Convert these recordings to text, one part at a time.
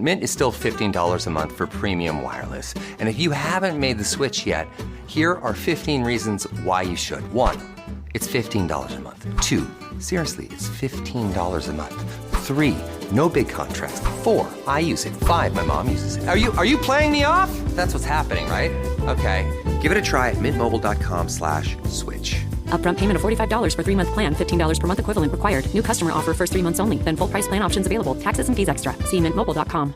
Mint is still $15 a month for premium wireless. And if you haven't made the switch yet, here are 15 reasons why you should. 1, it's $15 a month. 2, seriously, it's $15 a month. 3, no big contrast. 4, I use it. 5, my mom uses it. Are you playing me off? That's what's happening, right? Okay, give it a try at mintmobile.com/switch. Upfront payment of $45 for 3-month plan, $15 per month equivalent required. New customer offer first 3 months only. Then full price plan options available. Taxes and fees extra. See mintmobile.com.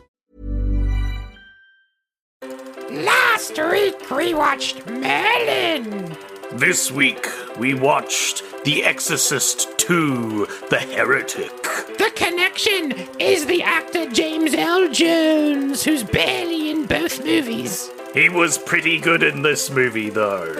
Last week we watched Merlin. This week we watched The Exorcist II, The Heretic. The connection is the actor James L. Jones, who's barely in both movies. He was pretty good in this movie, though.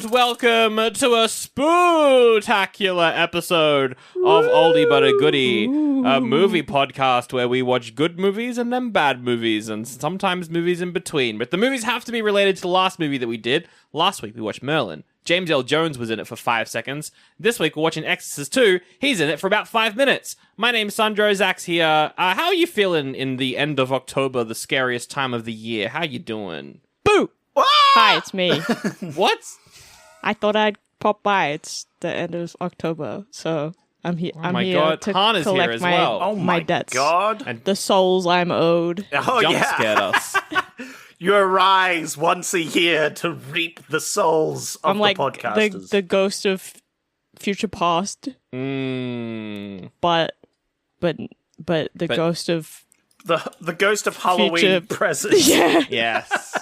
Welcome to a spookacular episode of Oldie But A Goodie, a movie podcast where we watch good movies and then bad movies, and sometimes movies in between. But the movies have to be related to the last movie that we did. Last week we watched Merlin. James L. Jones was in it for 5 seconds. This week we're watching Exorcist II. He's in it for about 5 minutes. My name's Sandro. Zach's here. How are you feeling in the end of October, the scariest time of the year? How you doing? Boo! Hi, it's me. What? I thought I'd pop by. It's the end of October, so I'm here. Oh my here God, to Han is collect here as my, well. Oh my my debts. God. And The souls I'm owed. Oh, jump yeah. scared us. You arise once a year to reap the souls of I'm like the podcasters. the ghost of future past, but the ghost of the ghost of Halloween future presents. Yeah. Yes.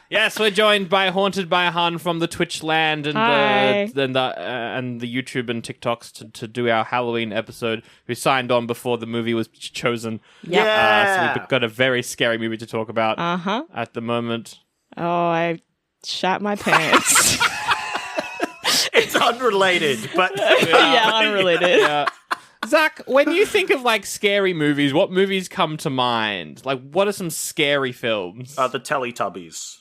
Yes, we're joined by Haunted by Han from the Twitch land and Hi. the YouTube and TikToks to do our Halloween episode, who signed on before the movie was chosen. Yeah. So we've got a very scary movie to talk about at the moment. Oh, I shat my pants. It's unrelated, but Yeah, unrelated. Yeah. Zach, when you think of like scary movies, what movies come to mind? Like, what are some scary films? The Teletubbies.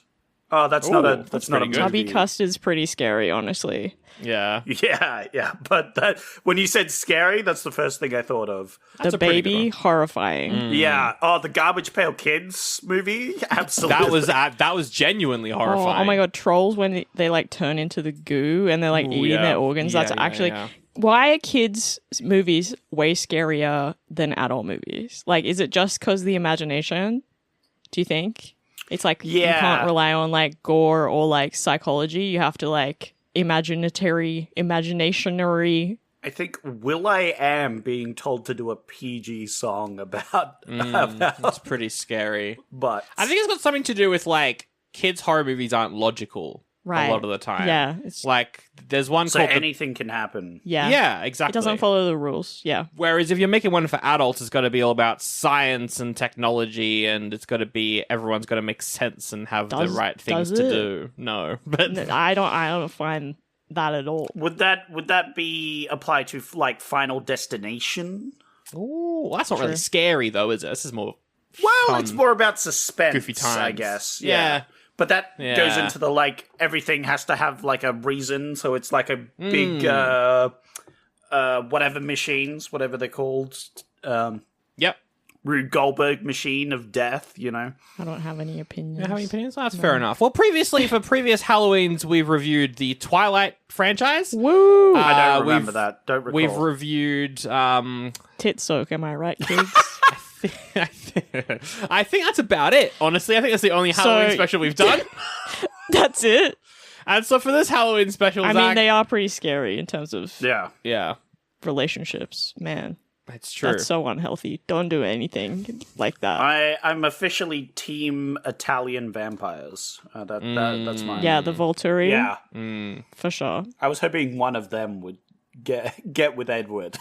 Oh, that's not a that's movie. pretty good. Tubby Custard's pretty scary, honestly. Yeah. Yeah, but when you said scary, that's the first thing I thought of. That's the a pretty good baby, one. horrifying. Yeah. Oh, the Garbage Pail Kids movie? Absolutely. That was genuinely horrifying. Oh my God, trolls when they like turn into the goo and they're like eating yeah. their organs. Yeah, That's yeah, actually yeah. why are kids' movies way scarier than adult movies? Like, is it just because the imagination? Do you think it's like you can't rely on like gore or like psychology? You have to like imaginationary. I think Will.I.Am being told to do a PG song about It's pretty scary. but I think it's got something to do with like kids' horror movies aren't logical Right. a lot of the time. Yeah, it's Like there's one so called anything can happen. Yeah, exactly. It doesn't follow the rules. Yeah. Whereas if you're making one for adults, it's got to be all about science and technology, and it's got to be everyone's got to make sense and have the right things does to it? do. No, but I don't find that at all. Would that be applied to like Final Destination? ooh, that's not really scary though, is it? This is more Well, it's more about suspense, goofy times, I guess. Yeah. But that Yeah. goes into the like everything has to have like a reason, so it's like a big whatever machines, whatever they're called. Yep. Rube Goldberg machine of death, you know. I don't have any opinions. You have any opinions? That's fair enough. Well, previously, for previous Halloweens, we've reviewed the Twilight franchise. Woo! I don't remember that. Don't recall. We've reviewed... Tit soak, am I right, kids? I think that's about it, honestly. I think that's the only Halloween special we've done. That's it. And so for this Halloween special, I Zach, mean, they are pretty scary in terms of Yeah, relationships. Man, it's true. that's so unhealthy. Don't do anything like that. I'm officially team Italian vampires. That's mine. Yeah, the Volturi. Yeah. For sure. I was hoping one of them would get with Edward.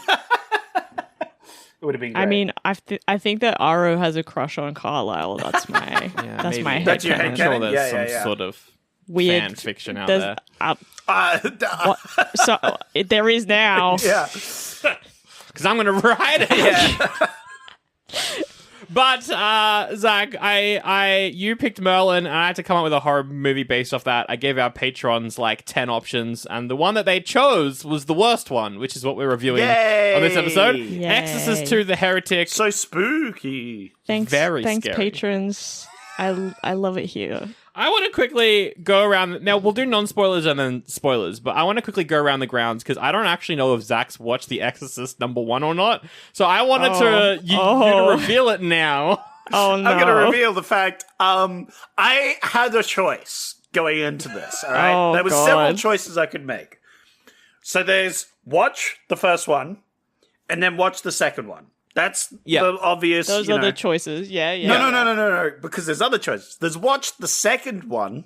It would have been great. I mean, I think that Aro has a crush on Carlisle. That's my maybe. my That's your headcanon. I'm sure headcanon? there's Yeah, some yeah. sort of Weird fan fiction out there's- there. So there is now. Yeah. Because I'm going to write it. Yeah. But, Zach, you picked Merlin, and I had to come up with a horror movie based off that. I gave our patrons, 10 options, and the one that they chose was the worst one, which is what we're reviewing on this episode. Yay. Exorcist II, The Heretic. So spooky. Thanks, Very scary. patrons. I love it here. I want to quickly go around. Now, we'll do non-spoilers and then spoilers, but I want to quickly go around the grounds because I don't actually know if Zach's watched The Exorcist #1 or not. So I wanted you to reveal it now. Oh, no. I'm going to reveal the fact I had a choice going into this, all right? Oh, there were God. several choices I could make. So there's watch the first one and then watch the second one. That's the obvious. Those are the choices. Yeah. No, because there's other choices. There's watch the second one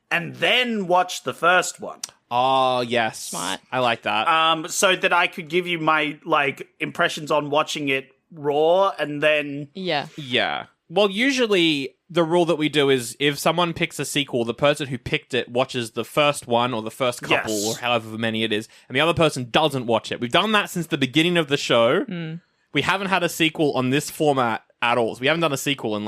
and then watch the first one. Oh, yes. Smart. I like that. So that I could give you my impressions on watching it raw and then Yeah. Yeah. Well, usually the rule that we do is if someone picks a sequel, the person who picked it watches the first one or the first couple or however many it is, and the other person doesn't watch it. We've done that since the beginning of the show. We haven't had a sequel on this format at all. So we haven't done a sequel in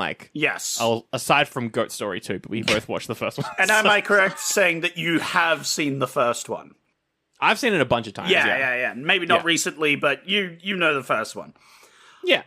aside from Goat Story 2, but we both watched the first one. And am I correct saying that you have seen the first one? I've seen it a bunch of times. Yeah. Maybe not recently, but you know the first one. Yeah.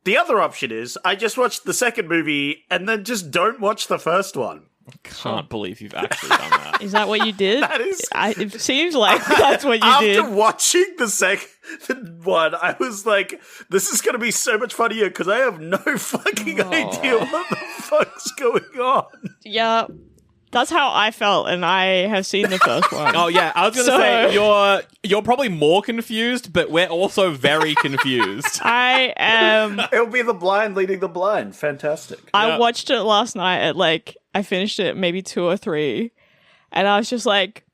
The other option is I just watched the second movie and then just don't watch the first one. Can't believe you've actually done that. Is that what you did? That is... it seems like that's what you did. After watching the second one, I was like, this is going to be so much funnier because I have no fucking idea what the fuck's going on. Yeah. That's how I felt, and I have seen the first one. Oh, yeah. I was going to say, you're probably more confused, but we're also very confused. I am... It'll be the blind leading the blind. Fantastic. I watched it last night at I finished it maybe 2 or 3, and I was just like,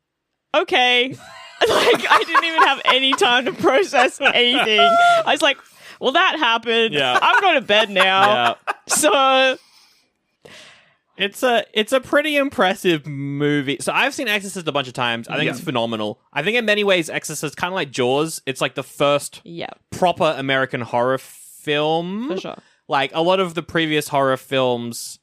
okay. I didn't even have any time to process anything. I was like, well, that happened. Yeah. I'm going to bed now. Yeah. So... It's a pretty impressive movie. So I've seen Exorcist a bunch of times. I think it's phenomenal. I think in many ways Exorcist, kind of like Jaws, it's like the first proper American horror film. For sure. A lot of the previous horror films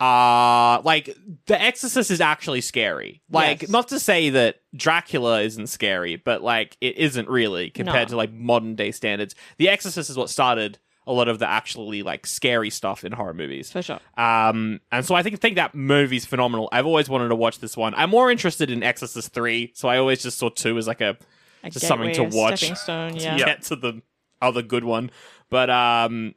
are The Exorcist is actually scary. Not to say that Dracula isn't scary, but it isn't really compared to modern day standards. The Exorcist is what started a lot of the actually scary stuff in horror movies. For sure. And so I think that movie's phenomenal. I've always wanted to watch this one. I'm more interested in Exorcist 3, so I always just saw 2 as just something to watch. Stepping stone, to get to the other good one. But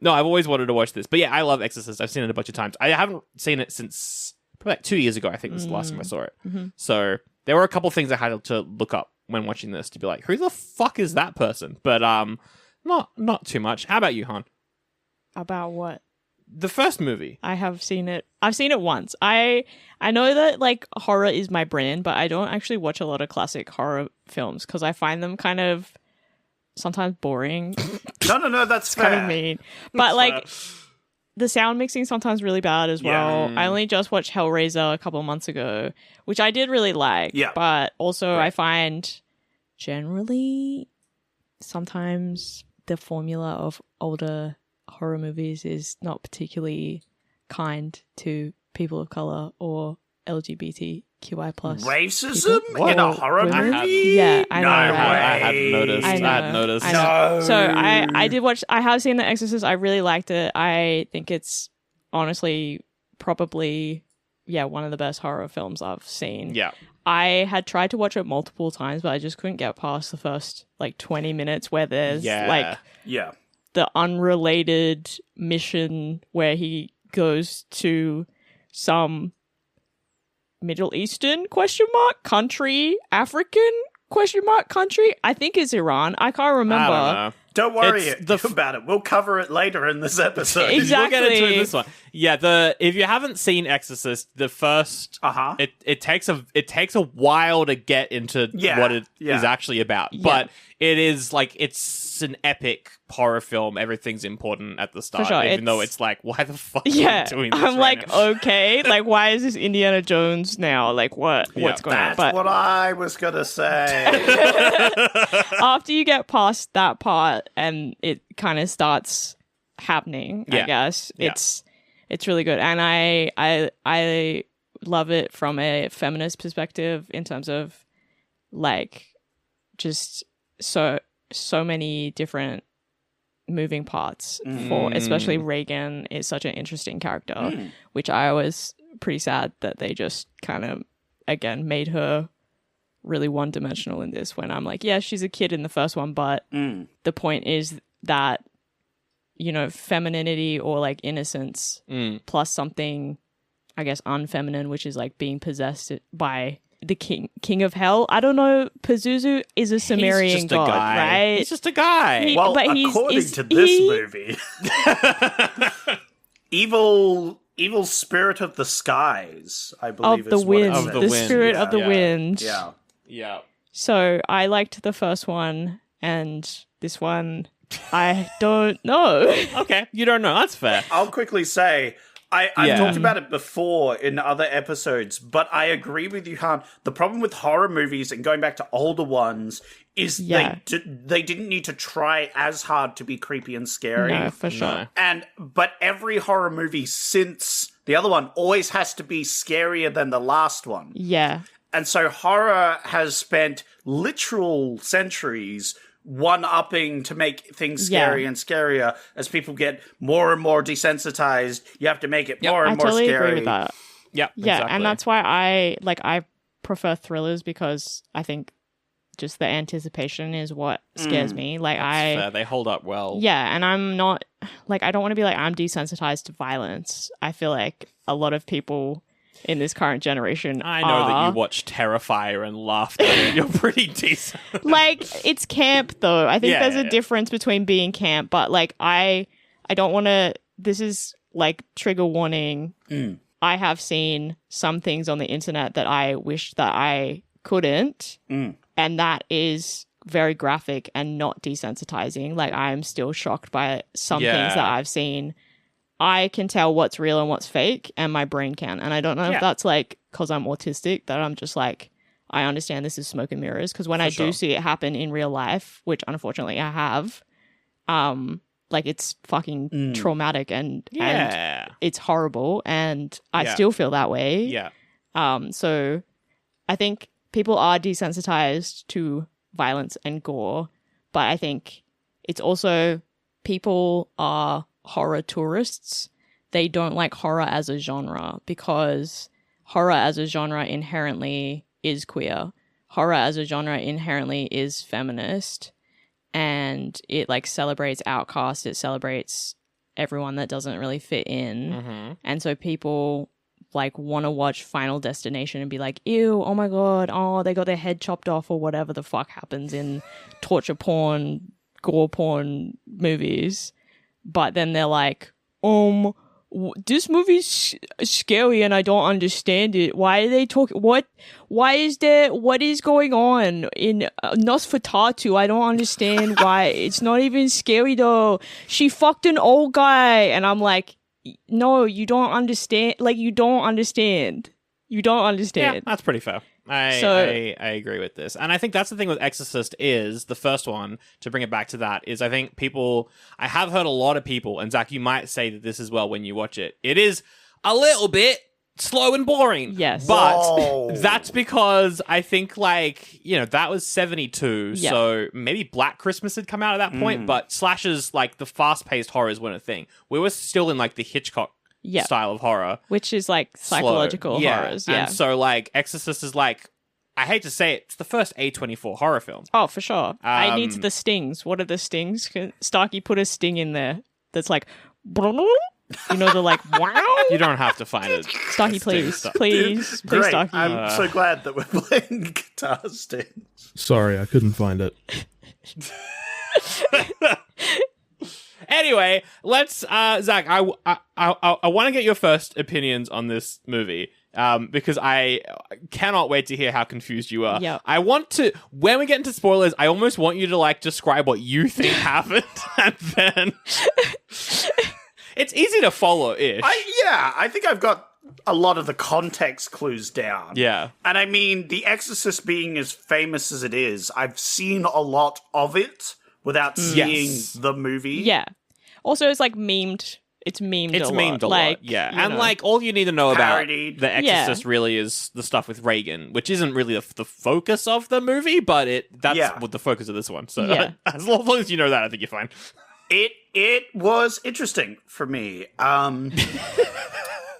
no, I've always wanted to watch this. But yeah, I love Exorcist. I've seen it a bunch of times. I haven't seen it since probably 2 years ago. I think was the last time I saw it. Mm-hmm. So there were a couple things I had to look up when watching this to be like, who the fuck is that person? But not too much. How about you, Han? About what? The first movie. I have seen it. I've seen it once. I know that horror is my brand, but I don't actually watch a lot of classic horror films because I find them kind of sometimes boring. No, that's fair. Kind of mean. But the sound mixing sometimes really bad as well. I only just watched Hellraiser a couple of months ago, which I did really like. Yeah. But also I find generally sometimes the formula of older horror movies is not particularly kind to people of color or LGBTQI plus racism in a horror movie. Yeah, I know. I hadn't noticed. I hadn't noticed. No. So I did watch. I have seen The Exorcist. I really liked it. I think it's honestly probably one of the best horror films I've seen. Yeah. I had tried to watch it multiple times, but I just couldn't get past the first 20 minutes where there's the unrelated mission where he goes to some Middle Eastern country, African country. I think it's Iran. I can't remember. Don't worry It's about it. We'll cover it later in this episode. Exactly. We'll get into this one. Yeah, if you haven't seen Exorcist, the first it takes a while to get into what it is actually about. Yeah. But it is like it's an epic horror film. Everything's important at the start, sure, even though it's like, why the fuck are Yeah, you doing this? I'm right like, now? okay, like why is this Indiana Jones now? Like what's going on? That's what I was going to say. After you get past that part and it kind of starts happening, I guess it's really good, and I love it from a feminist perspective in terms of like just so many different moving parts for especially Regan is such an interesting character, which I was pretty sad that they just kind of again made her really one-dimensional in this, when I'm like, yeah, she's a kid in the first one, but the point is that, you know, femininity or like innocence plus something, I guess, unfeminine, which is like being possessed by the king of hell. I don't know. Pazuzu is a Sumerian god, right? He's just a guy. According to this movie, evil spirit of the skies, I believe, of the is wind, what it the says. spirit of the wind. Yeah. So I liked the first one, and this one, I don't know. Okay, you don't know. That's fair. I'll quickly say, I've talked about it before in other episodes, but I agree with you, Han. The problem with horror movies, and going back to older ones, is they didn't need to try as hard to be creepy and scary. No, for sure. But every horror movie since the other one always has to be scarier than the last one. Yeah. And so horror has spent literal centuries one-upping to make things scary and scarier. As people get more and more desensitized, you have to make it more and more totally scary. agree with that. Yeah, exactly. And that's why I prefer thrillers, because I think just the anticipation is what scares me. Like fair. They hold up well. Yeah, and I'm not like, I don't want to be like, I'm desensitized to violence. I feel like a lot of people in this current generation I know that you watch Terrifier and laughed at it. You're pretty decent. Like, it's camp though. I think there's a difference between being camp, but like I don't want to, this is like trigger warning. I have seen some things on the internet that I wish that I couldn't, and that is very graphic and not desensitizing. Like, I'm still shocked by some things that I've seen. I can tell what's real and what's fake, and my brain can. And I don't know if that's like because I'm autistic, that I'm just like, I understand this is smoke and mirrors. Because when I do see it happen in real life, which unfortunately I have, like, it's fucking traumatic and it's horrible, and I still feel that way. Yeah. So I think people are desensitized to violence and gore, but I think it's also people are horror tourists. They don't like horror as a genre, because horror as a genre inherently is queer. Horror as a genre inherently is feminist, and it like celebrates outcasts. It celebrates everyone that doesn't really fit in. And so people like want to watch Final Destination and be like, ew, oh my god, oh, they got their head chopped off, or whatever the fuck happens in torture porn, gore porn movies. But then they're like, this movie's scary and I don't understand it. Why are they talking? What is going on in Nosferatu? I don't understand why. It's not even scary though. She fucked an old guy. And I'm like, no, you don't understand. Like, you don't understand. You don't understand. Yeah, that's pretty fair. I agree with this. And I think that's the thing with Exorcist is, the first one, to bring it back to that, is I think people, I have heard a lot of people, and Zach, you might say that this as well when you watch it, it is a little bit slow and boring. Yes. But that's because I think, like, you know, that was 72, so maybe Black Christmas had come out at that point, but slashers, like, the fast-paced horrors weren't a thing. We were still in, like, the Hitchcock style of horror, which is like psychological horrors. And so like Exorcist is like, I hate to say it, it's the first A24 horror film. Oh, for sure. I need the stings. What are the stings? Starkey put a sting in there that's like, you know, the like, wow. You don't have to find it. Starkey, please, please, Great. Starkey. I'm so glad that we're playing guitar stings. Sorry, I couldn't find it. Anyway, let's Zach. I want to get your first opinions on this movie. Because I cannot wait to hear how confused you are. Yep. I want to, when we get into spoilers, I almost want you to like describe what you think happened, and then it's easy to follow-ish. I think I've got a lot of the context clues down. Yeah. And I mean, The Exorcist being as famous as it is, I've seen a lot of it without seeing the movie. Yeah. Also, it's like memed. It's memed a lot. It's memed a like, lot, yeah. you And know. like, all you need to know Parodied. about The Exorcist really is the stuff with Regan, which isn't really the focus of the movie, but that's what the focus of this one. So as long as you know that, I think you're fine. It was interesting for me.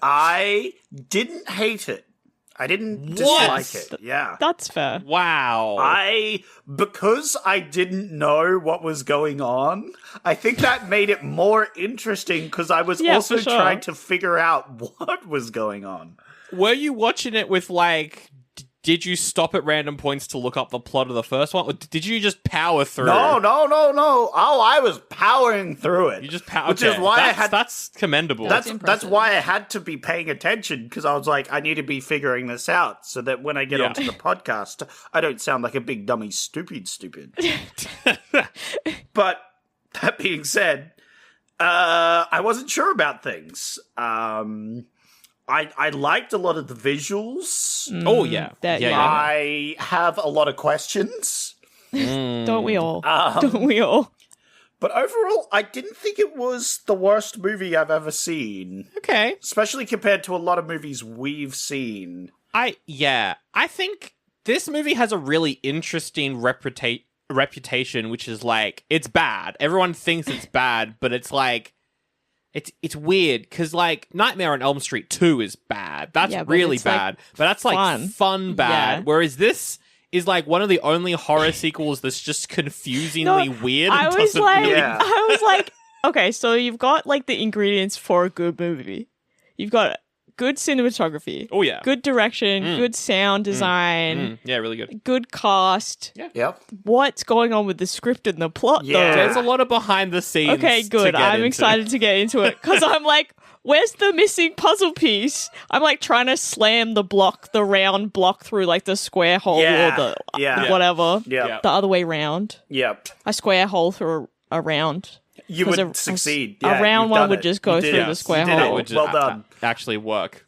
I didn't hate it. I didn't dislike it. Yeah. That's fair. Wow. Because I didn't know what was going on, I think that made it more interesting because I was also for sure. trying to figure out what was going on. Were you watching it with like, did you stop at random points to look up the plot of the first one? Or did you just power through? No. Oh, I was powering through it. You just power. Which is why that's commendable. That's why I had to be paying attention because I was like, I need to be figuring this out so that when I get onto the podcast, I don't sound like a big dummy, stupid. But that being said, I wasn't sure about things. I liked a lot of the visuals. Oh yeah. I have a lot of questions. Don't we all? Don't we all? But overall, I didn't think it was the worst movie I've ever seen. Okay. Especially compared to a lot of movies we've seen. I think this movie has a really interesting reputation, which is like, it's bad. Everyone thinks it's bad, but it's like, it's weird, because like Nightmare on Elm Street 2 is bad. That's really bad. But that's like fun bad. Yeah. Whereas this is like one of the only horror sequels that's just confusingly weird. I was like, okay, so you've got like the ingredients for a good movie. You've got good cinematography. Oh yeah. Good direction, good sound design. Yeah, really good. Good cast. Yeah. Yep. What's going on with the script and the plot though? There's a lot of behind the scenes. Okay, good. I'm excited to get into it because I'm like, where's the missing puzzle piece? I'm like trying to slam the round block through like the square hole or the whatever. Yeah. The other way round. Yep. A square hole through a round. You would succeed. A round one would just go through the square hole. It would just well done. Actually work.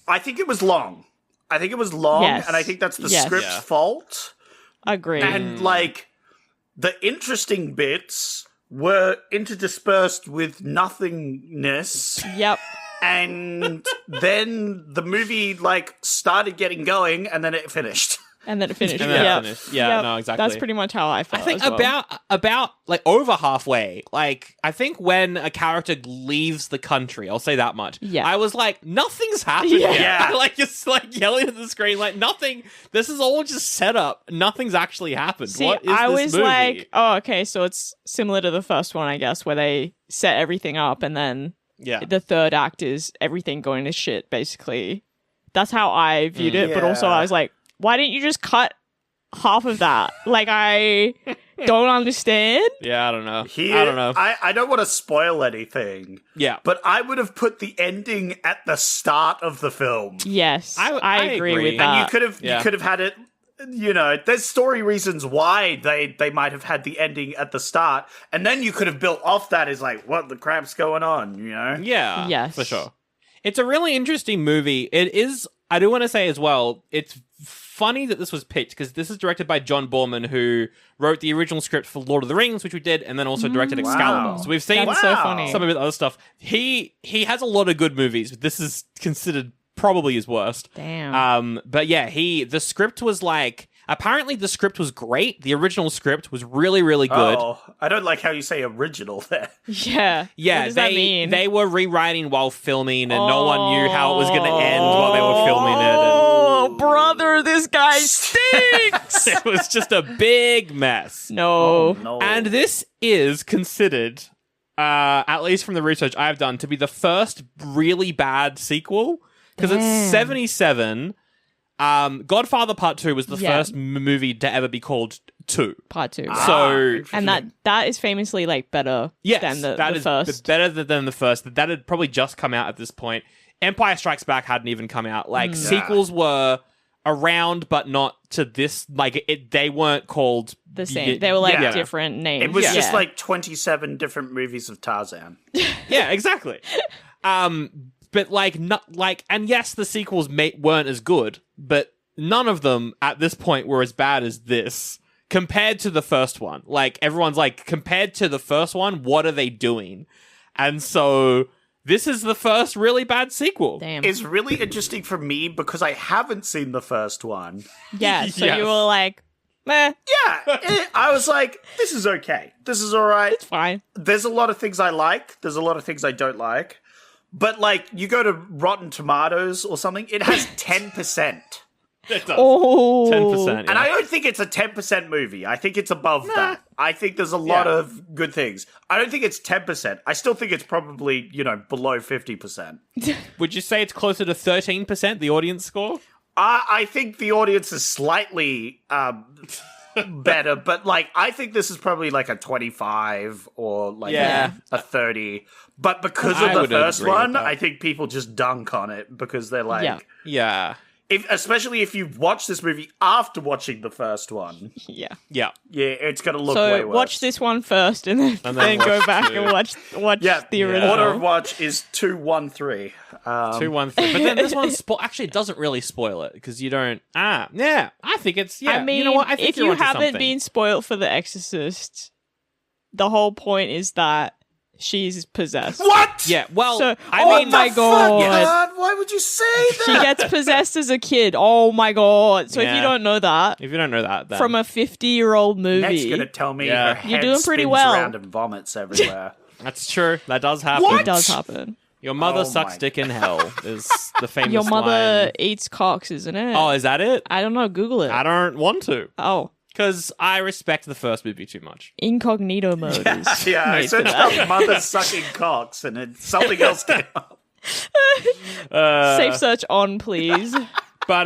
I think it was long. And I think that's the script's fault. Agree. And like the interesting bits were interspersed with nothingness. Yep. And then the movie like started getting going and then it finished. And then it finished. Yeah, no, exactly. That's pretty much how I felt. I think as well. about like over halfway. Like I think when a character leaves the country, I'll say that much. Yeah, I was like, nothing's happened yet. Yeah. Like just like yelling at the screen, like nothing. This is all just set up. Nothing's actually happened. See, what is I this was movie? like, oh, okay, so it's similar to the first one, I guess, where they set everything up and then the third act is everything going to shit. Basically, that's how I viewed it. But also, I was like, why didn't you just cut half of that? Like, I don't understand. Yeah, I don't know. I don't know. I don't want to spoil anything. Yeah. But I would have put the ending at the start of the film. Yes, I agree with that. And you could have had it, you know, there's story reasons why they might have had the ending at the start. And then you could have built off that as like, what the crap's going on, you know? Yeah. Yes. For sure. It's a really interesting movie. It is, I do want to say as well, it's funny that this was picked because this is directed by John Boorman, who wrote the original script for Lord of the Rings, which we did, and then also directed Excalibur. So we've seen so funny. some of the other stuff. He has a lot of good movies, but this is considered probably his worst. Damn. But yeah, the script was like, apparently the script was great. The original script was really, really good. Oh, I don't like how you say original there. Yeah. Yeah, what does that mean? They were rewriting while filming, and no one knew how it was going to end while they were filming it. Oh, brother, this guy stinks! It was just a big mess. No. No. And this is considered, at least from the research I've done, to be the first really bad sequel. Because it's 77. Godfather Part 2 was the first movie to ever be called 2. Part 2. So And that is famously like better than the first. Better than the first. That had probably just come out at this point. Empire Strikes Back hadn't even come out. Like sequels were around, but not to this. Like they weren't called the same. They were like different names. It was just like 27 different movies of Tarzan. Yeah, exactly. But like not like, and yes, the sequels weren't as good, but none of them at this point were as bad as this compared to the first one. Like everyone's like, compared to the first one, what are they doing? And so this is the first really bad sequel. Damn. It's really interesting for me because I haven't seen the first one. Yeah, so you were like, meh. Yeah, I was like, this is okay. This is all right. It's fine. There's a lot of things I like. There's a lot of things I don't like. But, like, you go to Rotten Tomatoes or something, it has 10%. It does. Oh. 10%. Yeah. And I don't think it's a 10% movie. I think it's above that. I think there's a lot of good things. I don't think it's 10%. I still think it's probably, below 50%. Would you say it's closer to 13%, the audience score? I think the audience is slightly better, but, like, I think this is probably, like, a 25 or, like, a 30. But because of the first one, I think people just dunk on it because they're like... Yeah. Especially if you've watched this movie after watching the first one. Yeah. Yeah. Yeah, it's going to look way worse. So watch this one first and then go back and watch the original. Order of watch is 2-1-3. 2-1-3. But then this one actually doesn't really spoil it because you don't... Yeah. I think it's... Yeah. I mean, you know what? I think if you haven't been spoiled for The Exorcist, the whole point is that she's possessed. What? Yeah, well, so, my God. God, why would you say that? She gets possessed as a kid. Oh my God. So if you don't know that, then... from a 50-year-old movie, Next going to tell me her head you're doing pretty spins well. around and vomits everywhere. That's true. That does happen. What? It does happen. Your mother sucks dick in hell is the famous Your mother line. eats cocks, isn't it? Oh, is that it? I don't know. Google it. I don't want to. Oh. Because I respect the first movie too much. Incognito mode. I searched up mother sucking cocks and then something else came up. Safe search on, please. But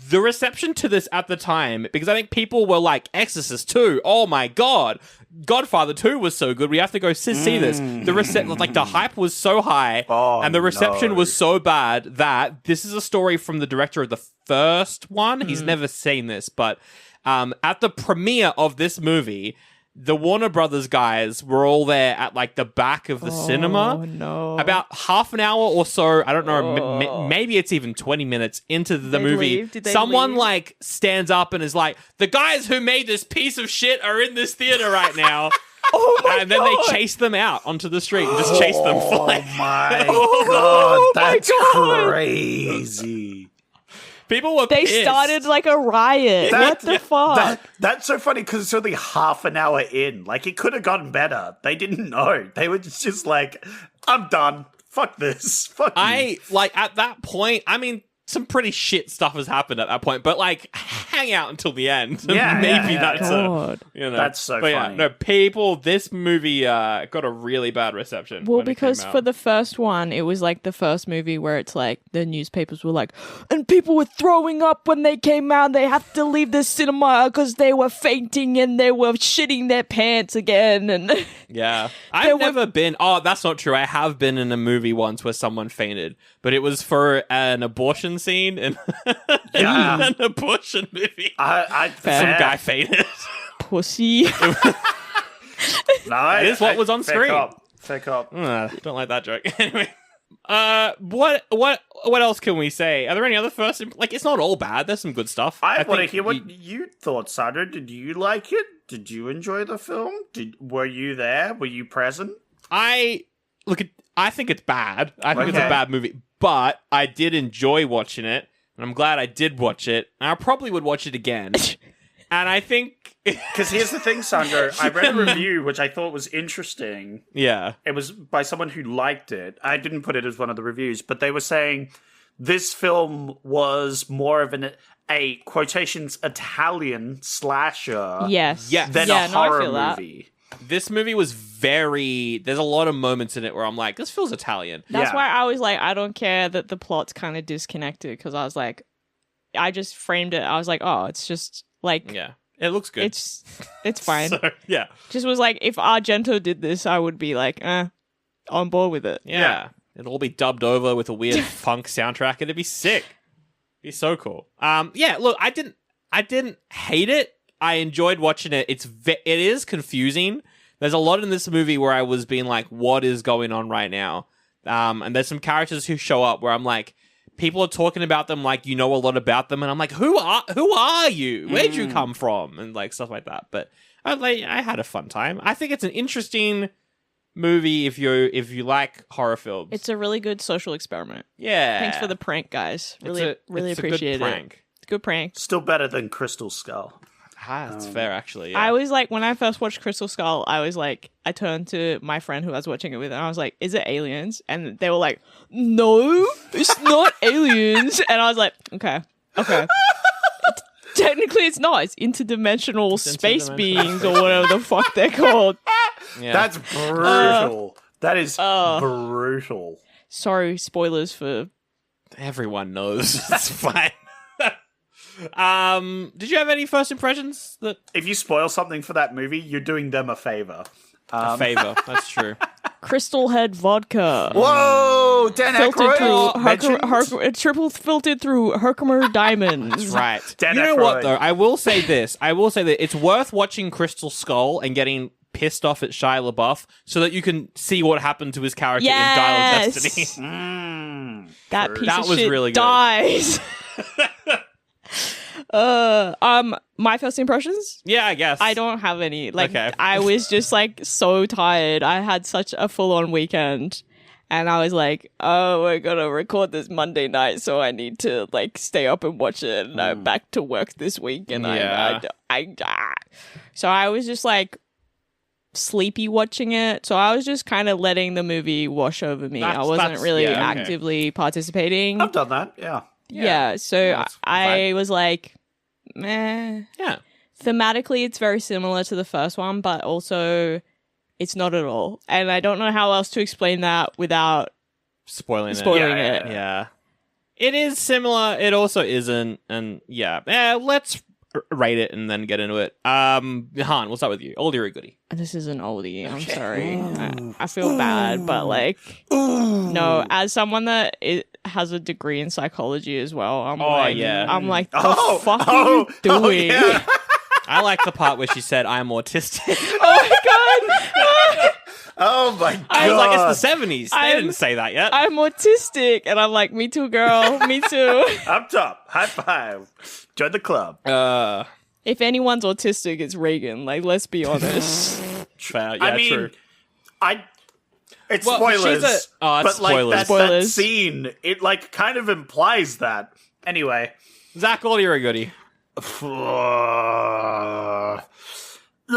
the reception to this at the time, because I think people were like, Exorcist 2, oh my God. Godfather 2 was so good, we have to go see this. The hype was so high, and the reception was so bad that this is a story from the director of the first one. He's never seen this, but at the premiere of this movie, the Warner Brothers guys were all there at like the back of the cinema. Oh no! About half an hour or so, I don't know, maybe it's even 20 minutes into the movie. Someone like stands up and is like, "The guys who made this piece of shit are in this theater right now." And then they chase them out onto the street and just chase them for like... Oh my God, that's crazy. People were They pissed. started like a riot. What the fuck? That's so funny because it's only half an hour in. Like, it could have gotten better. They didn't know. They were just like, I'm done. Fuck this. Fuck you. At that point, I mean, some pretty shit stuff has happened at that point, but like, hang out until the end. Maybe that's that's so funny. This movie got a really bad reception. Well, because for the first one, it was like the first movie where it's like the newspapers were like, and people were throwing up when they came out. They had to leave the cinema because they were fainting and they were shitting their pants again. And yeah, I've never been. Oh, that's not true. I have been in a movie once where someone fainted, but it was for an abortion scene in an abortion movie. Some guy fainted. Pussy. That is what was on screen. Fair cop. Don't like that joke. Anyway, what else can we say? Are there any other first? Like, it's not all bad. There's some good stuff. I want to hear what you thought, Sandra. Did you like it? Did you enjoy the film? Were you there? Were you present? I think it's bad. I think it's a bad movie, but I did enjoy watching it, and I'm glad I did watch it. And I probably would watch it again. And I think... Because here's the thing, Sandra. I read a review, which I thought was interesting. Yeah. It was by someone who liked it. I didn't put it as one of the reviews, but they were saying this film was more of a quotations Italian slasher than a horror movie. This movie was there's a lot of moments in it where I'm like, this feels Italian. That's why I was like, I don't care that the plot's kind of disconnected, because I was like, I just framed it. I was like, oh, it's just like It looks good. It's fine. So, yeah. Just was like, if Argento did this, I would be like, on board with it. Yeah. It'll all be dubbed over with a weird funk soundtrack. It'd be sick. It'd be so cool. Yeah, look, I didn't hate it. I enjoyed watching it. It is confusing. There's a lot in this movie where I was being like, what is going on right now? And there's some characters who show up where I'm like, people are talking about them like you know a lot about them, and I'm like, who are you? Where'd you come from? And like stuff like that. But I had a fun time. I think it's an interesting movie if you like horror films. It's a really good social experiment. Yeah. Thanks for the prank, guys. Really it's appreciate a good prank. it. It's a good prank. Still better than Crystal Skull. That's fair, actually. Yeah. I was like, when I first watched Crystal Skull, I was like, I turned to my friend who I was watching it with, and I was like, is it aliens? And they were like, no, it's not aliens. And I was like, okay. Technically, it's not. It's interdimensional space beings or whatever the fuck they're called. Yeah. That's brutal. That is brutal. Sorry, spoilers for... Everyone knows. It's fine. Did you have any first impressions? If you spoil something for that movie, you're doing them a favor. A favor. That's true. Crystal Head vodka. Whoa! Dan Filtered Aykroyd triple filtered through Herkimer diamonds. That's right. Dan You know Aykroyd. what, though? I will say that it's worth watching Crystal Skull and getting pissed off at Shia LaBeouf so that you can see what happened to his character in Dial of Destiny. That piece That of was shit really good. dies. My first impressions? Yeah, I guess. I don't have any. Like, Okay. I was just like so tired. I had such a full-on weekend, and I was like, "Oh, we're gonna record this Monday night, so I need to like stay up and watch it." And I'm back to work this week, and so I was just like sleepy watching it. So I was just kind of letting the movie wash over me. I wasn't really actively participating. I've done that, yeah. Yeah, so I was like, meh. Yeah. Thematically, it's very similar to the first one, but also it's not at all. And I don't know how else to explain that without Spoiling it. Yeah. It is similar. It also isn't. And let's rate it and then get into it. Han, we'll start with you. Oldie or a goodie? This is an oldie. I'm sorry. I feel bad, but like, no, as someone that has a degree in psychology as well, I'm like, the fuck are you doing? Yeah. I like the part where she said, I'm autistic. Oh my god! Oh my god. I was like, it's the 70s. They didn't say that yet. I'm autistic, and I'm like, me too, girl. Me too. Up top. High five. Join the club. If anyone's autistic, it's Regan. Like, let's be honest. Fair. Yeah, I mean, true. It's Well, spoilers. it's but spoilers. like that Spoilers. scene, it like kind of implies that. Anyway. Zach, Oldie or a goodie? It's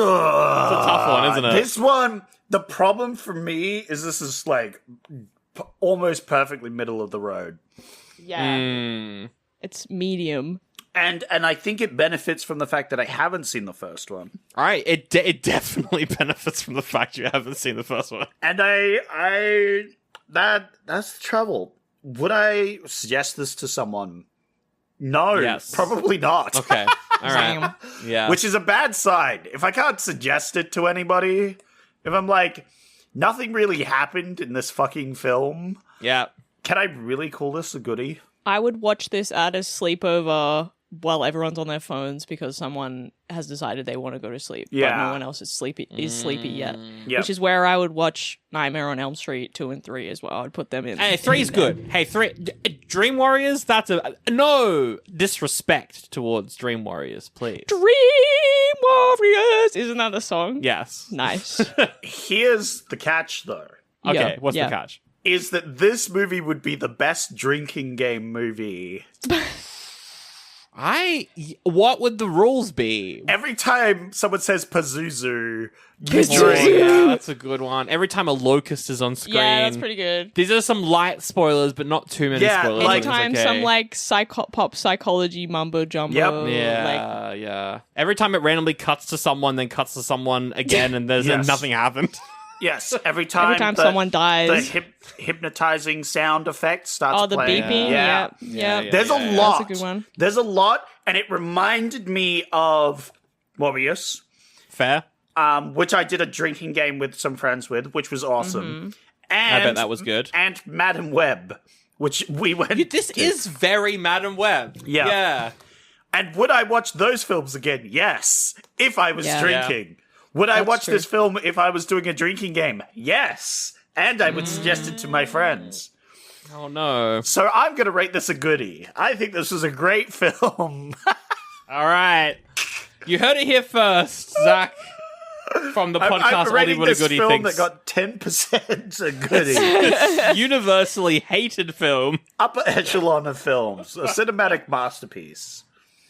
a tough one, isn't it? This one, the problem for me is this is like almost perfectly middle of the road. Yeah. It's medium. And I think it benefits from the fact that I haven't seen the first one. All right, it definitely benefits from the fact you haven't seen the first one. And that's the trouble. Would I suggest this to someone? No, Yes. probably not. Okay, all right, yeah. Which is a bad sign. If I can't suggest it to anybody, if I'm like, nothing really happened in this fucking film, yeah. can I really call this a goodie? I would watch this at a sleepover while everyone's on their phones because someone has decided they want to go to sleep, but no one else is sleepy yet. Yep. Which is where I would watch Nightmare on Elm Street 2 and 3 as well. I'd put them in. Hey, 3's good. Hey, 3 Dream Warriors. That's no disrespect towards Dream Warriors, please. Dream Warriors! Isn't that the song? Yes. Nice. Here's the catch, though, Okay. Yeah, What's yeah. the catch? is that this movie would be the best drinking game movie. What would the rules be? Every time someone says Pazuzu, you Pazuzu. drink. Yeah, that's a good one. Every time a locust is on screen. Yeah, that's pretty good. These are some light spoilers, but not too many Yeah, spoilers. like- It's Anytime okay. some like pop psychology mumbo jumbo. Yep. Yeah, yeah. Every time it randomly cuts to someone, then cuts to someone again, and there's Yes. nothing happened. Yes, every time someone dies. the hypnotizing sound effect starts Oh, the playing. beeping. Yeah. Yeah. yeah. There's a lot. That's a good one. There's a lot, and it reminded me of Morbius. Fair. Which I did a drinking game with some friends with, which was awesome. And, I bet that was good. And Madam Web, which we went This to. is very Madam Web. Yeah. And would I watch those films again? Yes. If I was drinking. Would I watch this film if I was doing a drinking game? Yes. And I would suggest it to my friends. Oh, no. So I'm going to rate this a goodie. I think this was a great film. All right. You heard it here first, Zach. From the podcast, I'm rating Oldie But A this Goodie film thinks. that got 10% a goodie. Universally hated film. Upper echelon of films. A cinematic masterpiece.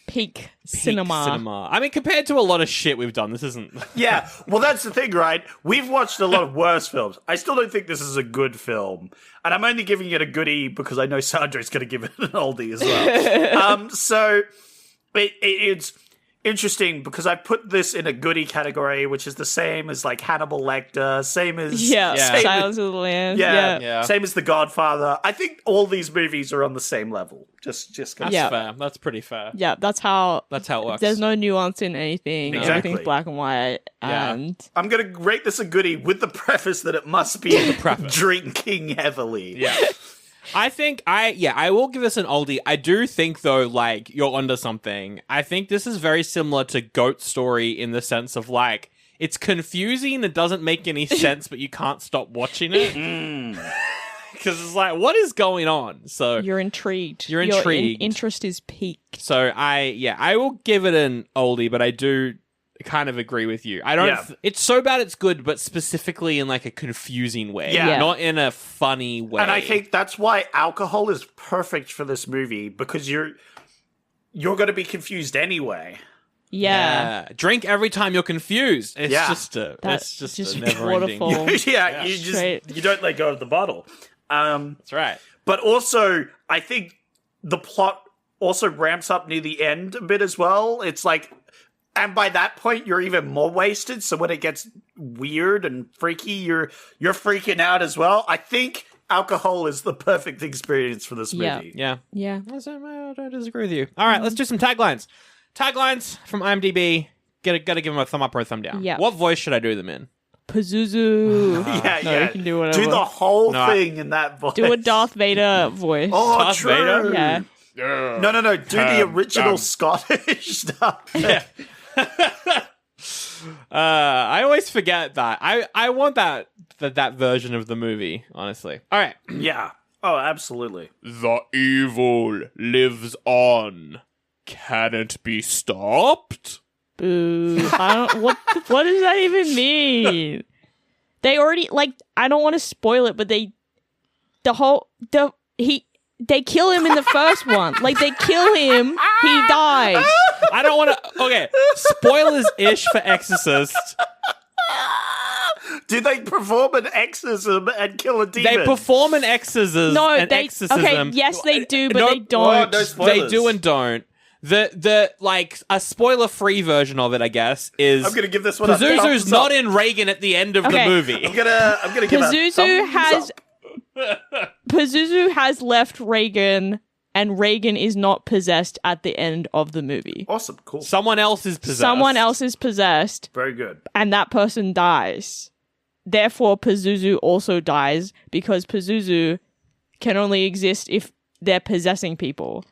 Peak cinema. I mean, compared to a lot of shit we've done, this isn't... Yeah, well, that's the thing, right? We've watched a lot of worse films. I still don't think this is a good film. And I'm only giving it a goodie because I know Sandra's going to give it an oldie as well. So it's interesting because I put this in a goodie category, which is the same as like Hannibal Lecter, same as Silence of the Lambs. Yeah. Same as The Godfather. I think all these movies are on the same level. Just That's Yeah. fair. That's pretty fair. Yeah, that's how That's how it works. there's no nuance in anything. Exactly. Everything's black and white. Yeah. And I'm going to rate this a goodie with the preface that it must be drinking heavily. Yeah. I think I will give this an oldie. I do think though, like, you're onto something. I think this is very similar to Goat Story in the sense of like it's confusing, it doesn't make any sense, but you can't stop watching it. Because it's like, what is going on? So you're intrigued. You're Your intrigued. interest is peaked. So I will give it an oldie, but I do kind of agree with you. I don't. Yeah. It's so bad it's good, but specifically in like a confusing way, Yeah. not in a funny way. And I think that's why alcohol is perfect for this movie, because you're going to be confused anyway. Yeah. Drink every time you're confused. It's Yeah. just a That's it's just just a never ending. waterfall. Yeah, you Straight. you don't let go of the bottle. That's right. But also, I think the plot also ramps up near the end a bit as well. It's like, and by that point, you're even more wasted. So when it gets weird and freaky, you're freaking out as well. I think alcohol is the perfect experience for this movie. Yeah. Yeah. I don't disagree with you. All right, let's do some taglines. Taglines from IMDb. Gotta give them a thumb up or a thumb down. Yeah. What voice should I do them in? Pazuzu. Yeah, No, yeah. you can do whatever. Do the whole No, thing in that voice. Do a Darth Vader voice. Oh, Darth true. Vader? Yeah. No. Do the original Scottish stuff. Yeah. I always forget that. I want that version of the movie, honestly. All right. Yeah. Oh, absolutely. The evil lives on. Can it be stopped? Boo. I don't, what does that even mean? They already, like, I don't want to spoil it, but they kill him in the first one. Like, they kill him, he dies. I don't want to. Okay, spoilers-ish for Exorcist. Do they perform an exorcism and kill a demon? They perform an exorcism. No, exorcism. okay, yes, they do, but No- they don't. no spoilers. They do and don't. The like a spoiler-free version of it, I guess, is I'm gonna give this one a Pazuzu's thumbs not up. in Regan at the end of the Okay. movie. I'm gonna give a Pazuzu thumbs has up. Pazuzu has left Regan, and Regan is not possessed at the end of the movie. Awesome, cool, Someone else is possessed. Someone else is possessed, very good. and that person dies. Therefore, Pazuzu also dies because Pazuzu can only exist if they're possessing people.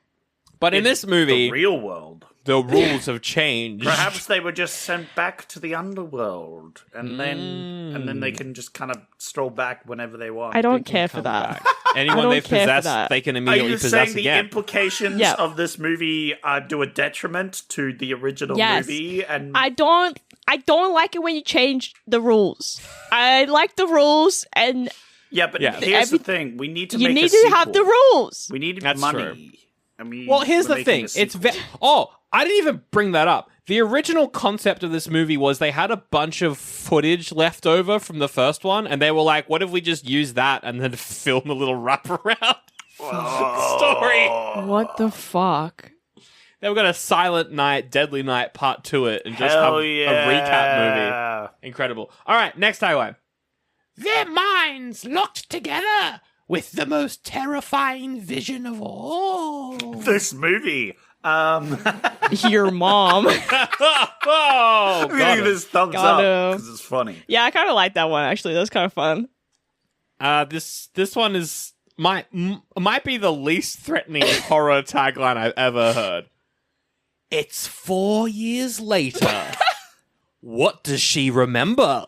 But in this movie, The real world. the rules have changed. Perhaps they were just sent back to the underworld, and then they can just kind of stroll back whenever they want. I don't care for that. Anyone don't they've care for possessed, that. they can Are immediately you possess saying the again. implications Yeah. of this movie do a detriment to the original Yes. movie? And I don't like it when you change the rules. I like the rules, and yeah, but Yeah. here's the thing: we need to you make need a to have the sequel. rules. We need That's money. true. I mean, Well, here's we're the making thing. a It's sequel. I didn't even bring that up. The original concept of this movie was they had a bunch of footage left over from the first one, and they were like, "What if we just use that and then film a little wraparound story?" What the fuck? They were going to Silent Night, Deadly Night Part 2 it and just Hell have yeah. a recap movie. Incredible. All right, next tagline. Their minds locked together with the most terrifying vision of all. This movie, Your mom. Oh, I'm gonna give this thumbs up because it's funny. Yeah, I kind of like that one, actually. That was kind of fun. This one might be the least threatening horror tagline I've ever heard. It's 4 years later. What does she remember?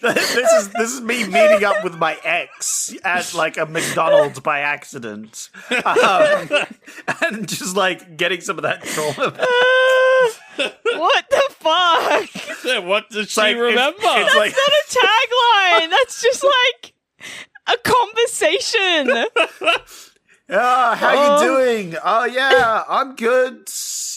This is me meeting up with my ex at like a McDonald's by accident, and just like getting some of that trauma. What the fuck? What does she remember? It's like, Not a tagline. That's just like a conversation. how you doing? Oh yeah, I'm good.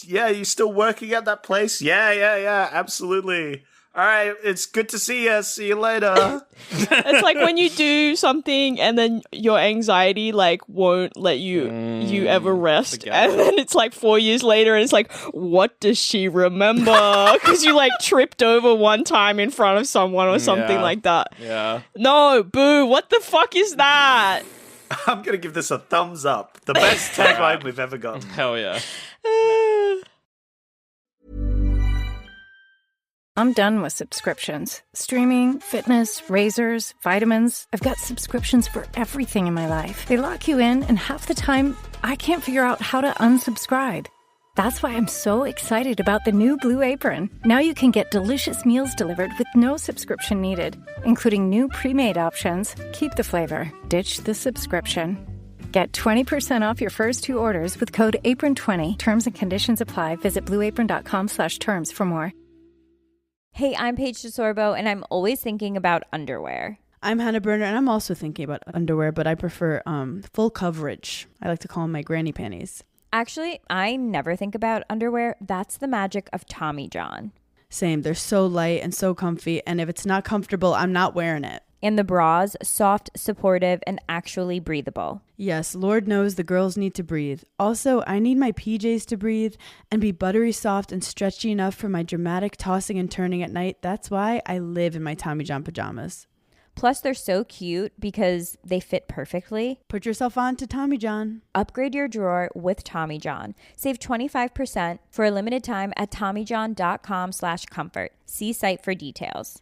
Yeah, you still working at that place? Yeah, absolutely. All right, it's good to see you. See you later. It's like when you do something and then your anxiety like won't let you ever rest, and then it's like 4 years later and it's like, what does she remember? Because you like tripped over one time in front of someone or something like that. Yeah. No, boo! What the fuck is that? I'm gonna give this a thumbs up. The best tagline we've ever gotten. Hell yeah. I'm done with subscriptions. Streaming, fitness, razors, vitamins. I've got subscriptions for everything in my life. They lock you in, and half the time, I can't figure out how to unsubscribe. That's why I'm so excited about the new Blue Apron. Now you can get delicious meals delivered with no subscription needed, including new pre-made options. Keep the flavor, ditch the subscription. Get 20% off your first 2 orders with code APRON20. Terms and conditions apply. Visit blueapron.com/terms for more. Hey, I'm Paige DeSorbo, and I'm always thinking about underwear. I'm Hannah Berner, and I'm also thinking about underwear, but I prefer full coverage. I like to call them my granny panties. Actually, I never think about underwear. That's the magic of Tommy John. Same. They're so light and so comfy, and if it's not comfortable, I'm not wearing it. And the bras, soft, supportive, and actually breathable. Yes, Lord knows the girls need to breathe. Also, I need my PJs to breathe and be buttery soft and stretchy enough for my dramatic tossing and turning at night. That's why I live in my Tommy John pajamas. Plus, they're so cute because they fit perfectly. Put yourself on to Tommy John. Upgrade your drawer with Tommy John. Save 25% for a limited time at TommyJohn.com/comfort. See site for details.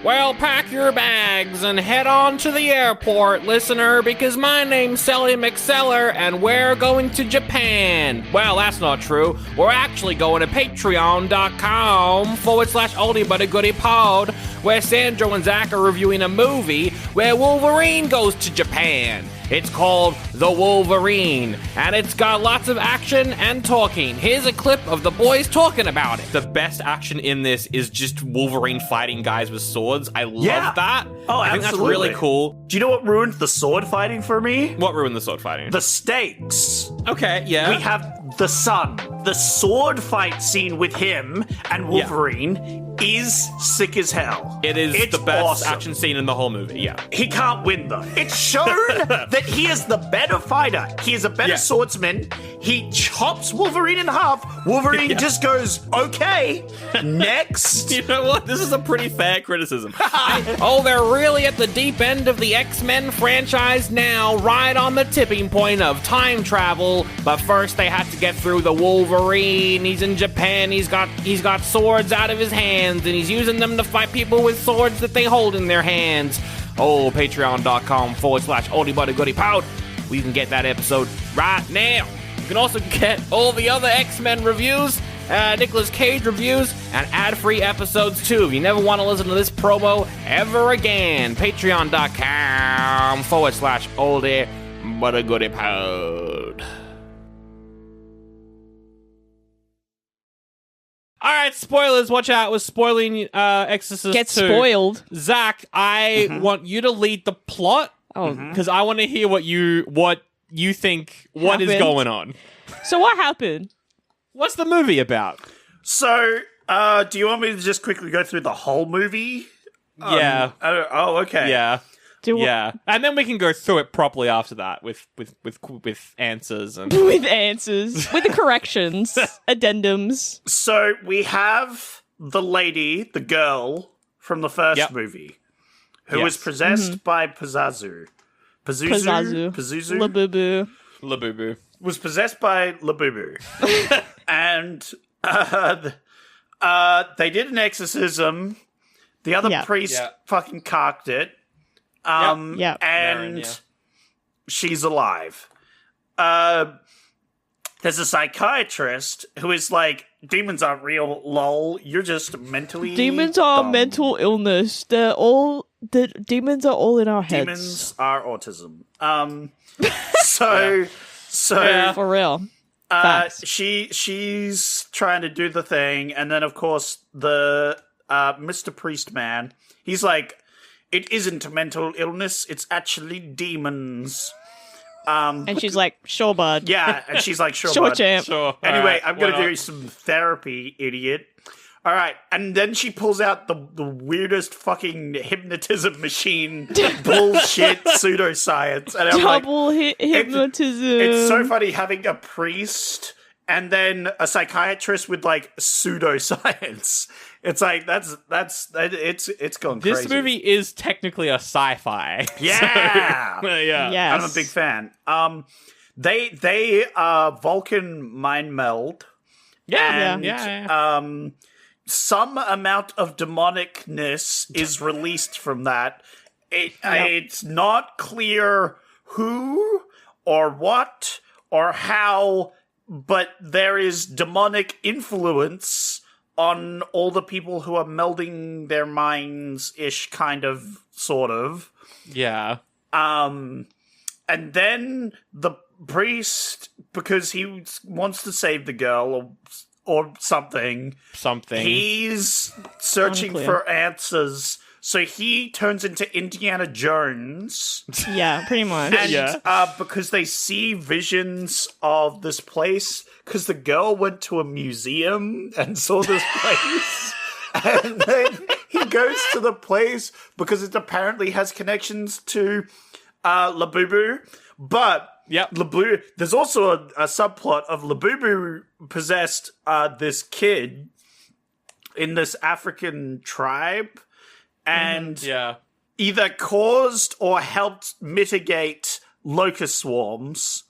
Well, pack your bags and head on to the airport, listener, because my name's Sally McSeller and we're going to Japan. Well, that's not true. We're actually going to patreon.com/Oldie But A Goodie pod, where Sandro and Zach are reviewing a movie where Wolverine goes to Japan. It's called The Wolverine, and it's got lots of action and talking. Here's a clip of the boys talking about it. The best action in this is just Wolverine fighting guys with swords. I love that. Oh, I think absolutely. that's really cool. Do you know what ruined the sword fighting for me? What ruined the sword fighting? The stakes. Okay, yeah. We have the sun. The sword fight scene with him and Wolverine is sick as hell. It's the best awesome. action scene in the whole movie, yeah. He can't win though. It's shown that he is the better fighter. He is a better swordsman. He chops Wolverine in half. Wolverine just goes, okay, next. You know what? This is a pretty fair criticism. They're really at the deep end of the X-Men franchise now, right on the tipping point of time travel. But first they have to get through the Wolverine. He's in Japan. He's got swords out of his hands, and he's using them to fight people with swords that they hold in their hands. Patreon.com/Oldie But A Goodie pod. We can get that episode right now. You can also get all the other X-Men reviews, Nicolas Cage reviews, and ad-free episodes too. If you never want to listen to this promo ever again, patreon.com/Oldie But A Goodie pod. All right, spoilers. Watch out. We're spoiling Exorcist II. Get spoiled. Zach, I want you to lead the plot. Because I want to hear what you think. What is going on? So what happened? What's the movie about? So, do you want me to just quickly go through the whole movie? Yeah. Okay. Yeah. And then we can go through it properly after that with answers and with the corrections, addendums. So we have the girl from the first movie, who was possessed by Pazazu. Pazuzu. Labubu. Labubu. Was possessed by Labubu. And they did an exorcism. The other priest fucking cocked it. And Marin, she's alive. There's a psychiatrist who is like, demons aren't real, lol. You're just mentally Demons are dumb. mental illness. The demons are all in our heads. Demons are autism. So For real. Facts. She's trying to do the thing, and then of course the Mr. Priest man, he's like, it isn't mental illness, it's actually demons. And she's like, sure, bud. Yeah, and she's like, sure, Sure, bud. champ. Sure. Anyway, Alright, I'm why going to not? do some therapy, idiot. All right, and then she pulls out the weirdest fucking hypnotism machine bullshit pseudoscience. And I'm Double like, hypnotism. it's so funny having a priest and then a psychiatrist with like pseudoscience. It's like it's gone crazy. This movie is technically a sci-fi. Yeah. Yeah. Yes. I'm a big fan. They Vulcan mind meld. Yeah. And, Yeah. some amount of demonicness is released from that. It's not clear who or what or how, but there is demonic influence on all the people who are melding their minds-ish, kind of, sort of. Yeah. And then the priest, because he wants to save the girl or something, he's searching Unclear. for answers. So he turns into Indiana Jones. Yeah, pretty much. And because they see visions of this place, because the girl went to a museum and saw this place. And then he goes to the place because it apparently has connections to Labubu. But Labubu, there's also a subplot of Labubu possessed this kid in this African tribe. And either caused or helped mitigate locust swarms.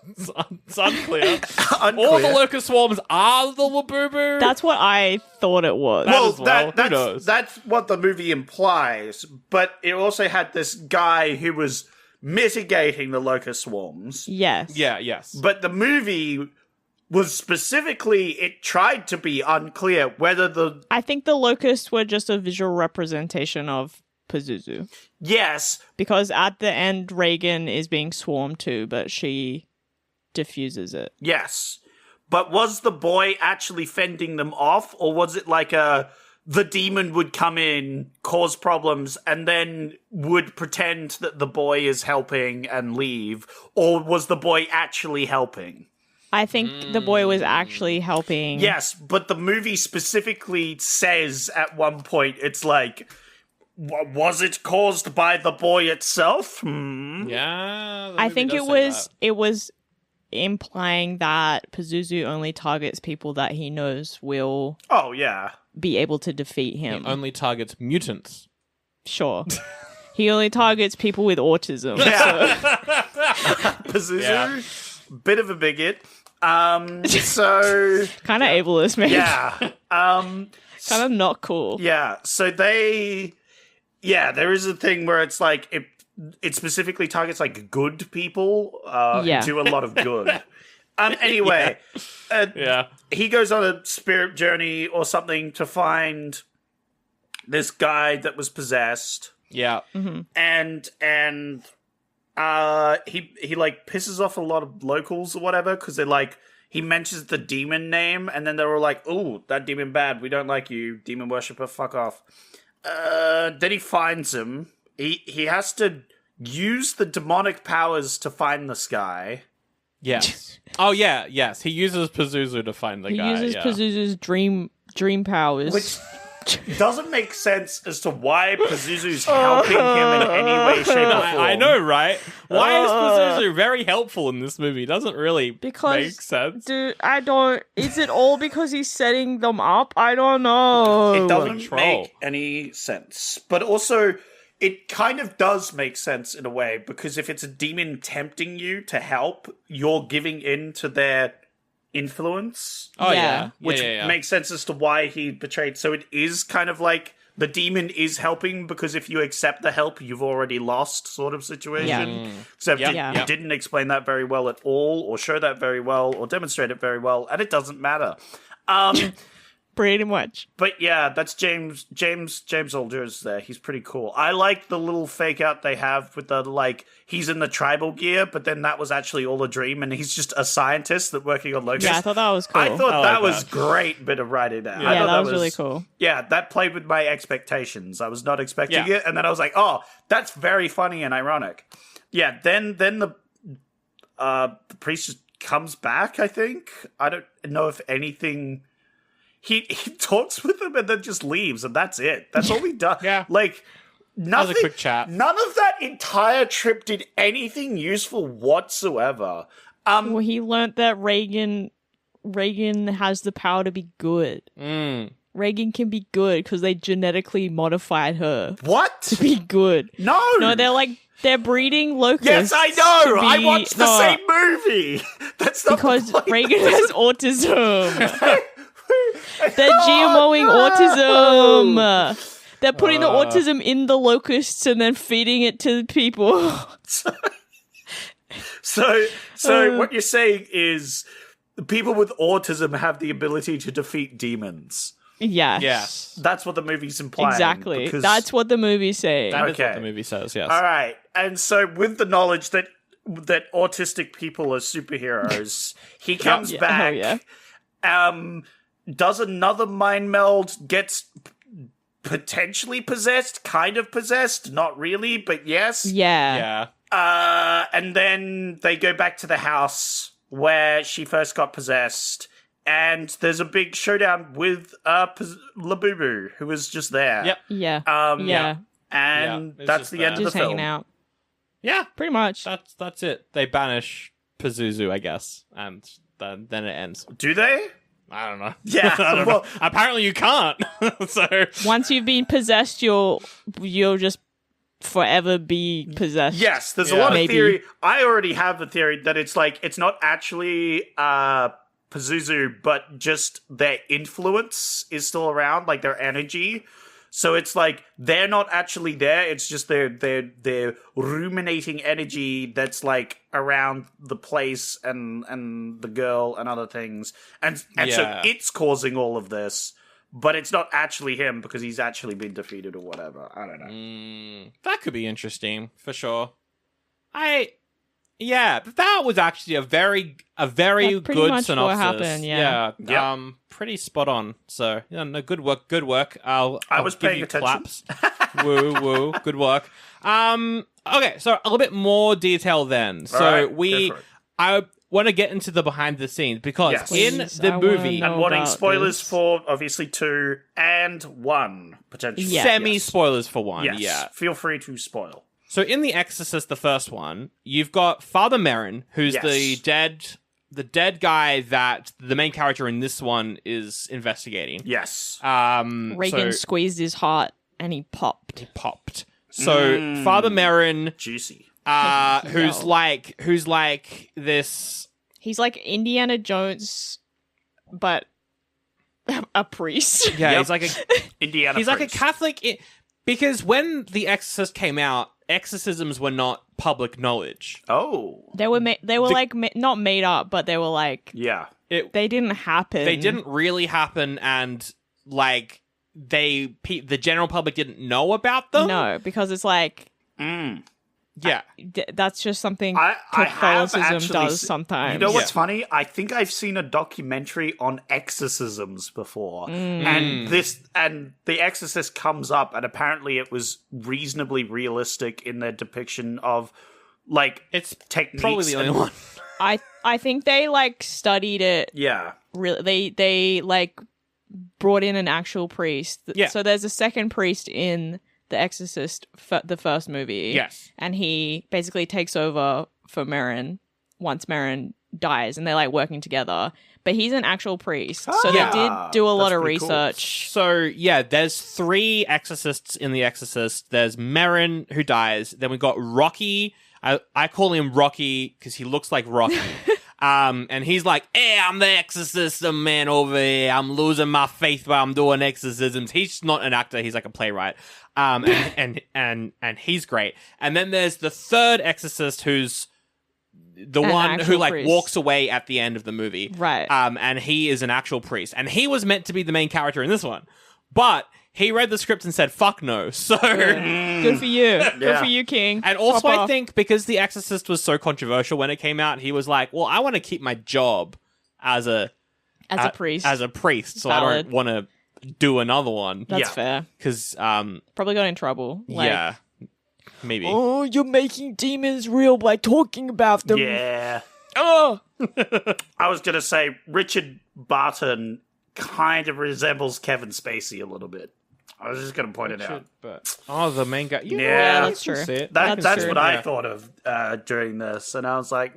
It's unclear. All the locust swarms are the Labubu. That's what I thought it was. Who knows? That's what the movie implies. But it also had this guy who was mitigating the locust swarms. Yes. Yeah, yes. But the movie was specifically, it tried to be unclear whether I think the locusts were just a visual representation of Pazuzu. Yes. Because at the end, Regan is being swarmed too, but she diffuses it. Yes. But was the boy actually fending them off, or was it like the demon would come in, cause problems, and then would pretend that the boy is helping and leave? Or was the boy actually helping? I think the boy was actually helping. Yes, but the movie specifically says at one point, it's like, was it caused by the boy itself? Yeah. I think it was implying that Pazuzu only targets people that he knows will be able to defeat him. He only targets mutants. Sure. He only targets people with autism. Yeah. Pazuzu, bit of a bigot. So kind of ableist, maybe. Yeah. Kind of not cool. Yeah. So there is a thing where it's like it specifically targets like good people who do a lot of good. Anyway, he goes on a spirit journey or something to find this guy that was possessed. Yeah. Mm-hmm. And he like pisses off a lot of locals or whatever, because they're like, he mentions the demon name, and then they were like, "Ooh, that demon bad. We don't like you, demon worshipper. Fuck off." Then he finds him. He has to use the demonic powers to find this guy. Yes. Oh yeah. Yes. He uses Pazuzu to find the guy. He uses Pazuzu's dream powers. Which doesn't make sense as to why Pazuzu's helping him in any way, shape, or form. I know, right? Why is Pazuzu very helpful in this movie? Doesn't really make sense. Dude, I don't... Is it all because he's setting them up? I don't know. It doesn't make any sense. But also, It kind of does make sense in a way, because if it's a demon tempting you to help, you're giving in to their influence. Oh, yeah. Which makes sense as to why he betrayed. So it is kind of like the demon is helping, because if you accept the help, you've already lost sort of situation. Except it didn't explain that very well at all, or show that very well, or demonstrate it very well, and it doesn't matter. Pretty much. But yeah, that's James Alger's there. He's pretty cool. I like the little fake out they have with the, like, he's in the tribal gear, but then that was actually all a dream, and he's just a scientist that working on locusts. Yeah, I thought that was cool. I thought that was great bit of writing there. Yeah, that was really cool. Yeah, that played with my expectations. I was not expecting it, and then I was like, oh, that's very funny and ironic. Yeah, then the priest just comes back, I think. I don't know if anything... He talks with him and then just leaves, and that's it. That's all he does. Like, nothing. That was a quick chat. None of that entire trip did anything useful whatsoever. Well, he learned that Regan has the power to be good. Regan can be good because they genetically modified her. What? To be good. No, they're breeding locusts. Yes, I know. I watched the same movie. That's not because Regan has autism. They're GMOing autism. They're putting the autism in the locusts and then feeding it to the people. So what you're saying is people with autism have the ability to defeat demons. Yes. Yes. That's what the movie's implying. Exactly. That's what the movie's saying. That is what the movie says, yes. All right. And so with the knowledge that autistic people are superheroes, he comes back. Does another mind meld, gets potentially possessed, kind of possessed, not really, but yes. Yeah. And then they go back to the house where she first got possessed, and there's a big showdown with Labubu, who was just there. Yep. Yeah. And that's the end of the film. Hanging out. Yeah. Pretty much. That's it. They banish Pazuzu, I guess, and then it ends. Do they? I don't know. Yeah. I don't know. Apparently you can't. So once you've been possessed, you'll just forever be possessed. Yes, there's a lot of theory. I already have the theory that it's like it's not actually Pazuzu, but just their influence is still around, like their energy. So it's like they're not actually there. It's just their ruminating energy that's like around the place and the girl and other things. And so it's causing all of this, but it's not actually him because he's actually been defeated or whatever. I don't know. That could be interesting for sure. That was actually a very good much synopsis. What happened, pretty spot on. So, no, good work. I was give paying you attention. Claps. Woo, good work. Okay, so a little bit more detail then. So I want to get into the behind the scenes because in the movie, I'm wanting spoilers for obviously 2 and 1 potentially. Semi spoilers for 1. Yes. Yeah, feel free to spoil. So in The Exorcist, the first one, you've got Father Merrin, who's the dead guy that the main character in this one is investigating. Yes. Regan squeezed his heart and he popped. So Father Merrin, juicy. who's like this. He's like Indiana Jones, but a priest. Yeah, he's like a Indiana. He's priest. like a Catholic. Because when The Exorcist came out, exorcisms were not public knowledge. Oh, they were not made up, but they were like they didn't happen. They didn't really happen, and like the general public didn't know about them. No, because it's like that's just something Catholicism does sometimes. You know what's funny? I think I've seen a documentary on exorcisms before, and The Exorcist comes up, and apparently it was reasonably realistic in their depiction of like its techniques. Probably the only one. I think they like studied it. Yeah, really. They like brought in an actual priest. Yeah. So there's a second priest in The Exorcist, the first movie. Yes. And he basically takes over for Merrin once Merrin dies, and they're like working together. But he's an actual priest, so they did do a lot of research. Cool. So yeah, there's 3 exorcists in The Exorcist. There's Merrin, who dies. Then we got Rocky. I call him Rocky because he looks like Rocky. And he's like, "Hey, I'm the exorcist, man over here. I'm losing my faith while I'm doing exorcisms." He's not an actor; he's like a playwright. And he's great. And then there's the 3rd exorcist, who's the one who like priest. walks away at the end of the movie, right? And he is an actual priest, and he was meant to be the main character in this one, but he read the script and said, "Fuck no." So good for you. Good for you, King. And also, Proper. I think because The Exorcist was so controversial when it came out, he was like, "Well, I want to keep my job as a priest, so I don't want to do another one." That's fair. Because probably got in trouble. Yeah, maybe. Oh, you're making demons real by talking about them. Yeah. Oh. I was gonna say Richard Burton kind of resembles Kevin Spacey a little bit. I was just going to point it out. But the main guy. Yeah, that's true. That's true. what I thought of during this, and I was like,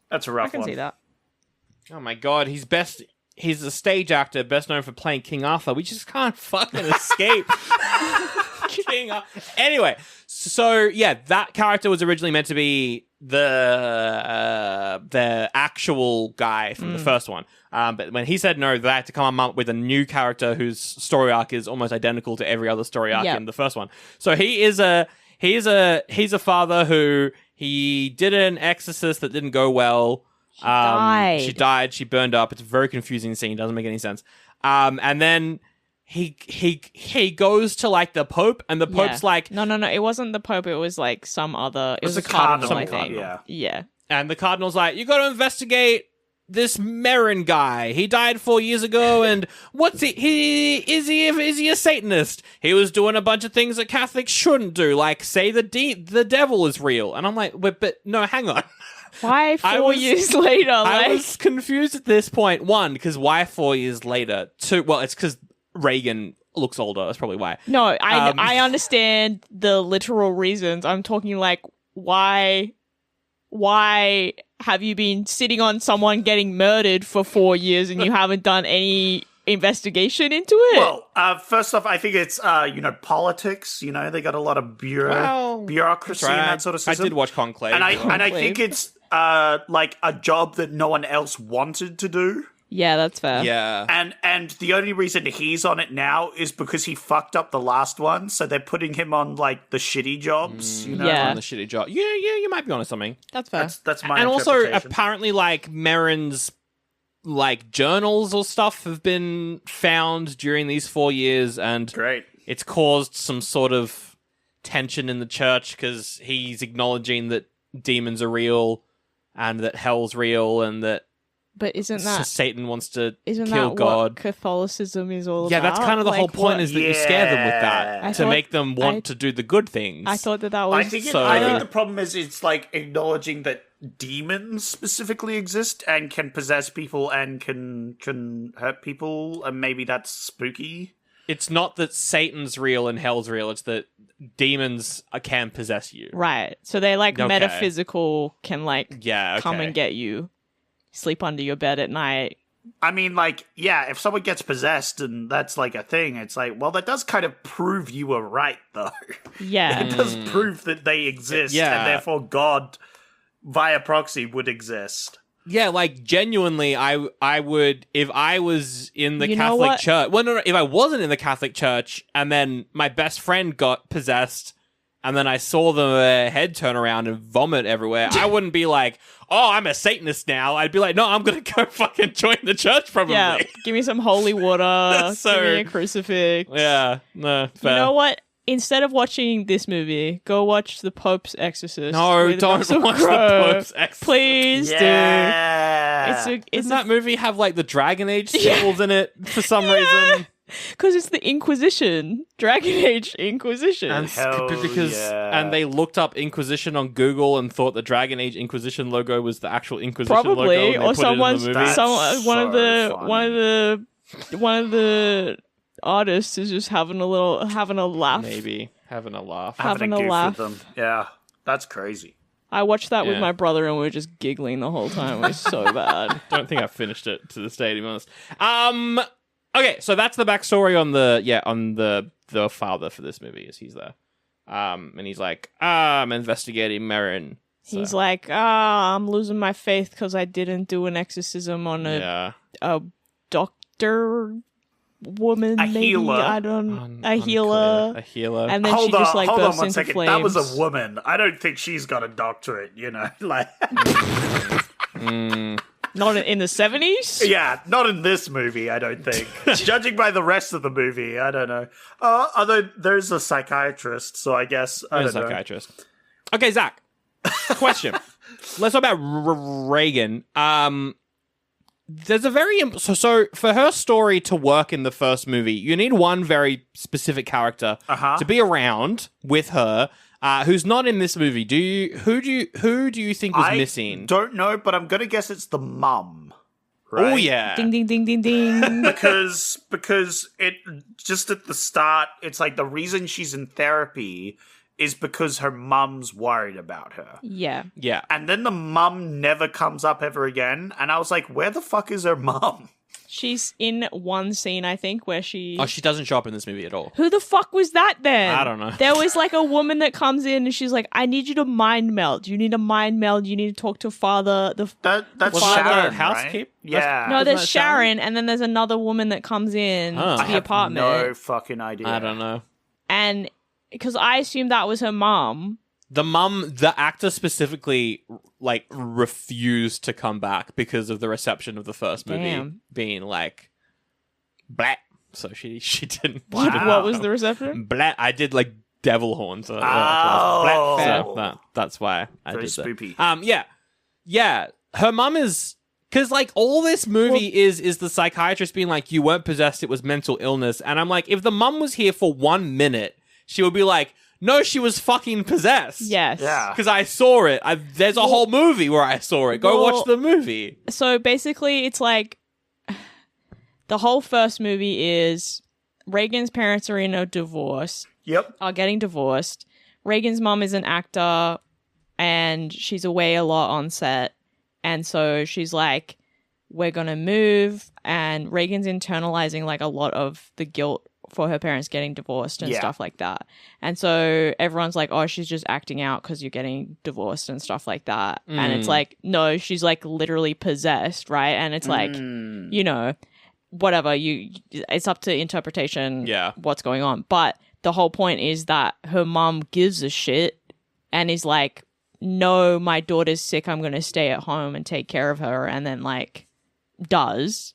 that's a rough one. I can see that. Oh my god, he's a stage actor, best known for playing King Arthur. We just can't fucking escape King Arthur. Anyway, so yeah, that character was originally meant to be the actual guy from the first one. But when he said no, they had to come up with a new character whose story arc is almost identical to every other story arc in the first one. So he's a father who he did an exorcist that didn't go well. She died. She burned up. It's a very confusing scene. Doesn't make any sense. And then he goes to like the Pope, and the Pope's like, no. It wasn't the Pope. It was like some other. It was a cardinal, I think. Yeah. And the cardinal's like, "You got to investigate this Merrin guy. He died 4 years ago, and what's he? Is he a Satanist? He was doing a bunch of things that Catholics shouldn't do, like say the devil is real." And I'm like, but no, hang on. Why 4 years later? I was confused at this point. 1, because why 4 years later? 2, well, it's because Regan looks older. That's probably why. No, I understand the literal reasons. I'm talking like why have you been sitting on someone getting murdered for 4 years and you haven't done any investigation into it? Well, first off, I think it's politics. They got a lot of bureaucracy and that sort of system. I did watch Conclave, and I think it's like a job that no one else wanted to do. Yeah, that's fair. Yeah. And the only reason he's on it now is because he fucked up the last one, so they're putting him on like the shitty jobs, Yeah. On the shitty job. Yeah, you might be onto something. That's fair. That's my And also, interpretation. apparently, like, Merrin's like journals or stuff have been found during these 4 years, and Great. It's caused some sort of tension in the church because he's acknowledging that demons are real and that hell's real and that But isn't that Satan wants to isn't kill that God? What Catholicism is all Yeah, about? that's kind of the whole point, what- is that you scare them with that to make them want to do the good things. I thought that was. I think the problem is it's like acknowledging that demons specifically exist and can possess people and can hurt people, and maybe that's spooky. It's not that Satan's real and hell's real, it's that demons can possess you. Right. So they like Okay. metaphysical can like come okay. and get you. Sleep under your bed at night. I mean, like, yeah, if someone gets possessed and that's like a thing, it's like, well, that does kind of prove you were right, though. Yeah. It does prove that they exist, and therefore God, via proxy, would exist. Yeah, like, genuinely, I would, if I was in the You know Catholic what? Church, well, no, if I wasn't in the Catholic Church, and then my best friend got possessed, and then I saw the head turn around and vomit everywhere, I wouldn't be like, oh, I'm a Satanist now. I'd be like, no, I'm going to go fucking join the church, probably. Yeah. Give me some holy water. So- give me a crucifix. Yeah, no, fair. You know what? Instead of watching this movie, go watch The Pope's Exorcist. No, with don't Russell watch Crowe. The Pope's Exorcist. Please Yeah. do. Doesn't that movie have, like, the Dragon Age symbols in it for some reason? Because it's the Inquisition. Dragon Age Inquisition. And Hell yeah. and they looked up Inquisition on Google and thought the Dragon Age Inquisition logo was the actual Inquisition Probably, logo. And they or put someone's it in the movie. one of the artists is just having a laugh. Maybe having a laugh. Having a goof laugh. with them. Yeah, that's crazy. I watched that with Yeah. my brother and we were just giggling the whole time. It was so bad. Don't think I finished it to this day, to be honest. Okay, so that's the backstory on the father for this movie. Is he's there, and he's like, I'm investigating Marin. So. He's like, I'm losing my faith because I didn't do an exorcism on a doctor woman, A maybe. healer. I don't. A healer. A healer. And then she Hold just on bursts one into second. flames. That was a woman. I don't think she's got a doctorate, like. Not in the 70s? Yeah, not in this movie, I don't think. Judging by the rest of the movie, I don't know. Although there's a psychiatrist, so I guess I don't know. Psychiatrist. Okay, Zach. Question. Let's talk about Regan. There's a very so for her story to work in the first movie, you need one very specific character to be around with her. Who's not in this movie? Who do you think was missing? Don't know, but I'm gonna guess it's the mum. Right? Oh yeah. Ding ding ding ding ding. because it just at the start, it's like the reason she's in therapy is because her mum's worried about her. Yeah. Yeah. And then the mum never comes up ever again, and I was like, where the fuck is her mum? She's in one scene, I think, where she... Oh, she doesn't show up in this movie at all. Who the fuck was that then? I don't know. There was like a woman that comes in and she's like, I need you to mind meld. You need a mind meld. You need to talk to father. That's Was Sharon, that the right? housekeeper? Yeah. No, Wasn't there's that Sharon, and then there's another woman that comes in Oh. to I the have apartment. no fucking idea. I don't know. And because I assumed that was her mom. The actor specifically, like, refused to come back because of the reception of the first movie Damn. being like, blah. So she didn't. What was the reception? Blah. I did like devil horns. So, Oh. so that's why I Very did that. spoopy. Yeah. Her mum is. Because, like, all this movie is the psychiatrist being like, you weren't possessed, it was mental illness. And I'm like, if the mum was here for 1 minute, she would be like, no, she was fucking possessed. Yes. Yeah. Because I saw it. There's a whole movie where I saw it. Go watch the movie. So basically, it's like the whole first movie is Regan's parents are in a divorce. Yep. Are getting divorced. Regan's mom is an actor and she's away a lot on set. And so she's like, we're going to move. And Regan's internalizing like a lot of the guilt for her parents getting divorced and stuff like that. And so everyone's like, oh, she's just acting out because you're getting divorced and stuff like that. And it's like, no, she's like literally possessed, right? And it's like, you know, whatever, it's up to interpretation what's going on. But the whole point is that her mom gives a shit and is like, no, my daughter's sick, I'm going to stay at home and take care of her, and then like does.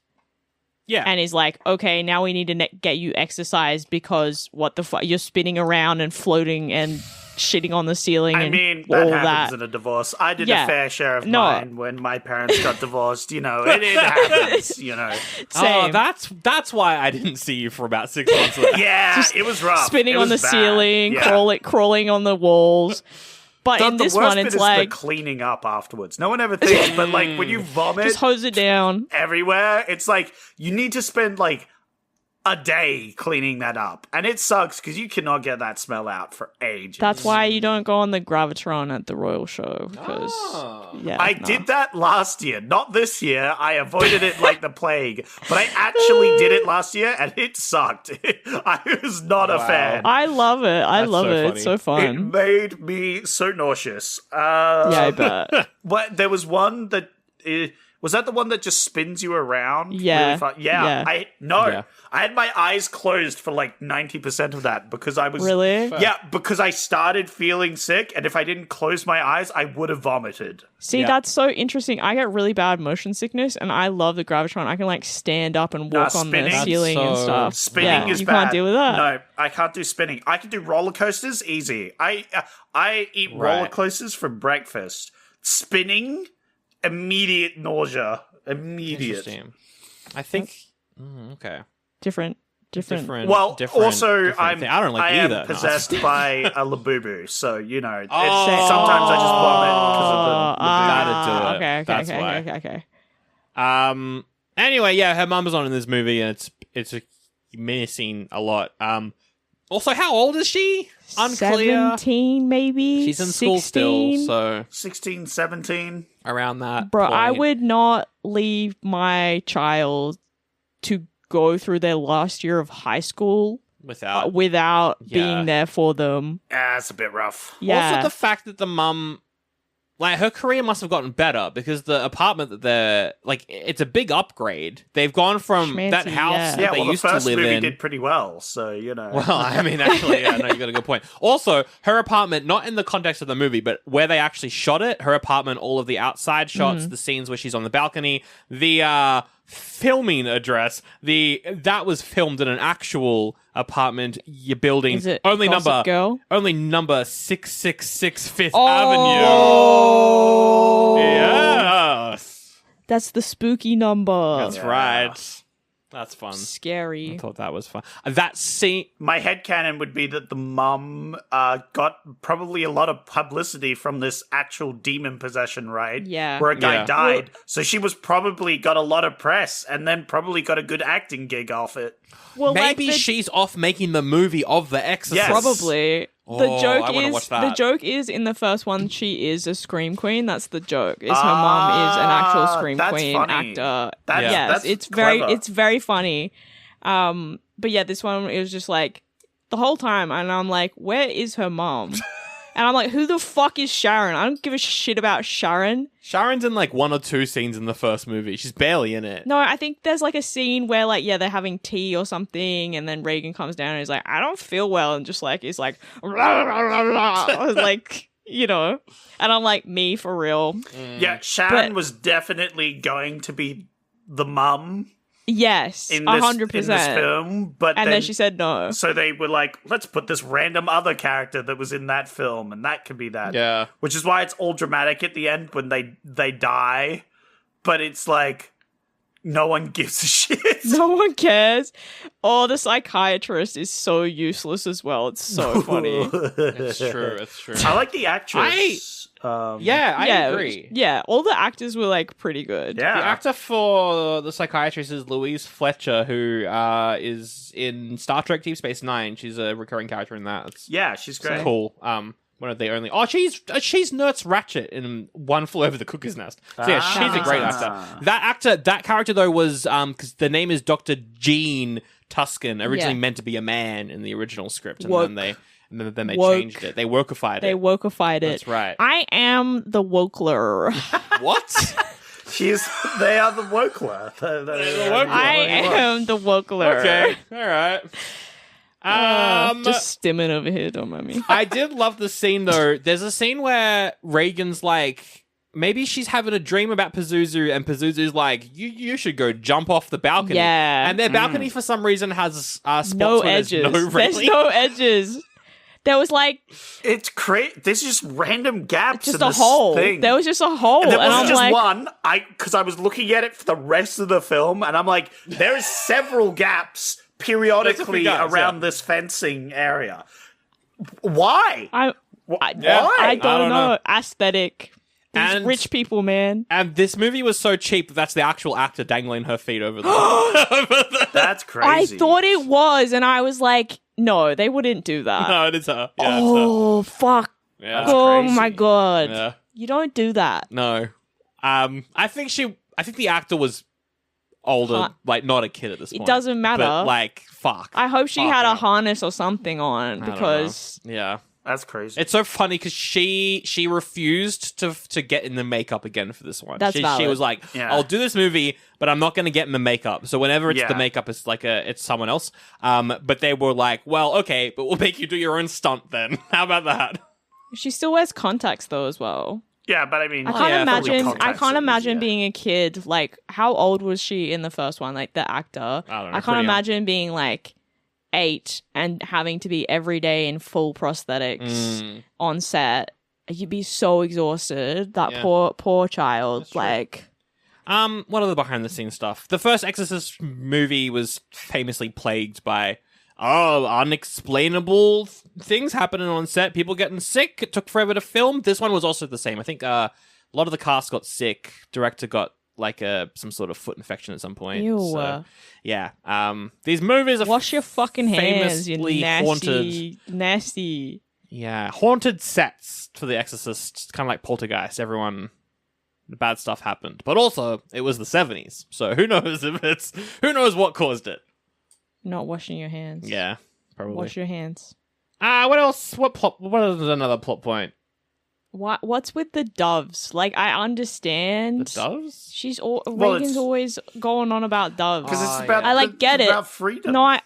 Yeah. And is like, okay, now we need to get you exercised because what the fuck, you're spinning around and floating and shitting on the ceiling. I mean, all that happens in a divorce. I did Yeah. a fair share of No. mine when my parents got divorced. You know, it happens. You know, Same. Oh, that's why I didn't see you for about 6 months. yeah, it was rough. spinning It on the was bad. ceiling, Yeah. crawling on the walls. But in The this worst one, bit it's is like the cleaning up afterwards. No one ever thinks, but like when you vomit just hose it down. everywhere, it's like you need to spend like a day cleaning that up, and it sucks because you cannot get that smell out for ages. That's why you don't go on the Gravitron at the Royal Show. Because I did that last year, not this year. I avoided it like the plague, but I actually did it last year, and it sucked. I was not a fan. I love it. I That's love so it. funny. It's so It fun. made me so nauseous. Yeah, I bet. But there was one that was that the one that just spins you around? Yeah. Really yeah. Yeah. I had my eyes closed for like 90% of that because I was Really? Yeah, because I started feeling sick, and if I didn't close my eyes, I would have vomited. See, that's so interesting. I get really bad motion sickness, and I love the Gravitron. I can like stand up and walk on the spinning? ceiling and That's so- stuff. Spinning yeah, is you bad. can't deal with that. No, I can't do spinning. I can do roller coasters easy. I eat roller Right. coasters for breakfast. Spinning, immediate nausea. Immediate. Interesting. I think. Okay. Different. Well, also, different I'm thing. I don't like I either. am No. possessed by a labubu, so you know. It's, Oh. sometimes I just vomit because of the labubu. Gotta do it. Okay. That's Okay. why. Anyway, yeah, her mum is on in this movie, and it's menacing a lot. Also, how old is she? Unclear. 17, maybe. She's in school still, so 16, 17. around that. Bro, point. I would not leave my child to go through their last year of high school without being there for them. It's a bit rough. Yeah. Also, the fact that the mum, like, her career must have gotten better because the apartment that they're, like, it's a big upgrade. They've gone from Schmancy, that house that they used the first to live movie in. did pretty well, so, you know. Well, I mean, actually, yeah, no, you got a good point. Also, her apartment, not in the context of the movie, but where they actually shot it, her apartment, all of the outside shots, the scenes where she's on the balcony, the filming address, that was filmed in an actual apartment you're building. Is it only Gossip number Girl? Only number 666 Fifth Oh! Avenue. Yes. That's the spooky number. That's right. That's fun. Scary. I thought that was fun. That scene. My headcanon would be that the mum got probably a lot of publicity from this actual demon possession raid. Yeah. Where a guy Yeah. died. So she was probably got a lot of press and then probably got a good acting gig off it. Well, Maybe she's off making the movie of The Exorcist. Yes. Probably. Oh, The joke I wanna is watch that. the joke is in the first one she is a scream queen. That's the joke. Is her mom is an actual scream that's queen funny. actor. That's it's clever. very funny. But yeah, this one it was just like the whole time, and I'm like, where is her mom? And I'm like, who the fuck is Sharon? I don't give a shit about Sharon. Sharon's in like one or two scenes in the first movie. She's barely in it. No, I think there's like a scene where like, yeah, they're having tea or something, and then Regan comes down and is like, I don't feel well, and just like is like, rah, rah, rah, rah. Like, you know, and I'm like, me for real. Yeah, Sharon was definitely going to be the mum Yes, in this 100%. in this film, but And then she said no. So they were like, let's put this random other character that was in that film, and that could be that. Yeah. Which is why it's all dramatic at the end when they die, but it's like no one gives a shit. No one cares. Oh, the psychiatrist is so useless as well. It's so funny. It's true. It's true. I like the actress. I agree. Yeah, all the actors were like pretty good. Yeah. The actor for the psychiatrist is Louise Fletcher, who is in Star Trek Deep Space Nine. She's a recurring character in that. It's Yeah, she's great. cool. One of the only. Oh, she's Nurse Ratchet in One Flew Over the Cuckoo's Nest. So yeah, she's a great actor. That character though was because the name is Dr. Gene Tuscan, originally meant to be a man in the original script, and then they changed it. They wokeified it. They wokeified it. That's right. I am the Wokler. What? They are the Wokler. I am the Wokler. Okay. All right. Just stimming over here, don't mind me. I did love the scene though. There's a scene where Regan's like, maybe she's having a dream about Pazuzu, and Pazuzu's like, you should go jump off the balcony. Yeah. And their balcony for some reason has spots No where edges. there's no There's railing. no edges. There was like It's crazy. There's just random gaps just in a this hole. thing. There was just a hole. And there and wasn't I'm just like, one. Because I was looking at it for the rest of the film, and I'm like, there is several gaps periodically around this fencing area. Why? I Why? don't know. Aesthetic. These And- rich people, man. And this movie was so cheap that's the actual actor dangling her feet over the. That's I crazy. thought it was, and I was like, no, they wouldn't do that. No, it is her. Yeah, Oh, fuck. it's her. Yeah. Oh, crazy. my God. Yeah. You don't do that. No. I think the actor was older, like not a kid at this point. It doesn't matter. But, like, fuck. I hope she Fuck had a out. harness or something on I don't because know. Yeah. That's crazy. It's so funny because she refused to get in the makeup again for this one. That's she valid. was like, Yeah. I'll do this movie, but I'm not going to get in the makeup. So whenever it's Yeah. the makeup, it's like it's someone else. But they were like, well, okay, but we'll make you do your own stunt then. How about that? she still wears contacts though as well. Yeah, but I mean, I can't yeah, imagine. probably I contacts can't it is, imagine yeah. being a kid. Like, how old was she in the first one? Like the actor. I don't know, I pretty can't young. imagine being like 8 and having to be every day in full prosthetics on set. You'd be so exhausted. That Yeah. poor child. Like, What other behind the scenes stuff? The first Exorcist movie was famously plagued by unexplainable things happening on set. People getting sick. It took forever to film. This one was also the same. I think a lot of the cast got sick. Director got like some sort of foot infection at some point. Ew. So, yeah. These movies are Wash your fucking hands, you famously nasty. Yeah, haunted sets for The Exorcist, kind of like Poltergeist. The bad stuff happened, but also it was the 70s, so who knows who knows what caused it. Not washing your hands. Yeah, probably. Wash your hands. What else? What is another plot point? What's with the doves? Like, I understand. The doves? Regan's always going on about doves. Because it's about get it. about freedom. No,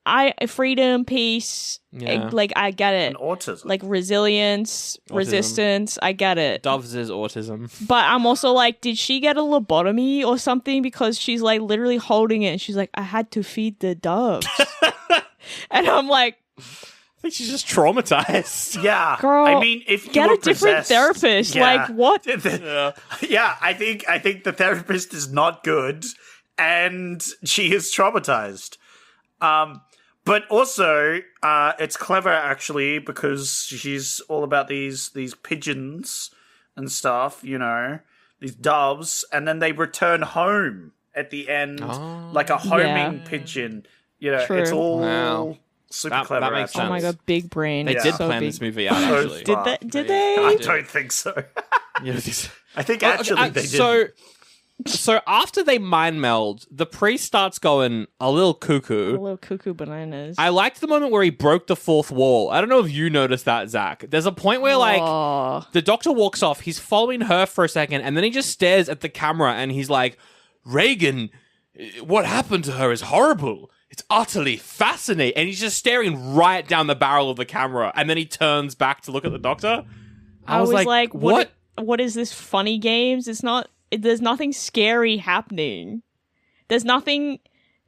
I freedom, peace. Yeah. I get it. And autism. Like resilience, resistance. I get it. Doves is autism. But I'm also like, did she get a lobotomy or something? Because she's like literally holding it, and she's like, I had to feed the doves, and I'm like, I think she's just traumatized. Yeah, girl. I mean, if you get were a different possessed, therapist. yeah. Like what? Yeah, I think the therapist is not good, and she is traumatized. But also, it's clever actually because she's all about these pigeons and stuff, you know, these doves, and then they return home at the end like a homing pigeon. You know, it's all super clever. That makes sense. Oh my god, big brain. They did plan this movie out, actually. Did they? I don't think so. I think actually they did. So after they mind meld, the priest starts going a little cuckoo. A little cuckoo bananas. I liked the moment where he broke the fourth wall. I don't know if you noticed that, Zach. There's a point where, the doctor walks off. He's following her for a second, and then he just stares at the camera, and he's like, Regan, what happened to her is horrible. It's utterly fascinating. And he's just staring right down the barrel of the camera, and then he turns back to look at the doctor. I was like, what is this, funny games? There's nothing scary happening. There's nothing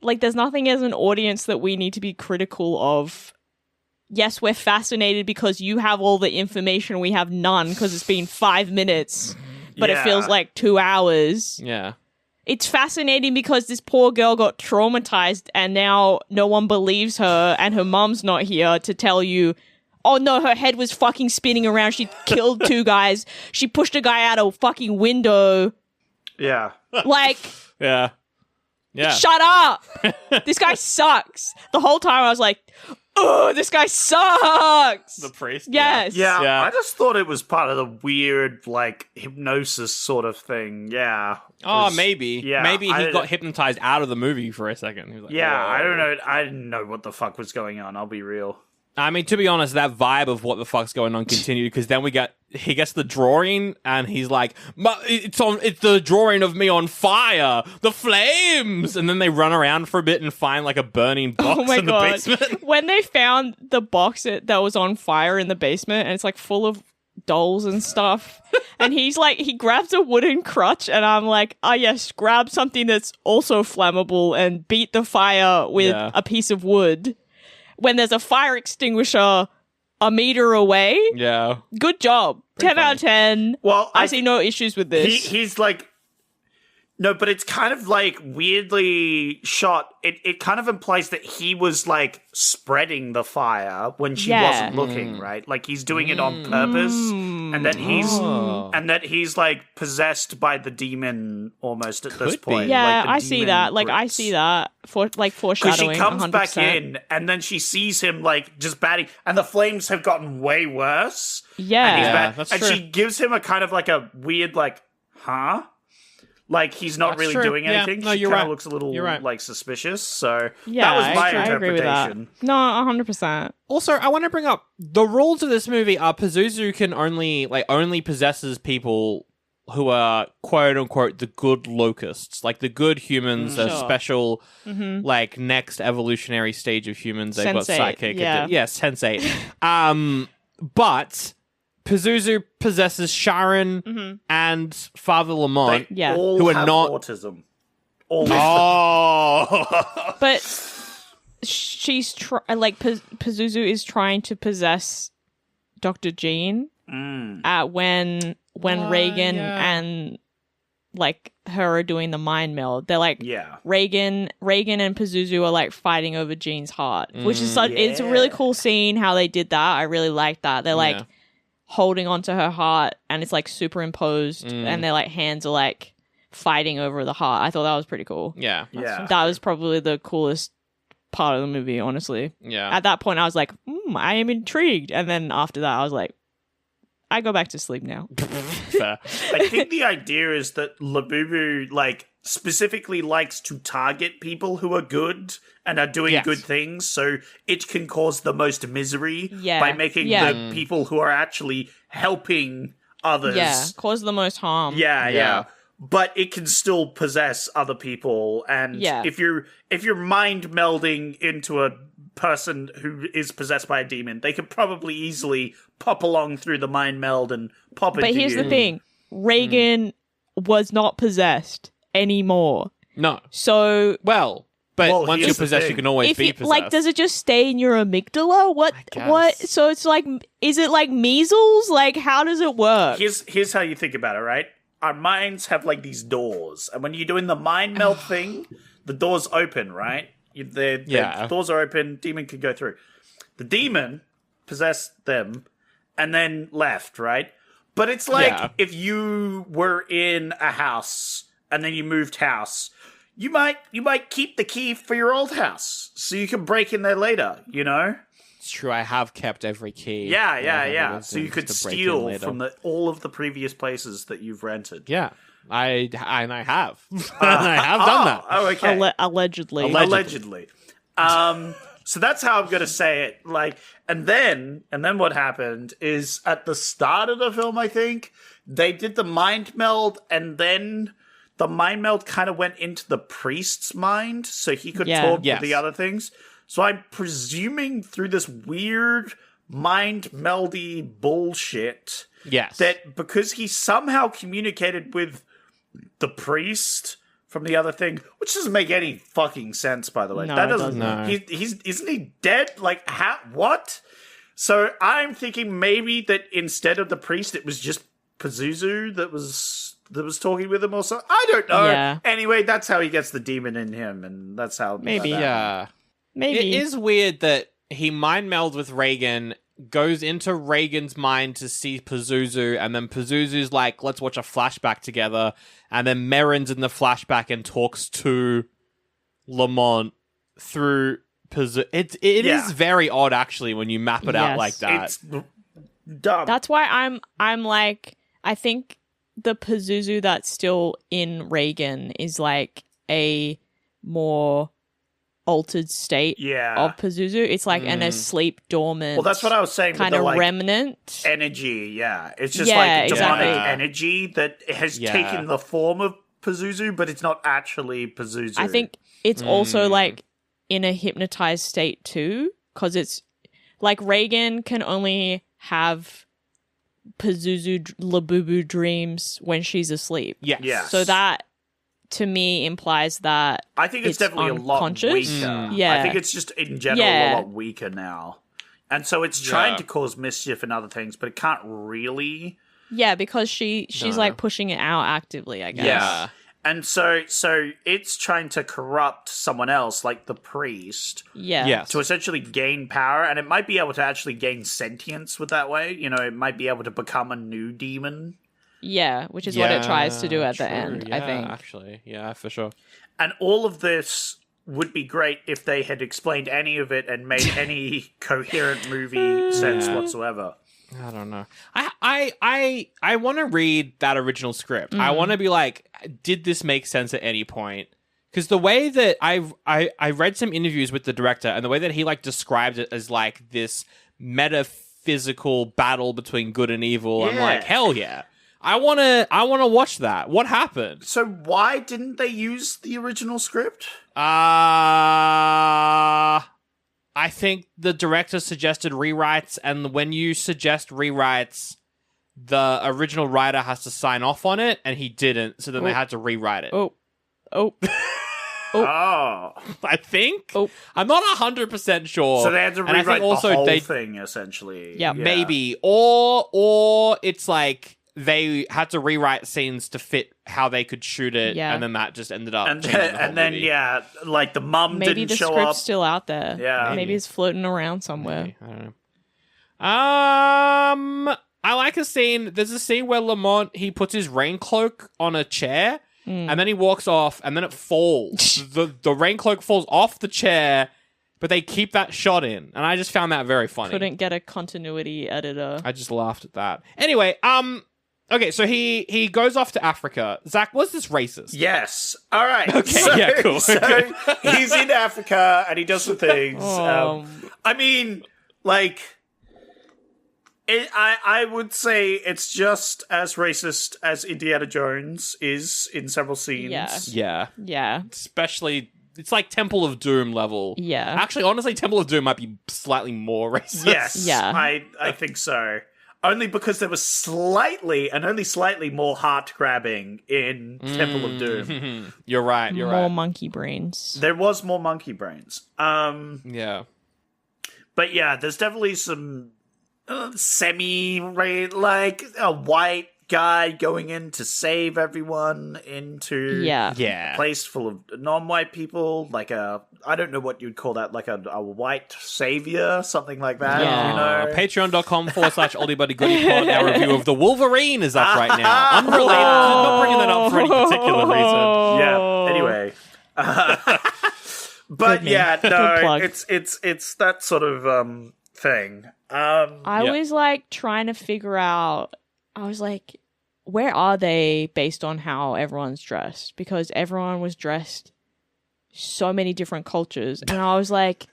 as an audience that we need to be critical of. Yes, we're fascinated because you have all the information, we have none because it's been 5 minutes, but it feels like 2 hours. Yeah. It's fascinating because this poor girl got traumatized and now no one believes her and her mom's not here to tell you, oh no, her head was fucking spinning around. She killed 2 guys. She pushed a guy out a fucking window. Yeah. Like, yeah. Shut up. This guy sucks. The whole time I was like, oh, this guy sucks. The priest? Yes. Yeah. I just thought it was part of the weird, like, hypnosis sort of thing. Yeah. Maybe. Yeah. Maybe he got hypnotized out of the movie for a second. He was like, yeah, whoa. I don't know. I didn't know what the fuck was going on. I'll be real. I mean, to be honest, that vibe of what the fuck's going on continued because then he gets the drawing and he's like, it's the drawing of me on fire, the flames, and then they run around for a bit and find like a burning box in the basement. When they found the box that was on fire in the basement and it's like full of dolls and stuff, and he's like, he grabs a wooden crutch and I'm like, oh yes, grab something that's also flammable and beat the fire with a piece of wood. When there's a fire extinguisher a meter away. Yeah. Good job. Pretty 10 out of 10. Well, I see no issues with this. He's like, no, but it's kind of like weirdly shot. It kind of implies that he was like spreading the fire when she wasn't looking, right? Like he's doing it on purpose, and that he's like possessed by the demon almost at this point. Yeah, like I see that. Like I see that for like foreshadowing. Because she comes 100%. back in, and then she sees him like just batting, and the flames have gotten way worse. Yeah, that's and true. she gives him a kind of like a weird like, huh? Like he's not really doing anything. No, she you're kind right. of looks a little like suspicious. So yeah, that was my I agree with that. interpretation. No, 100%. Also, I want to bring up the rules of this movie are Pazuzu can only possesses people who are quote unquote the good locusts, like the good humans, a special like next evolutionary stage of humans. They've got psychic. Sensate. But Pazuzu possesses Sharon and Father Lamont, They all who are have not autism. All But she's Pazuzu is trying to possess Dr. Jean when Regan and like her are doing the mind meld. They're like Regan and Pazuzu are like fighting over Jean's heart, which is it's a really cool scene how they did that. I really like that. They're like holding onto her heart and it's like superimposed and their like hands are like fighting over the heart. I thought that was pretty cool. Yeah. That was probably the coolest part of the movie, honestly. Yeah. At that point, I was like, I am intrigued. And then after that, I was like, I go back to sleep now. Fair. I think the idea is that Labubu, like, specifically likes to target people who are good and are doing good things, so it can cause the most misery by making the people who are actually helping others cause the most harm. Yeah. But it can still possess other people, and if you're mind melding into a person who is possessed by a demon, they could probably easily pop along through the mind meld and pop into you. But here's the thing. Regan was not possessed anymore. No. So... But once you're possessed, you can always be possessed. Like, does it just stay in your amygdala? What? So it's like, is it like measles? Like, how does it work? Here's how you think about it, right? Our minds have, like, these doors, and when you're doing the mind meld thing, the doors open, right? The doors are open, demon can go through. The demon possessed them and then left, right? But it's like if you were in a house and then you moved house, you might keep the key for your old house so you can break in there later, you know? It's true, I have kept every key. Yeah. So you could steal from all of the previous places that you've rented. Yeah. I have. I have done that. Oh, okay. Allegedly. So that's how I'm gonna say it. Like, and then what happened is at the start of the film, I think they did the mind meld, and then the mind meld kind of went into the priest's mind, so he could talk to the other things. So I'm presuming through this weird mind meldy bullshit, that because he somehow communicated with the priest from the other thing, which doesn't make any fucking sense, by the way. No, that doesn't. No. Isn't he dead? Like, what? So I'm thinking maybe that instead of the priest, it was just Pazuzu that was talking with him or something. I don't know. Yeah. Anyway, that's how he gets the demon in him, and that's how Maybe. It is weird that he mind melds with Regan, goes into Regan's mind to see Pazuzu, and then Pazuzu's like, let's watch a flashback together, and then Merrin's in the flashback and talks to Lamont through Pazuzu. It is very odd, actually, when you map it out like that. It's dumb. That's why I'm like, I think the Pazuzu that's still in Regan is like a more altered state of Pazuzu. It's like an asleep, dormant. Well, that's what I was saying. Kind of remnant energy. Yeah, it's just like demonic energy that has taken the form of Pazuzu, but it's not actually Pazuzu. I think it's also like in a hypnotized state too, because it's like Regan can only have Pazuzu Labubu dreams when she's asleep. Yes. So that, to me, implies that I think it's definitely a lot weaker. Yeah. I think it's just in general a lot weaker now. And so it's trying to cause mischief and other things, but it can't really. Yeah, because she's like pushing it out actively, I guess. Yeah. And so it's trying to corrupt someone else, like the priest. Yeah. Yes. To essentially gain power, and it might be able to actually gain sentience with that way. You know, it might be able to become a new demon. Yeah, which is what it tries to do at the end, I think. Actually, yeah, for sure. And all of this would be great if they had explained any of it and made any coherent movie sense whatsoever. I don't know. I want to read that original script. I want to be like, did this make sense at any point? Because the way that I read some interviews with the director, and the way that he like described it as like this metaphysical battle between good and evil, I'm like, hell yeah. I wanna watch that. What happened? So why didn't they use the original script? I think the director suggested rewrites, and when you suggest rewrites, the original writer has to sign off on it, and he didn't, so then they had to rewrite it. I think. I'm not 100% sure. So they had to rewrite the whole thing, essentially. Yeah. Maybe. Or it's like they had to rewrite scenes to fit how they could shoot it, and then that just ended up and changing the whole then movie. like the mum maybe didn't show the script's up. still out there. Yeah. Maybe it's floating around somewhere. Maybe. I don't know. I like a scene. There's a scene where Lamont, he puts his rain cloak on a chair, and then he walks off, and then it falls. the rain cloak falls off the chair, but they keep that shot in, and I just found that very funny. Couldn't get a continuity editor. I just laughed at that. Anyway, okay, so he goes off to Africa. Zach, was this racist? Yes. All right. Okay, yeah, cool. So he's in Africa and he does some things. I mean, like, I would say it's just as racist as Indiana Jones is in several scenes. Yeah. Yeah. Especially, it's like Temple of Doom level. Yeah. Actually, honestly, Temple of Doom might be slightly more racist. Yes. Yeah. I think so. Only because there was slightly, and only slightly, more heart-grabbing in Temple of Doom. You're right, More monkey brains. There was more monkey brains. Yeah. But yeah, there's definitely some like a white guy going in to save everyone into a place full of non-white people, like I don't know what you'd call that, like a white savior, something like that. Yeah. You know? Patreon.com/Oldie But A Goodie pod. Our review of The Wolverine is up right now. Unrelated, not bringing that up for any particular reason. Yeah. Anyway. But yeah, no, it's that sort of thing. I was like trying to figure out. I was like, where are they based on how everyone's dressed? Because everyone was dressed so many different cultures, and I was like,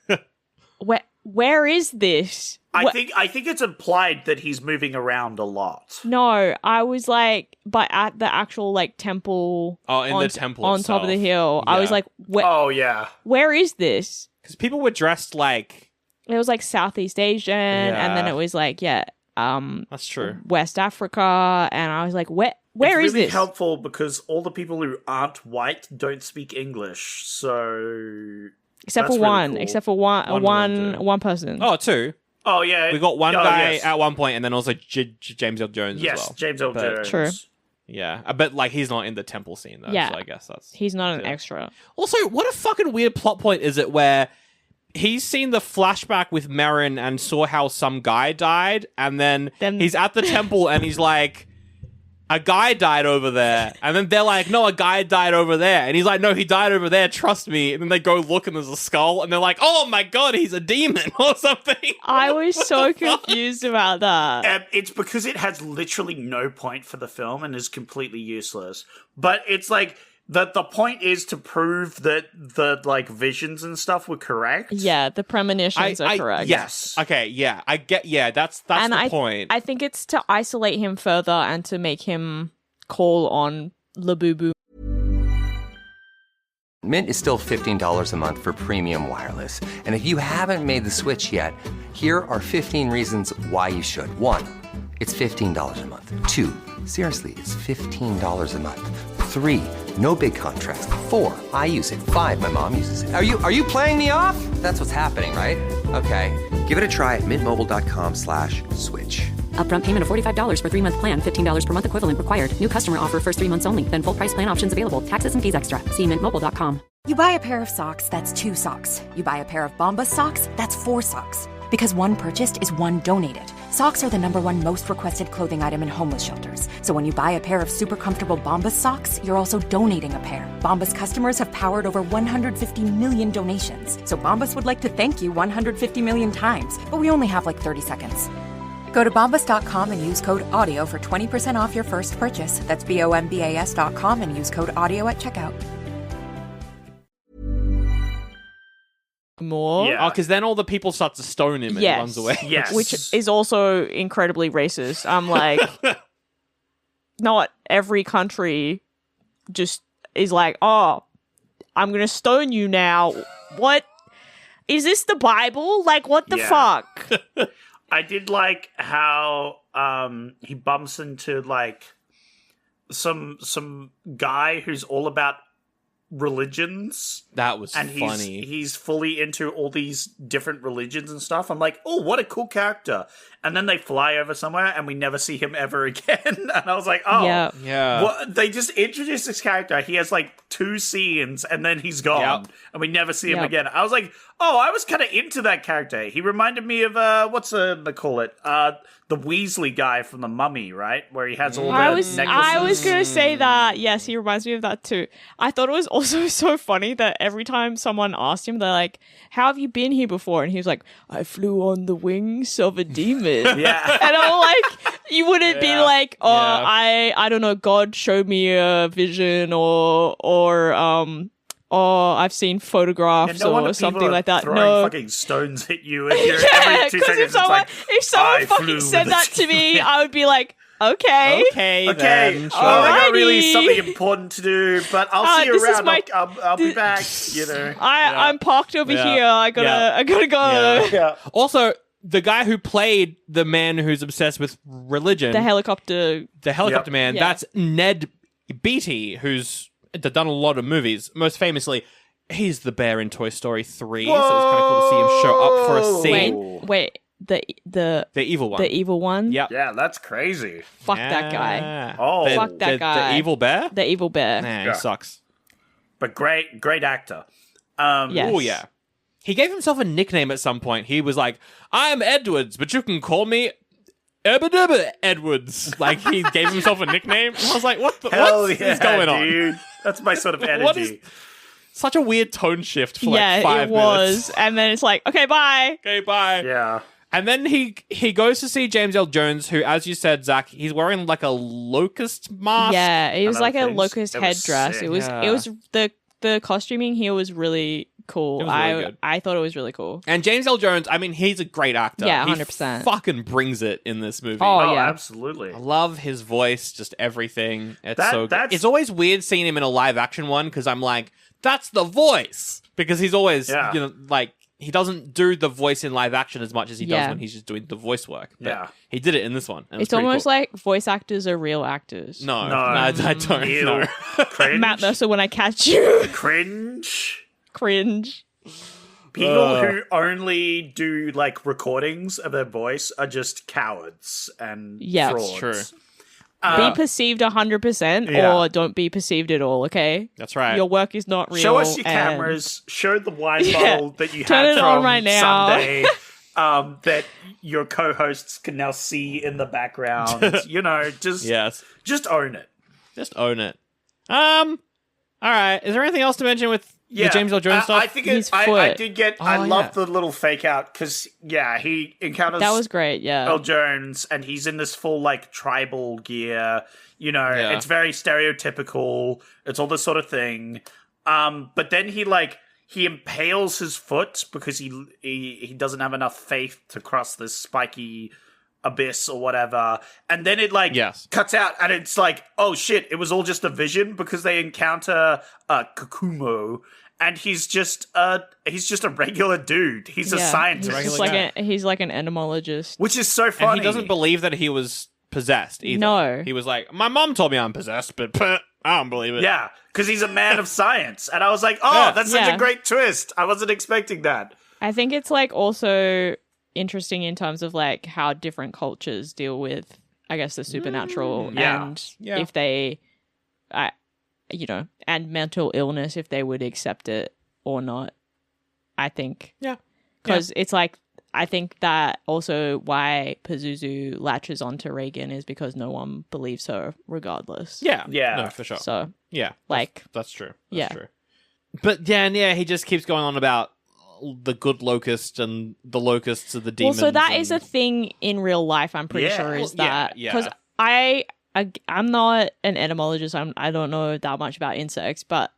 where is this? I think it's implied that he's moving around a lot. No, I was like, but at the actual like temple, the temple on top of the hill, I was like, where is this? Because people were dressed like it was like Southeast Asian, and then it was like that's true, West Africa, and I was like, where is really this? Helpful because all the people who aren't white don't speak English, so except for one person. Oh, two. Oh yeah, we got one guy at one point, and then also James L. Jones. Yes, as well. James L. Jones. True. Yeah, but like he's not in the temple scene though. Yeah, so I guess he's not an extra. Also, what a fucking weird plot point is it where he's seen the flashback with Merrin and saw how some guy died, and then he's at the temple and he's like, a guy died over there. And then they're like, no, a guy died over there. And he's like, no, he died over there, trust me. And then they go look and there's a skull and they're like, oh my god, he's a demon or something. I was so confused about that. It's because it has literally no point for the film and is completely useless. But it's like, the point is to prove that the like visions and stuff were correct. Yeah, the premonitions are correct. Yes. Okay, yeah. I get that's the point. I think it's to isolate him further and to make him call on Labubu. Mint is still $15 a month for premium wireless. And if you haven't made the switch yet, here are 15 reasons why you should. 1, it's $15 a month. 2, seriously, it's $15 a month. 3, no big contracts. 4, I use it. 5, my mom uses it. Are you playing me off? That's what's happening, right? Okay, give it a try at mintmobile.com/switch. Upfront payment of $45 for 3-month plan, $15 per month equivalent required. New customer offer first 3 months only. Then full price plan options available. Taxes and fees extra. See mintmobile.com. You buy a pair of socks, that's 2 socks. You buy a pair of Bombas socks, that's 4 socks. Because one purchased is one donated. Socks are the #1 most requested clothing item in homeless shelters. So when you buy a pair of super comfortable Bombas socks, you're also donating a pair. Bombas customers have powered over 150 million donations. So Bombas would like to thank you 150 million times. But we only have like 30 seconds. Go to bombas.com and use code AUDIO for 20% off your first purchase. That's BOMBAS.com and use code AUDIO at checkout. More. Yeah. Oh, because then all the people start to stone him and he runs away. Yes. Which is also incredibly racist. I'm like, not every country just is like, oh, I'm going to stone you now. What? Is this the Bible? Like, what the fuck? I did like how he bumps into like some guy who's all about religions. That was and funny. He's fully into all these different religions and stuff. I'm like, oh, what a cool character. And then they fly over somewhere and we never see him ever again. And I was like, oh, yeah. Well, they just introduced this character. He has like 2 scenes and then he's gone. And we never see him again. I was like, oh, I was kind of into that character. He reminded me of, what's they call it? The the Weasley guy from The Mummy, right? Where he has all the I was necklaces. going to say that. Yes, he reminds me of that too. I thought it was also so funny that every time someone asked him, they're like, "How have you been here before?" And he was like, "I flew on the wings of a demon." Yeah. And I'm like, you wouldn't be like, "Oh, I don't know, God showed me a vision," or I've seen photographs or something like that. No, fucking stones at you. And every 2 seconds, if someone fucking said that to me, I would be like, okay, then. Sure. I got really something important to do, but I'll see you around. I'll be back. I'm parked over here. I gotta go. Yeah. Also, the guy who played the man who's obsessed with religion, The helicopter man, that's Ned Beatty, who's done a lot of movies. Most famously, he's the bear in Toy Story 3, so it's kind of cool to see him show up for a scene. Wait, the evil one. The evil one? Yep. Yeah, that's crazy. Fuck that guy. Oh. Fuck that guy. The evil bear? The evil bear. Nah, he sucks. But great actor. Yes. Oh, yeah. He gave himself a nickname at some point. He was like, "I'm Edwards, but you can call me Edwards." Like, he gave himself a nickname. I was like, what is going on? Dude. That's my sort of energy. What is such a weird tone shift for 5 minutes. It was. And then it's like, okay, bye. Okay, bye. Yeah. And then he goes to see James L. Jones, who, as you said, Zach, he's wearing like a locust mask. Yeah, it was like a things. locust headdress. Sick. It was the costuming here was really cool. It was really good. I thought it was really cool. And James L. Jones, I mean, he's a great actor. Yeah, 100%. He fucking brings it in this movie. Oh, yeah. Absolutely. I love his voice, just everything. It's That- so good. that's- It's always weird seeing him in a live action one because I'm like, that's the voice. Because he's always, like, he doesn't do the voice in live action as much as he does when he's just doing the voice work. But he did it in this one. It's almost like voice actors are real actors. No, I don't. Ew. No. Cringe. Matt Mercer, when I catch you. Cringe. People who only do like recordings of their voice are just cowards and frauds. True. Be perceived 100% or don't be perceived at all, okay? That's right. Your work is not real. Show us your cameras. Show the wine bottle that you Turn had it from on right now. Sunday that your co-hosts can now see in the background. Just own it. Just own it. All right. Is there anything else to mention with the James L. Jones stuff? I think I did get. I love the little fake out because he encounters. That was great. Yeah, L. Jones, and he's in this full like tribal gear. It's very stereotypical. It's all this sort of thing. But then he impales his foot because he doesn't have enough faith to cross this spiky abyss or whatever, and then it cuts out, and it's like, oh shit, it was all just a vision because they encounter Kakumo, and he's just a regular dude. He's a scientist. He's like an entomologist, which is so funny. And he doesn't believe that he was possessed either. No, he was like, my mom told me I'm possessed, but I don't believe it. Yeah, because he's a man of science, and I was like, oh, that's such a great twist. I wasn't expecting that. I think it's like also interesting in terms of like how different cultures deal with, I guess, the supernatural and if they, and mental illness, if they would accept it or not. I think, because it's like, I think that also why Pazuzu latches onto Regan is because no one believes her, regardless. Yeah, no, for sure. So that's true. That's true. But then he just keeps going on about the good locust and the locusts of the demons. Well, so that is a thing in real life, I'm pretty sure, is that. Because I'm not an entomologist, I don't know that much about insects, but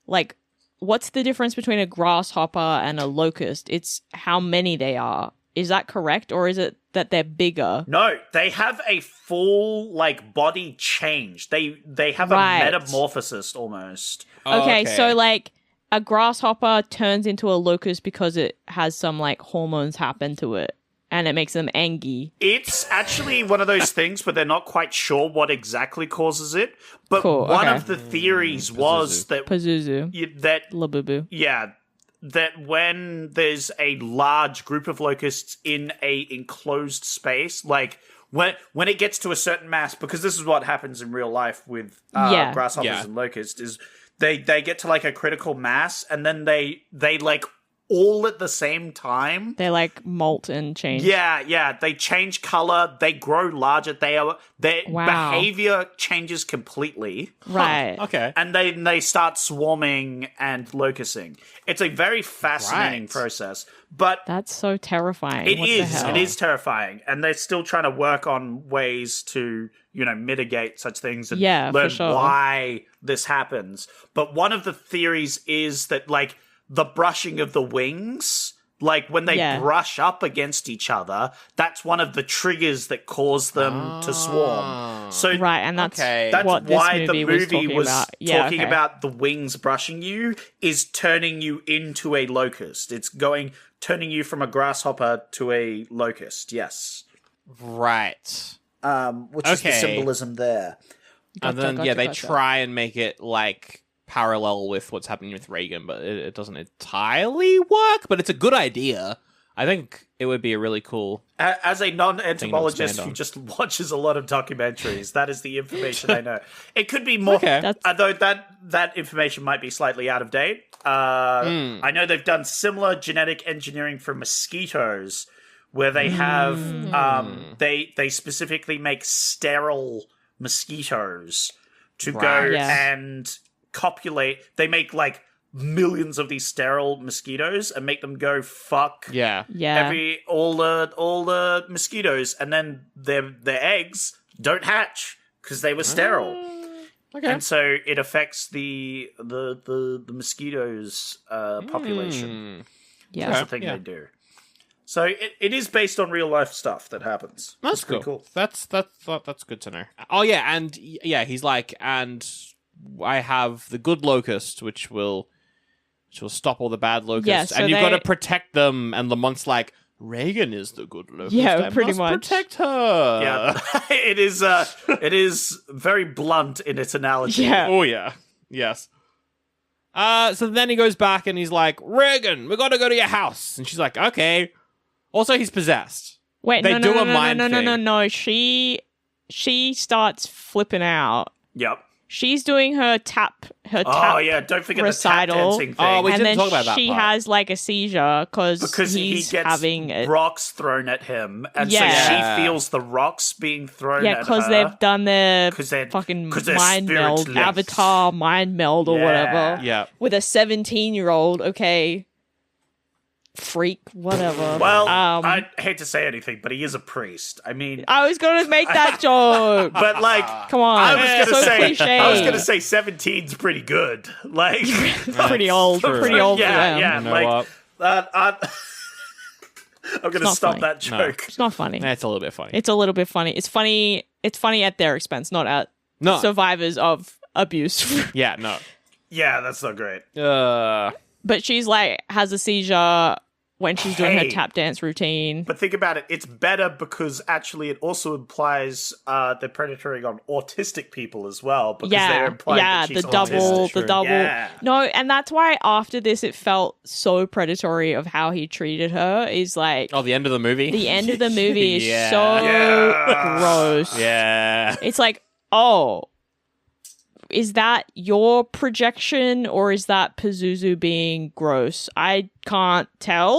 like, what's the difference between a grasshopper and a locust? It's how many they are. Is that correct? Or is it that they're bigger? No, they have a full, like, body change. They have a metamorphosis almost. Okay, so like, a grasshopper turns into a locust because it has some like hormones happen to it and it makes them angry. It's actually one of those things where they're not quite sure what exactly causes it. But one of the theories was that Pazuzu. That Labubu. Yeah. That when there's a large group of locusts in a enclosed space, like when it gets to a certain mass, because this is what happens in real life with grasshoppers and locusts, is they get to like a critical mass, and then they like all at the same time. They like molt and change. Yeah. They change color. They grow larger. Their behavior changes completely. Right. Okay. And they start swarming and locusting. It's a very fascinating process. But that's so terrifying. It What is. the hell? It is terrifying. And they're still trying to work on ways to, mitigate such things and learn why this happens. But one of the theories is that, like, the brushing of the wings, like when they brush up against each other, that's one of the triggers that cause them to swarm. So and that's that's why the movie was talking about. about the wings brushing you is turning you into a locust. It's turning you from a grasshopper to a locust. Yes. Right. Which is the symbolism there. And then they try and make it like parallel with what's happening with Regan, but it doesn't entirely work, but it's a good idea. I think it would be a really cool... As a non-entomologist who just watches a lot of documentaries, that is the information I know. It could be more... Although that information might be slightly out of date. I know they've done similar genetic engineering for mosquitoes, where they have... They specifically make sterile mosquitoes to go and copulate. They make, like, millions of these sterile mosquitoes and make them go fuck all the mosquitoes, and then their eggs don't hatch because they were sterile. And so it affects the mosquitoes population. That's the thing they do. So it is based on real life stuff that happens. That's cool. That's good to know. Oh yeah, and he's like, and I have the good locust, which will stop all the bad locusts, and you've got to protect them. And Lamont's like, Regan is the good locust. Yeah, pretty must much. Protect her. Yeah, it is very blunt in its analogy. Yeah. Oh yeah. Yes. So then he goes back and he's like, Regan, we got to go to your house, and she's like, okay. Also, he's possessed. Wait, they do a mind no. She starts flipping out. Yep. She's doing her tap. Oh yeah, don't forget recital. the tap dancing thing. Oh, we and didn't then talk about that she part. has like a seizure because he gets having rocks thrown at him, and so she feels the rocks being thrown at her. Yeah, because they've done their fucking mind meld, avatar mind meld or whatever. Yeah, with a 17-year-old. Okay. Freak, whatever. Well, I hate to say anything, but he is a priest. I mean, I was going to make that joke, but like, come on, I was going to say 17's pretty good. Like, pretty old. Yeah. You know like, I'm going to stop funny. that joke. It's not funny. It's a little bit funny. It's a little bit funny. It's funny. It's funny at their expense, not at survivors of abuse. Yeah, no. Yeah, that's not great. But she's like has a seizure when she's doing her tap dance routine. But think about it. It's better because actually it also implies they're predatory on autistic people as well. Because they're implying that she's autistic. the double. Yeah. No, and that's why after this it felt so predatory of how he treated her. Is like... Oh, the end of the movie? The end of the movie is so gross. Yeah. It's like, oh... Is that your projection or is that Pazuzu being gross? I can't tell.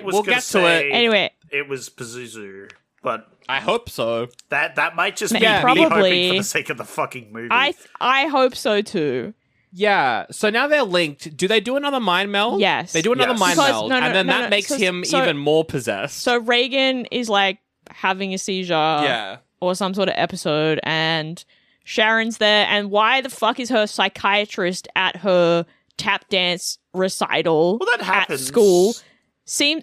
We'll get to it. Anyway. It was Pazuzu, but... I hope so. That might just be probably, me hoping for the sake of the fucking movie. I hope so too. Yeah, so now they're linked. Do they do another mind meld? Yes. They do another mind meld, and then that makes him even more possessed. So Regan is like having a seizure or some sort of episode, and... Sharon's there, and why the fuck is her psychiatrist at her tap dance recital at school?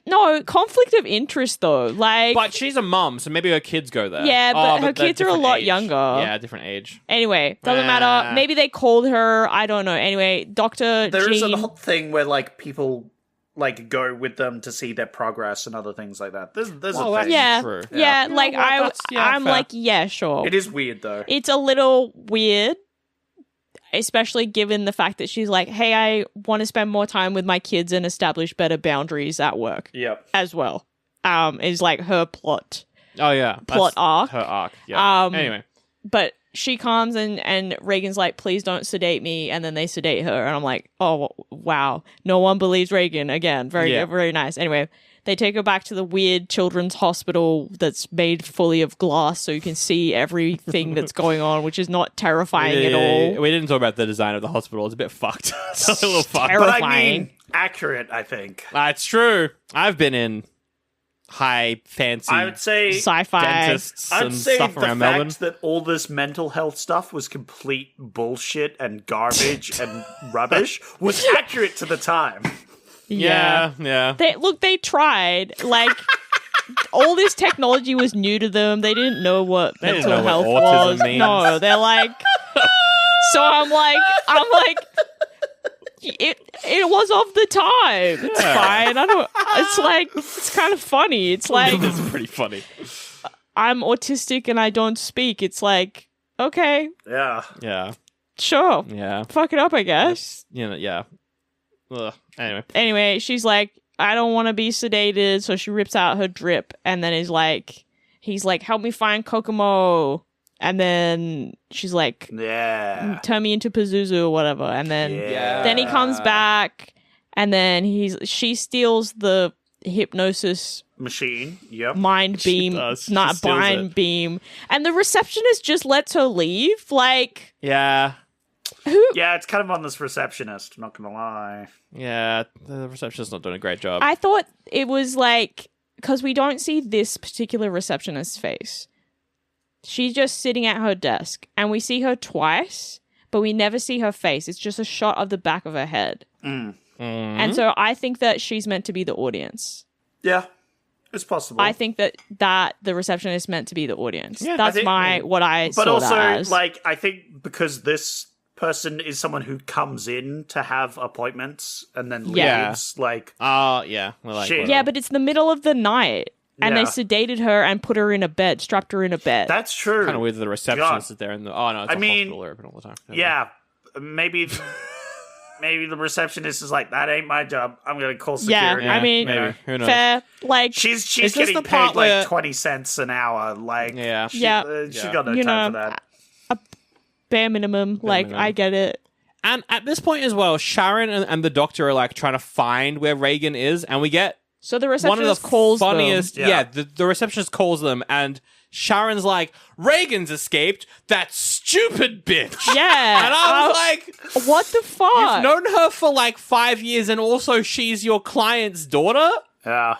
No conflict of interest though. Like, but she's a mum, so maybe her kids go there. Yeah, but her kids are a lot younger. Yeah, different age. Anyway, doesn't matter. Maybe they called her. I don't know. Anyway, Dr. There is Jean... a whole thing where like people like go with them to see their progress and other things like that. There's a thing. Yeah, true. Yeah. Like I'm fair. like, yeah, sure. It is weird though. It's a little weird, especially given the fact that she's like, hey, I want to spend more time with my kids and establish better boundaries at work. Yep. As well. Is like her plot. Oh yeah. Plot arc. Her arc. Yeah. Anyway. But she comes and Regan's like, please don't sedate me. And then they sedate her. And I'm like, oh, wow. No one believes Regan. Again, very, very nice. Anyway, they take her back to the weird children's hospital that's made fully of glass so you can see everything that's going on, which is not terrifying at all. We didn't talk about the design of the hospital. It's a bit fucked. It's a little fucked. Terrifying. But I mean, accurate, I think. It's true. I've been in high fancy I would say sci-fi dentists I'd and say stuff the around fact Melbourne. that all this mental health stuff was complete bullshit and garbage and rubbish was accurate to the time. Yeah. They tried. Like, all this technology was new to them. They didn't know what They didn't mental know health what autism was. means. No, they're like. So I'm like, it was of the time. It's fine. I don't. It's like, it's kind of funny. It's like, It's pretty funny. I'm autistic and I don't speak. It's like, okay, Yeah. sure, Yeah. fuck it up, I guess. Yeah. Ugh. Anyway, she's like, I don't want to be sedated, so she rips out her drip, and then he's like, help me find Kokomo, and then she's like, turn me into Pazuzu or whatever, and then he comes back, and then she steals the hypnosis Machine. Yep. mind beam, does. not She steals mind it. beam, and the receptionist just lets her leave, like. Yeah. Yeah, it's kind of on this receptionist, not gonna lie. Yeah. The receptionist's not doing a great job. I thought it was like, because we don't see this particular receptionist's face. She's just sitting at her desk, and we see her twice, but we never see her face. It's just a shot of the back of her head. And so I think that she's meant to be the audience. Yeah, it's possible. I think that the receptionist is meant to be the audience. Yeah, That's what I saw But also, that as. like, I think because this person is someone who comes in to have appointments and then leaves, like... yeah. We're like, Shit. Yeah, but it's the middle of the night, and they Yeah. sedated her and put her in a bed, strapped her in a bed. That's true. kind of weird that the receptionist is there in the... Oh, no, it's I a mean, hospital. They're open all the time. Yeah, maybe... Maybe the receptionist is like, that ain't my job. I'm going to call security. I mean, maybe. Who knows? fair. Like, She's Is this getting the paid part like where- 20 cents an hour. Like, Yeah. she's Yeah. got no You time know, for that. bare minimum. minimum. I get it. And at this point as well, Sharon and the doctor are like trying to find where Regan is, and we get So the one of receptionist the calls funniest. them. Yeah. The receptionist calls them, and Sharon's like, "Regan's escaped. That stupid bitch." Yeah. And I was like, What the fuck? "You've known her for like 5 years, and also she's your client's daughter." Yeah.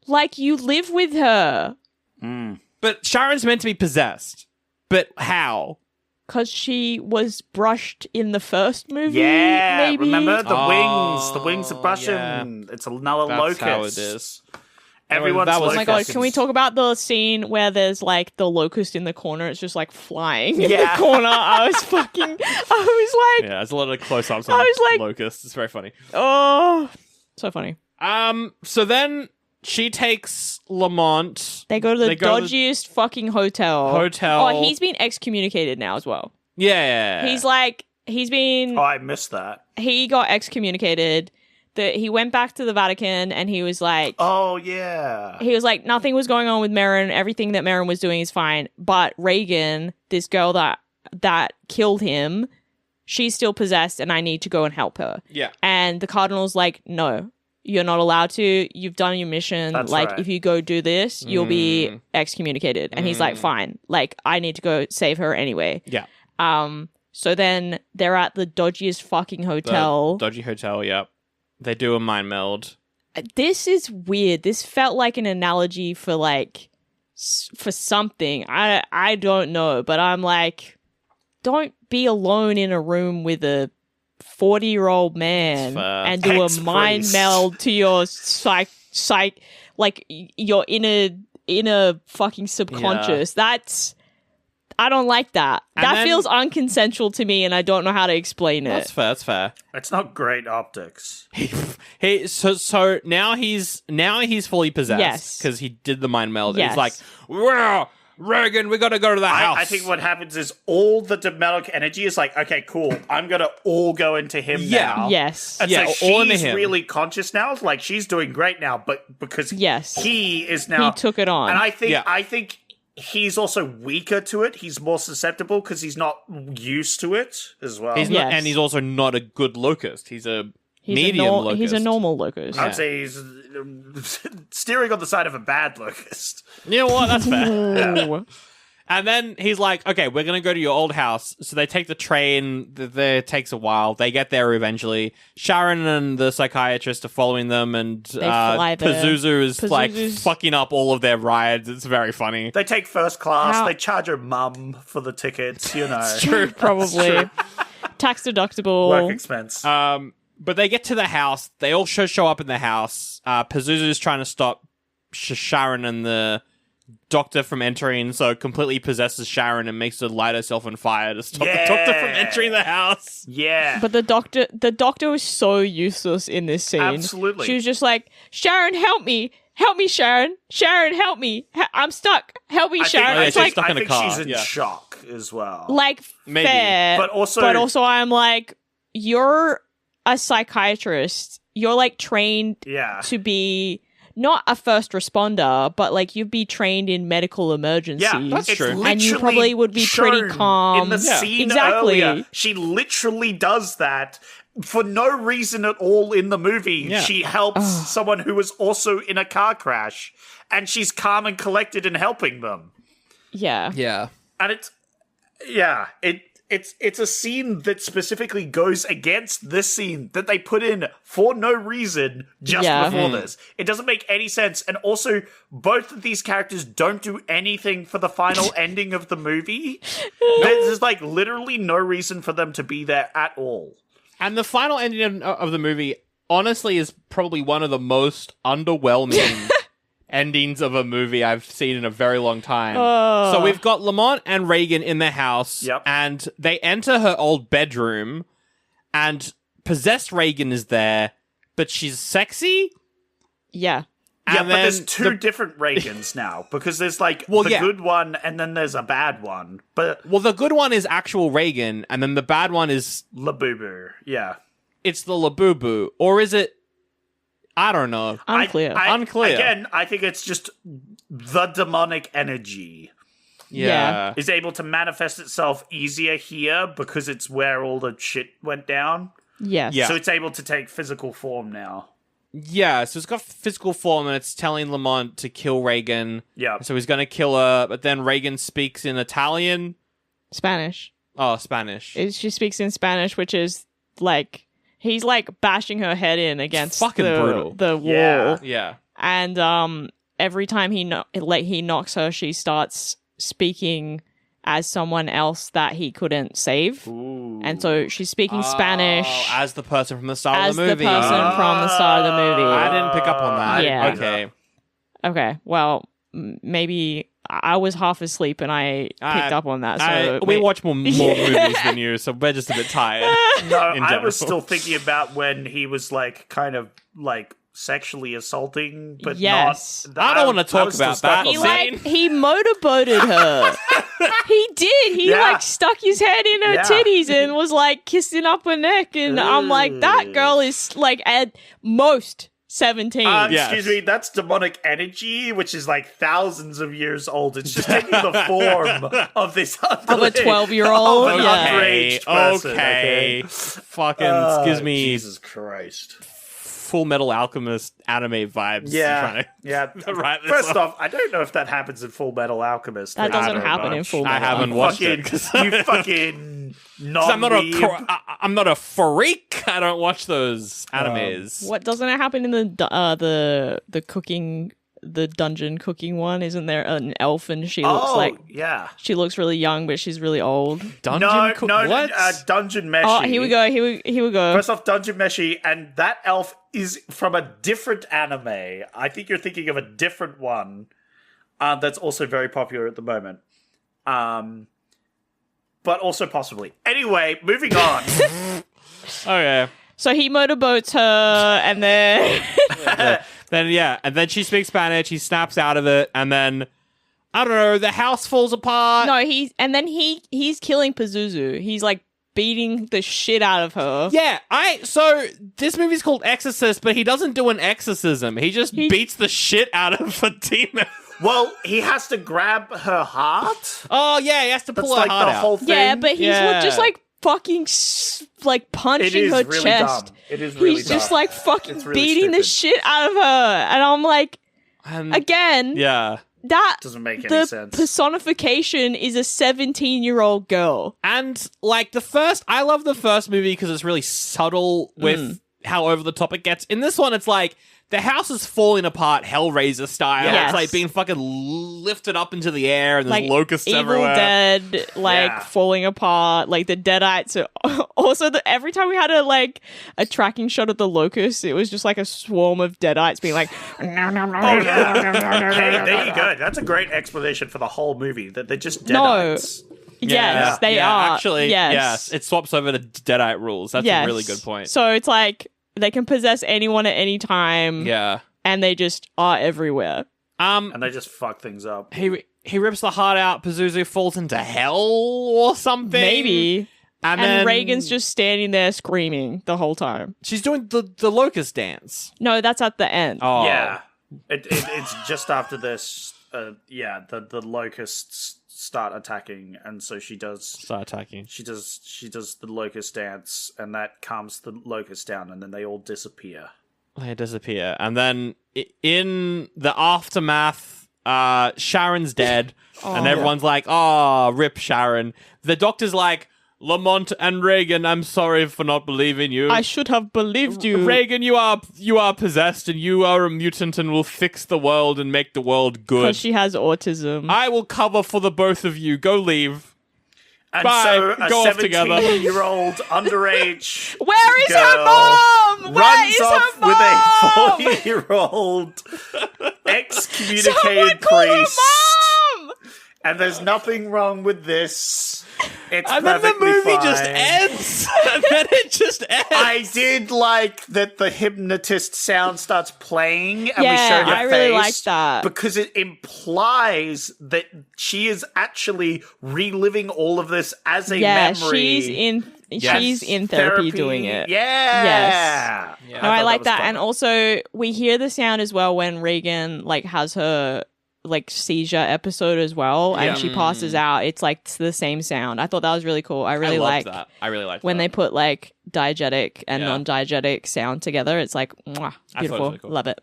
Like, you live with her. But Sharon's meant to be possessed. But how? Because she was brushed in the first movie, Yeah, maybe? remember? The Oh, wings are brushing. yeah. It's another That's locust. how it is. Everyone's That was Oh my god, locusts. can we talk about the scene where there's like the locust in the corner? It's just like flying in Yeah. the corner. I was like, Yeah, there's a lot of close-ups on I was like- locusts. It's very funny. oh, so funny. So then she takes Lamont. They go to the They go to the- dodgiest fucking hotel. Oh, he's been excommunicated now as well. Yeah. He's been, Oh, I missed that. he got excommunicated. He went back to the Vatican and he was like, Oh, yeah. nothing was going on with Merrin. Everything that Merrin was doing is fine. But Regan, this girl that killed him, she's still possessed and I need to go and help her. Yeah. And the cardinal's like, no, you're not allowed to. You've done your mission. That's like, right. if you go do this, you'll be excommunicated. And he's like, fine. Like, I need to go save her anyway. Yeah. So then they're at the dodgiest fucking hotel. The dodgy hotel, yep. They do a mind meld. This is weird. This felt like an analogy for like for something. I don't know, but I'm like, don't be alone in a room with a 40-year-old man and do a mind Ex-priest. meld to your psych like your inner fucking subconscious. I don't like that. And That then- feels unconsensual to me, and I don't know how to explain it. That's fair. It's not great optics. So now he's fully possessed. Yes. Because he did the mind meld. Yes. He's like, well, Regan, we gotta go to the house. I think what happens is all the demonic energy is like, okay, cool. I'm going to all go into him Yeah. now. Yes. And Yeah, so all into she's him. really conscious now. Like, she's doing great now, but because Yes. he is now... He took it on. And I think he's also weaker to it. He's more susceptible because he's not used to it as well. He's not, and he's also not a good locust. He's a medium locust. He's a normal locust. I'd say he's steering on the side of a bad locust. You know what? That's fair. Yeah. And then he's like, okay, we're going to go to your old house. So they take the train. It takes a while. They get there eventually. Sharon and the psychiatrist are following them, and Pazuzu is like fucking up all of their rides. It's very funny. They take first class. They charge her mum for the tickets, you know. It's true, probably. Tax deductible. Work expense. But they get to the house. They all show up in the house. Pazuzu's trying to stop Sharon and the doctor from entering, so completely possesses Sharon and makes her light herself on fire to stop the doctor from entering the house. Yeah. But the doctor was so useless in this scene. Absolutely. She was just like, Sharon, help me. Help me, Sharon. Sharon, help me. I'm stuck. Help me, Sharon. It's like, I think she's in shock as well. Like, maybe. Fair. But also I'm like, you're a psychiatrist. You're like trained to be not a first responder, but like you'd be trained in medical emergencies. Yeah, that's true. And you probably would be pretty calm. In the scene earlier, she literally does that for no reason at all in the movie. Yeah. She helps someone who was also in a car crash, and she's calm and collected in helping them. Yeah. Yeah. And it's a scene that specifically goes against this scene that they put in for no reason just before this. It doesn't make any sense. And also, both of these characters don't do anything for the final ending of the movie. There's like literally no reason for them to be there at all. And the final ending of the movie, honestly, is probably one of the most underwhelming endings of a movie I've seen in a very long time. So we've got Lamont and Regan in their house, and they enter her old bedroom, and possessed Regan is there, but she's sexy? Yeah. Yeah, but there's two different Regans now, because there's like the good one, and then there's a bad one. But the good one is actual Regan, and then the bad one is Labubu. Yeah. It's the Labubu. Or is it... I don't know. Unclear. Unclear. Again, I think it's just the demonic energy. Yeah. Is able to manifest itself easier here because it's where all the shit went down. Yes. Yeah. So it's able to take physical form now. Yeah, so it's got physical form and it's telling Lamont to kill Regan. Yeah. So he's going to kill her, but then Regan speaks in Italian. Spanish. Oh, Spanish. She speaks in Spanish, which is like... He's like bashing her head in against brutal. The wall. Yeah. And every time he knocks her, she starts speaking as someone else that he couldn't save. Ooh. And so she's speaking Spanish. As the person from the start of the movie. As the person from the start of the movie. I didn't pick up on that. Yeah. Okay. Well, maybe... I was half asleep and I picked up on that. So we watch more movies than you, so we're just a bit tired. No, I was still thinking about when he was like kind of like sexually assolting, but yes. not. I don't want to talk about that. He motorboated her. He did. He like stuck his head in her titties and was like kissing up her neck, and I'm like, that girl is like at most 17. Excuse me, that's demonic energy, which is like thousands of years old. It's just taking the form of this of a 12-year-old underage person. Okay. Fucking excuse me. Jesus Christ. Full Metal Alchemist anime vibes. Yeah. First off, off, I don't know if that happens in Full Metal Alchemist. That doesn't happen in Full Metal. I haven't watched it. You fucking I'm not a freak. I don't watch those animes. What doesn't it happen in the cooking, the dungeon cooking one? Isn't there an elf and she looks like she looks really young, but she's really old? Dungeon Meshi. Oh, here we go. First off, Dungeon Meshi, and that elf is from a different anime. I think you're thinking of a different one that's also very popular at the moment. But also possibly. Anyway, moving on. Okay. So he motorboats her, and then... and then she speaks Spanish, he snaps out of it, and then, I don't know, the house falls apart. No, he's killing Pazuzu. He's like beating the shit out of her. Yeah, so this movie's called Exorcist, but he doesn't do an exorcism. He just beats the shit out of a demon. Well, he has to grab her heart. Oh yeah, he has to pull That's her heart the out. whole thing. Yeah, but he's just like fucking punching her really chest. Dumb. It is really He's dumb. just like fucking It's really beating the stupid. shit out of her, and I'm like, again, Yeah. that Doesn't make any the sense. personification is a 17-year-old girl. And like I love the first movie because it's really subtle with how over the top it gets. In this one, it's like the house is falling apart, Hellraiser style. Yes. It's like being fucking lifted up into the air, and there's Like locusts Evil everywhere. Dead, falling apart. Like the Deadites. Also, every time we had a tracking shot of the locusts, it was just like a swarm of Deadites being like, Oh, yeah. Hey, there you go. That's a great explanation for the whole movie. That they're just deadites. Yes, they are. Actually, yes. yes, it swaps over to Deadite rules. That's a really good point. So it's like they can possess anyone at any time. Yeah, and they just are everywhere. And they just fuck things up. He rips the heart out. Pazuzu falls into hell or something. Maybe. And then then Regan's just standing there screaming the whole time. She's doing the locust dance. No, that's at the end. Oh, Yeah. It's just after this. The locusts start attacking, and so she does start attacking. She does the locust dance, and that calms the locusts down, and then they all disappear. They disappear, and then in the aftermath, Sharon's dead, and everyone's like, "Oh, rip Sharon." The doctor's like, "Lamont and Regan, I'm sorry for not believing you. I should have believed you. Regan, you are possessed, and you are a mutant, and will fix the world and make the world good. Because she has autism. I will cover for the both of you. Go leave." And Bye. so a Go off together. 17-year-old underage Where is girl her mom? Where runs is off her mom? with a 40-year-old excommunicated Someone call her priest. mom! And there's nothing wrong with this. It's And then the perfectly movie fine. just ends. And then it just ends. I did like that the hypnotist sound starts playing and we Yeah, show her I face. really like that. Because it implies that she is actually reliving all of this as a memory. She's in therapy doing it. Yeah. Yes. Yeah, No, I thought like was that. clever. And also we hear the sound as well when Regan has her seizure episode as well, and she passes out. It's the same sound. I thought that was really cool. I really loved like that. I really liked when that. they put diegetic and non-diegetic sound together. It's mwah, I thought it was beautiful. really cool. Love it.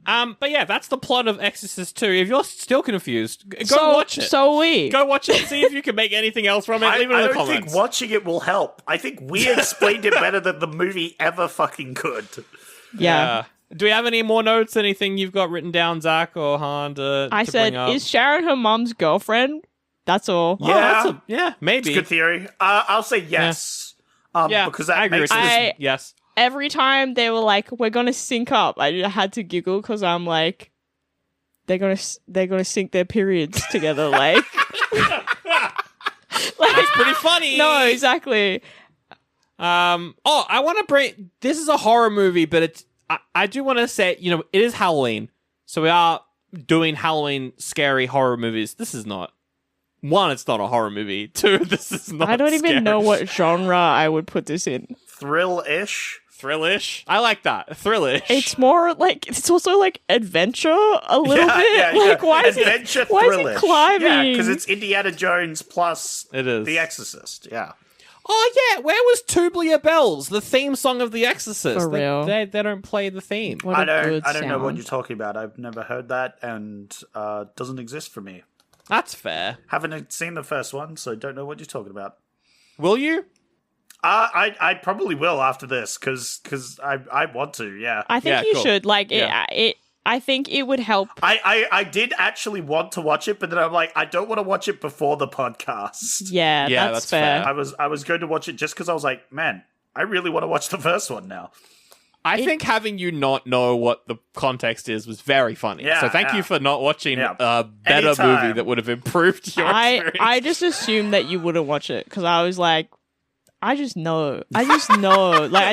But yeah, that's the plot of Exorcist II. If you're still confused, go watch it. So we Go watch it. See if you can make anything else from it. Leave it in I the don't comments. think watching it will help. I think we explained it better than the movie ever fucking could. yeah. Do we have any more notes? Anything you've got written down, Zach or Han? I said, bring up? is Sharon her mom's girlfriend? That's all. Oh, maybe. It's a good theory. I'll say yes. Because that I agree makes with this this. Yes. Every time they were like, "We're gonna sync up," I had to giggle because I'm like, they're gonna sync their periods together, like. That's pretty funny. No, exactly. I want to bring. This is a horror movie, but it's. I do want to say, it is Halloween, so we are doing Halloween scary horror movies. This is not. One, it's not a horror movie. Two, this is not. I don't scary. even know what genre I would put this in. Thrill-ish. Thrillish. I like that. Thrillish. It's more it's also adventure a little bit. Yeah. Why is Adventure it? Why is thrillish. it climbing? Yeah, because it's Indiana Jones plus It is. The Exorcist. Yeah. Oh yeah, where was Tubular Bells, the theme song of The Exorcist? For real. They don't play the theme. What I a don't good know what sound. you're talking about. I've never heard that, and doesn't exist for me. That's fair. Haven't seen the first one, so don't know what you're talking about. Will you? I probably will after this because I want to. Yeah. I think Yeah, you cool. should. Yeah. I think it would help. I did actually want to watch it, but then I'm like, I don't want to watch it before the podcast. Yeah, Yeah, that's that's fair. fair. I was going to watch it just because I was like, man, I really want to watch the first one now. I think having you not know what the context is was very funny. Yeah, so thank yeah. you for not watching Yeah. a better Anytime. movie that would have improved your experience. I just assumed that you wouldn't watch it because I was like, I just know. I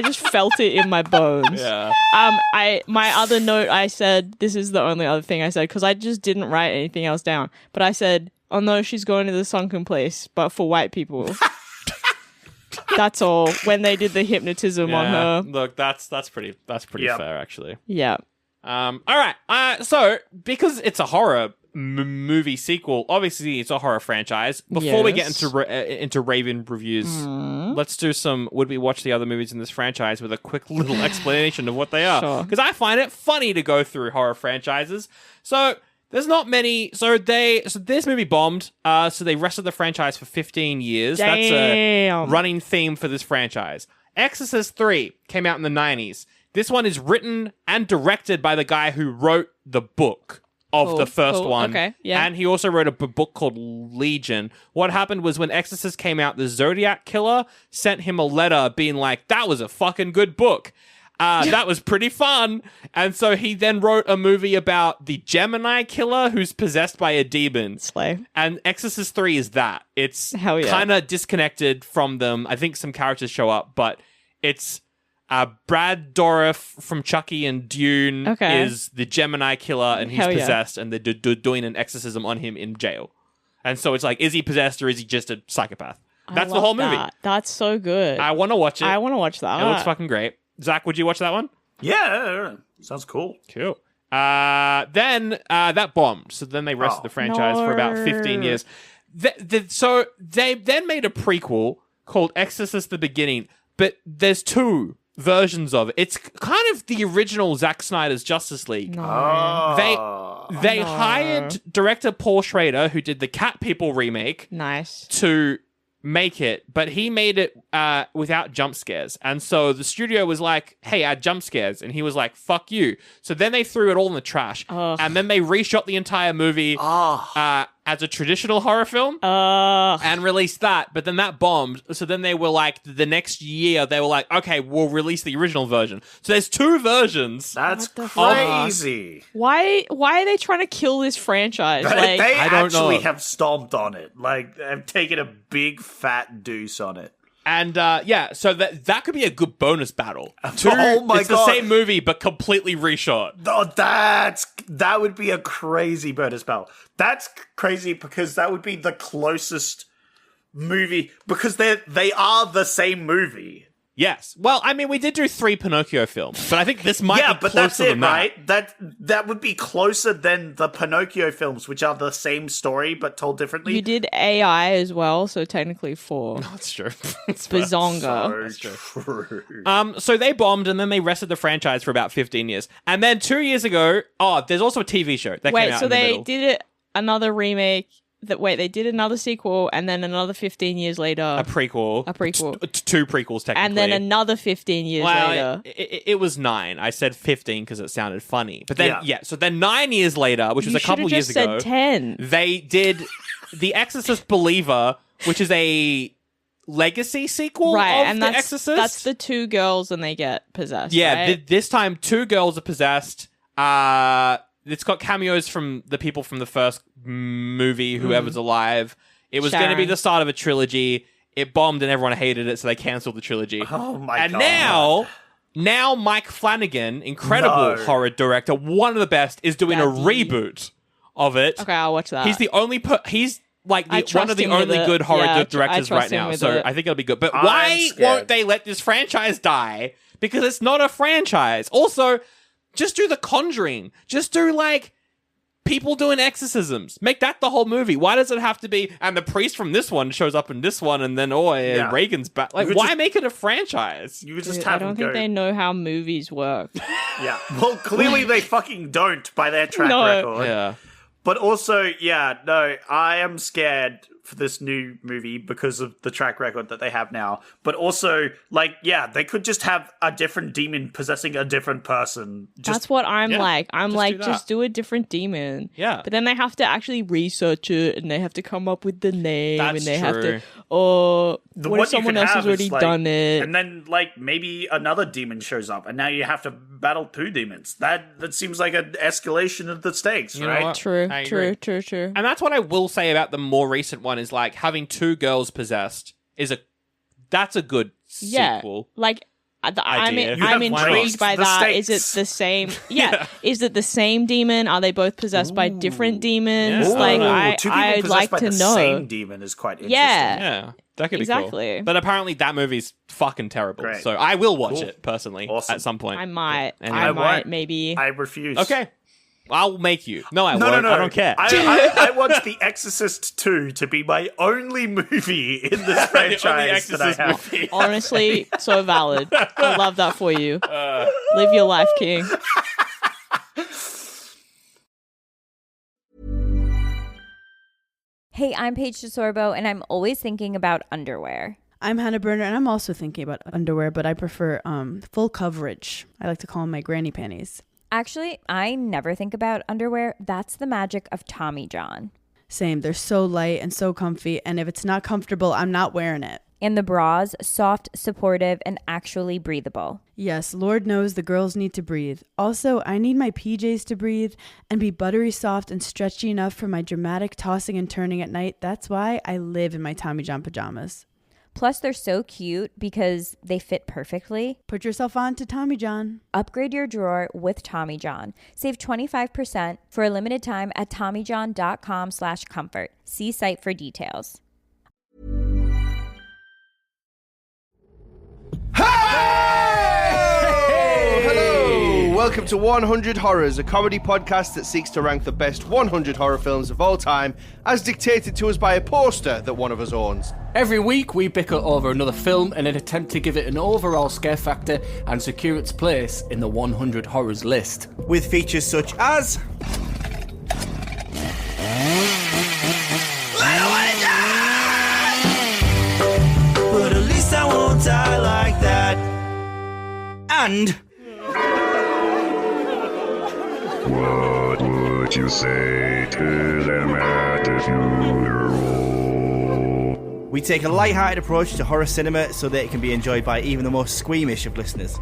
just felt it in my bones. Yeah. My other note, I said, this is the only other thing I said because I just didn't write anything else down. But I said, oh no, she's going to the sunken place, but for white people. That's all. When they did the hypnotism on her. Look, that's pretty Yep. fair actually. Yeah. All right. So because it's a horror movie sequel. Obviously, it's a horror franchise. Before we get into Raven reviews, let's do some would we watch the other movies in this franchise with a quick little explanation of what they are. Because I find it funny to go through horror franchises. So there's not many. So this movie bombed. So they rested the franchise for 15 years. Damn. That's a running theme for this franchise. Exorcist III came out in the 90s. This one is written and directed by the guy who wrote the book of the first one. Okay, yeah. And he also wrote a book called Legion. What happened was when Exorcist came out, the Zodiac Killer sent him a letter being like, that was a fucking good book. That was pretty fun. And so he then wrote a movie about the Gemini Killer who's possessed by a demon. Slay. And Exorcist 3 is that. It's kind of disconnected from them. I think some characters show up, but it's Brad Dourif from Chucky and Dune is the Gemini Killer, and he's possessed, and they're doing an exorcism on him in jail. And so it's like, is he possessed or is he just a psychopath? That's the whole movie. That's so good. I want to watch it. I want to watch that. It looks fucking great. Zach, would you watch that one? Yeah, sounds cool. Cool. Then that bombed. So then they rested the franchise for about 15 years. So they then made a prequel called Exorcist the Beginning, but there's two versions of it. It's kind of the original Zack Snyder's Justice League. They hired director Paul Schrader, who did the Cat People remake, to make it, but he made it without jump scares. And so the studio was like, hey, add jump scares. And he was like, fuck you. So then they threw it all in the trash. And then they reshot the entire movie as a traditional horror film and released that. But then that bombed. So then they were like, the next year, they were like, okay, we'll release the original version. So there's two versions. That's crazy. Why are they trying to kill this franchise? Like, they actually have stomped on it. Like, they've taken a big fat deuce on it. And so that could be a good bonus battle. Oh my God. It's the same movie, but completely reshot. Oh, that would be a crazy bonus battle. That's crazy because that would be the closest movie, because they are the same movie. Yes. Well, I mean, we did do 3 Pinocchio films, but I think this might be closer than that. Right? That would be closer than the Pinocchio films, which are the same story but told differently. You did AI as well, so technically 4. No, that's true. Bazonga. So true. So they bombed, and then they rested the franchise for about 15 years. And then 2 years ago, there's also a TV show that came out so in the they middle. did it another remake. They did another sequel, and then another 15 years later... A prequel. 2 prequels, technically. And then another 15 years later. It was 9. I said 15 because it sounded funny. But then, so then 9 years later, which was a couple years ago... You should have just said 10. They did The Exorcist Believer, which is a legacy sequel of The Exorcist. That's the 2 girls and they get possessed, right? This time 2 girls are possessed. It's got cameos from the people from the first movie, whoever's alive. It was going to be the start of a trilogy. It bombed and everyone hated it, so they cancelled the trilogy. Oh my God. And now Mike Flanagan, incredible horror director, one of the best, is doing a reboot of it. Okay, I'll watch that. He's the only he's like one of the only good horror directors right now, so I think it'll be good. But why won't they let this franchise die? Because it's not a franchise. Also, just do The Conjuring. Just do, like, people doing exorcisms. Make that the whole movie. Why does it have to be, and the priest from this one shows up in this one, and then, Regan's back. Like, why make it a franchise? You would just I don't think they know how movies work. Yeah. Well, clearly they fucking don't by their track record. Yeah. But also, I am scared for this new movie because of the track record that they have now. But also, they could just have a different demon possessing a different person. That's what I'm like. I'm like, just do a different demon. Yeah. But then they have to actually research it, and they have to come up with the name, That's and they true. have to, what if someone else has already done it? And then, maybe another demon shows up, and now you have to battle 2 demons. That seems like an escalation of the stakes, You know right? what? True. And that's what I will say about the more recent one is, like, having 2 girls possessed that's a good sequel. I'm intrigued by that. Is it the same? Yeah. Is it the same demon? Are they both possessed by different demons? Yeah. 2 people I'd possessed like by to the know. same demon is quite interesting. Yeah, that could be exactly cool. But apparently that movie's fucking terrible. Great. So I will watch it personally Awesome. at some point. I might. Anyway. I might. Maybe. I refuse. Okay. I'll make you. No, I won't. I don't care. I want The Exorcist 2 to be my only movie in this franchise that I have. Movie. Honestly, so valid. I love that for you. Live your life, King. Hey, I'm Paige DeSorbo, and I'm always thinking about underwear. I'm Hannah Burner, and I'm also thinking about underwear, but I prefer full coverage. I like to call them my granny panties. Actually, I never think about underwear. That's the magic of Tommy John. Same. They're so light and so comfy, and if it's not comfortable, I'm not wearing it. And the bras, soft, supportive, and actually breathable. Yes, Lord knows the girls need to breathe. Also, I need my PJs to breathe and be buttery soft and stretchy enough for my dramatic tossing and turning at night. That's why I live in my Tommy John pajamas. Plus, they're so cute because they fit perfectly. Put yourself on to Tommy John. Upgrade your drawer with Tommy John. Save 25% for a limited time at TommyJohn.com/comfort. See site for details. Welcome to 100 Horrors, a comedy podcast that seeks to rank the best 100 horror films of all time, as dictated to us by a poster that one of us owns. Every week, we bicker over another film in an attempt to give it an overall scare factor and secure its place in the 100 Horrors list. With features such as... But at least I won't die like that. And... What would you say to them at the funeral? We take a light-hearted approach to horror cinema so that it can be enjoyed by even the most squeamish of listeners.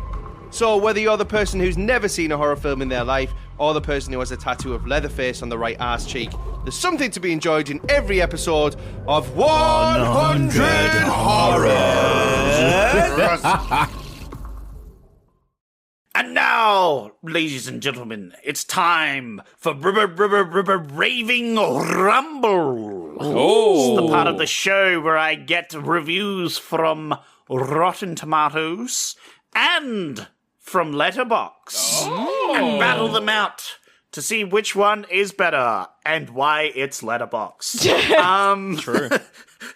So whether you're the person who's never seen a horror film in their life, or the person who has a tattoo of Leatherface on the right arse cheek, there's something to be enjoyed in every episode of 100 Horrors! And now, ladies and gentlemen, it's time for Raving Rumble. Oh. It's the part of the show where I get reviews from Rotten Tomatoes and from Letterboxd and battle them out to see which one is better and why it's Letterboxd. True.